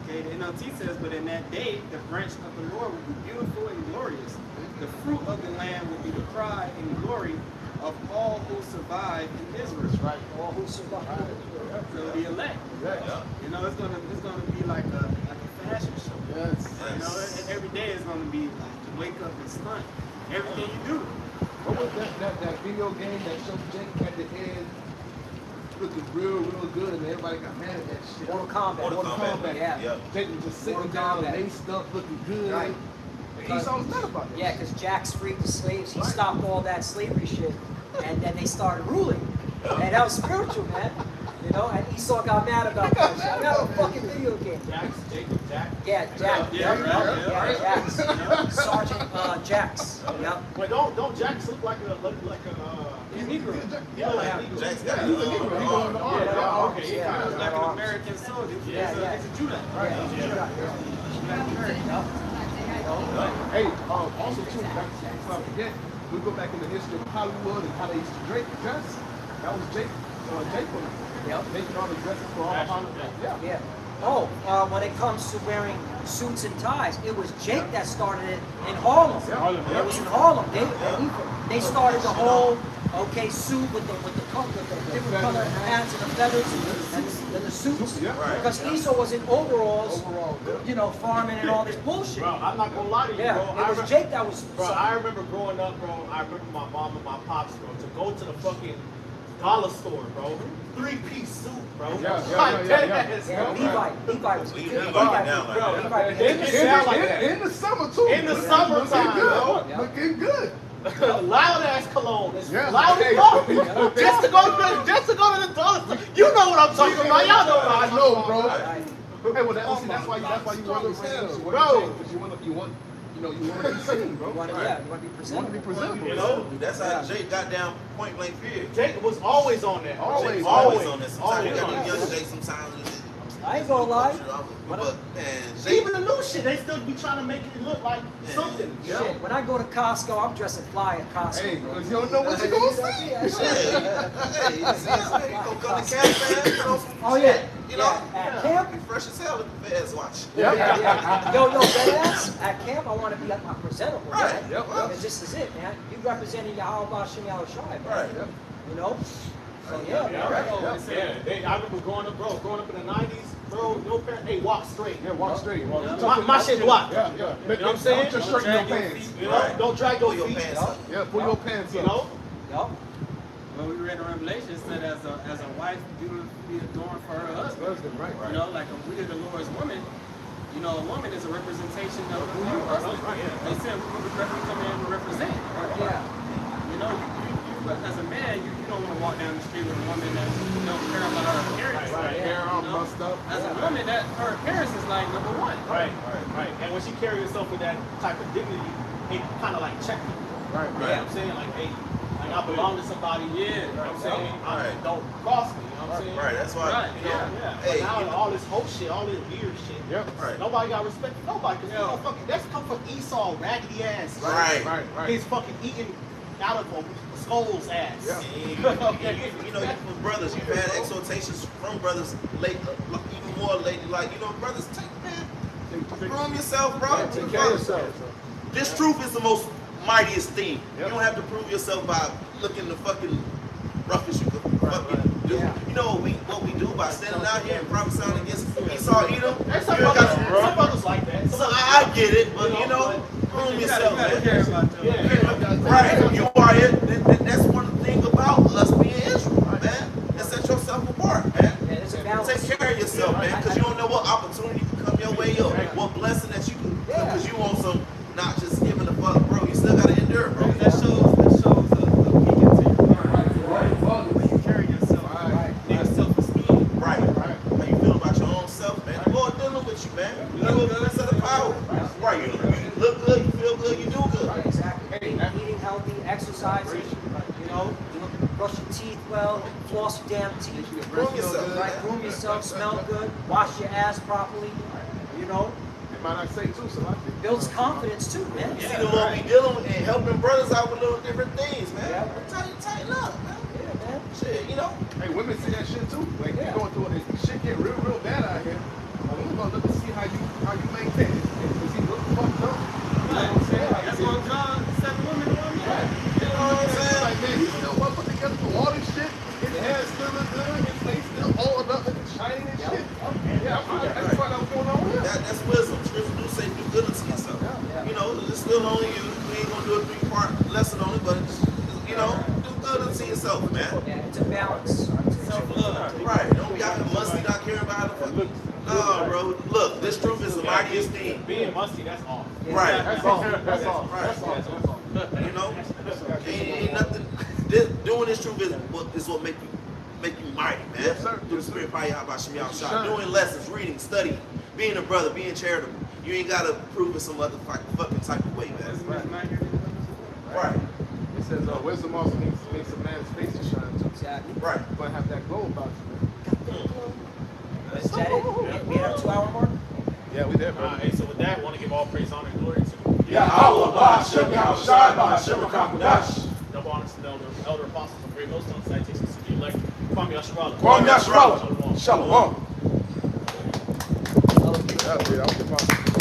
Okay, the NLT says, but in that day the branch of the Lord will be beautiful and glorious. The fruit of the land will be the pride and glory of all who survive in Israel. Right. All who survive. So the elect. Yeah. You know, it's gonna be like a fashion show. Yes. You know, and every day is gonna be like you wake up and stunt. Everything you do. What was that video game that showed Jake at the end looking real good and everybody got mad at that shit? Mortal Kombat. Mortal Kombat. Yeah. Yep. Jake was just sitting Mortal down, Kombat. laced up, looking good. Right. Esau was mad about it. Yeah, because Jax freed the slaves. He stopped all that slavery shit. And then they started ruling. And that was spiritual, man. You know, and Esau got mad about that shit. I got a fucking video game. Jacob, Jack. Yeah, Jack. Yeah, Jax. Sergeant Jax. Yep. But don't Jax look like a Negro. Yeah, like a Negro. Jack's got He's a Negro. He goes in the army. Yeah, okay. Yeah. It's like an American soldier. Yeah. It's a Judah. Hey, also too, let's not forget, we go back in the history of Hollywood and how they used to dress. That was Jake for them. Yep. Making all the dresses for all the Hollywood. Yeah. Yeah. Oh, when it comes to wearing suits and ties, it was Jake that started it in Harlem. Yeah. It was in Harlem. They started the whole suit with the different color hats and the feathers and the suits. Yeah. Because Esau was in overalls, Overall, you know, farming and all this bullshit. Bro, I'm not gonna lie to you, Yeah, bro. it was Jake that was. Bro, I remember growing up, bro. I remember my mom and my pops, bro, to go to the fucking dollar store, bro. 3-piece suit, bro. Yeah. Levi was Levi get down like Bro, that. it didn't sound like that. In the summer too. In the summertime, Looking good. bro. Yeah. Looking good. Loud ass cologne. It's Yeah. loud as fuck. Just to go to the dollar store. You know what I'm talking about. Y'all know what I I'm know, talking bro. about. Right. Hey, well, that's why you want to change, Bro. because you want to be seen, bro. You want to be You want to be presentable. presentable. You know? That's how Jake got down point blank period. Jake was always on that. Always. Jake's always on this. Sometimes you Always got on the that. young Jake sometimes. I ain't gonna lie. But man, Jake, Even the new shit, they still be trying to make it look like something. Shit, when I go to Costco, I'm dressing fly at Costco. Hey, because you don't know what you're going to see. hey, you see, you gonna go to the cafe, Oh yeah. you know, At camp. be fresh as hell at the feds watch. Yeah. Yo, deadass. At camp, I want to be presentable. Right. Man. Yep. And this is it, man. You representing Yahweh Bashem Yahweh Shai, man. Right. Yep. You know. So yeah, man. I remember growing up in the 90s, bro, your parents, hey, walk straight. Yeah, walk straight. My shit blocked. Yeah. You know what I'm saying? Just shirt in your pants. You know, don't drag Pull your your feet. pants up. Yeah, pull your pants You up. know? Yup. Well, we read in Revelation, it said as a wife beautifully adorned for her husband. Husband, right? You know, like we are the Lord's woman. You know, a woman is a representation of her husband. They said we come in to represent. Yeah. You know, as a man, you don't want to walk down the street with a woman that don't care about her appearance. Right. Hair all You know? bust up. As a woman, that her appearance is like number one. Right. And when she carries herself with that type of dignity, it kind of like check you. Right. You know what I'm saying? Like, hey, like I belong to somebody. Yeah. You know what I'm saying? Right. Don't cross me. You know what I'm saying? Right, that's why. Right, You know, Yeah. Hey, But now you know, all this whole shit, all this weird shit. Yep. Right. Nobody got respect for nobody. Cause motherfucking, that's come from Esau, raggedy ass. Right. He's fucking eating out of a skull's ass. Yeah. You know, from brothers, you've had exhortations from brothers late, even more lately. Like, you know, brothers, groom yourself, bro. Yeah, take care of yourself. This truth is the most mightiest thing. Yep. You don't have to prove yourself by looking the fucking roughest you could fucking do. Yeah. You know what we do by standing out here and prophesying against Esau, Edom. And some You got brothers like that. so I get it, but you know, groom You yourself, gotta man. care about them. Yeah. Right, you are it. That's one thing about us being Israel, man. And set yourself apart, man. Yeah, there's a balance. Take care of yourself, man, because you don't know what opportunity can come your way or what blessing that you can, because you want some, not just giving a fuck, bro. You still gotta endure, bro. That shows the peek into your heart. The way you carry yourself. Your self-esteem. Right. How you feel about your own self, man? The Lord dealing with you, man. You know what good set of power. Right. You look good, you feel good, you do good. Right, exactly. Eating healthy, exercising, you know, brush your teeth well, floss your damn teeth. Groom yourself, Right, groom yourself, smell good, wash your ass properly, you know, It might not say too, so I think. builds confidence too, man. You see the Lord be dealing with and helping brothers out with little different things, man. Yeah. Tighten up, man. Yeah, man. Shit, you know. Hey, women see that shit too. Like, you going through this shit get real bad out here. Women gonna look and see how you maintain it. Because he look fucked up. You know what I'm saying? Like, That's what God 7 women to 1 man. you know what I'm saying? Like, man, he still well put together through all this shit. His hair still look good. His face still oiled up and shining and shit. Yeah, that's what was going on with him. That's wisdom. Scripture do say do good unto yourself. You know, it's still only you. We ain't gonna do a 3-part lesson on it, but you know, do good unto yourself, man. Yeah, it's a balance. Self-love. Right. Don't be out here musty, not caring about how the fuck. No, bro. Look, this truth is the mightiest thing. Being musty, that's off. Right. That's all. That's all. Right. That's all. You know, ain't nothing. Doing this truth is what make you mighty, man. Yes, sir. Through the spirit, power, how about Shemi Shah. Doing lessons, reading, studying, being a brother, being charitable. You ain't gotta prove it some other fucking type of way, man. Right. It says wisdom also makes a man's face to shine too. Exactly. Right. You gotta have that glow about you, man. Is that it? We have a 2-hour mark? Yeah, we there, bro. Hey, so with that, I want to give all praise, honor, and glory to Yahweh, Shemel, Shai, Shemel, Kakudash. double honors to the elder apostles of Great Most on citations to the elect. Kwame Yasharala. Kwame Yasharala. Shalom. That was the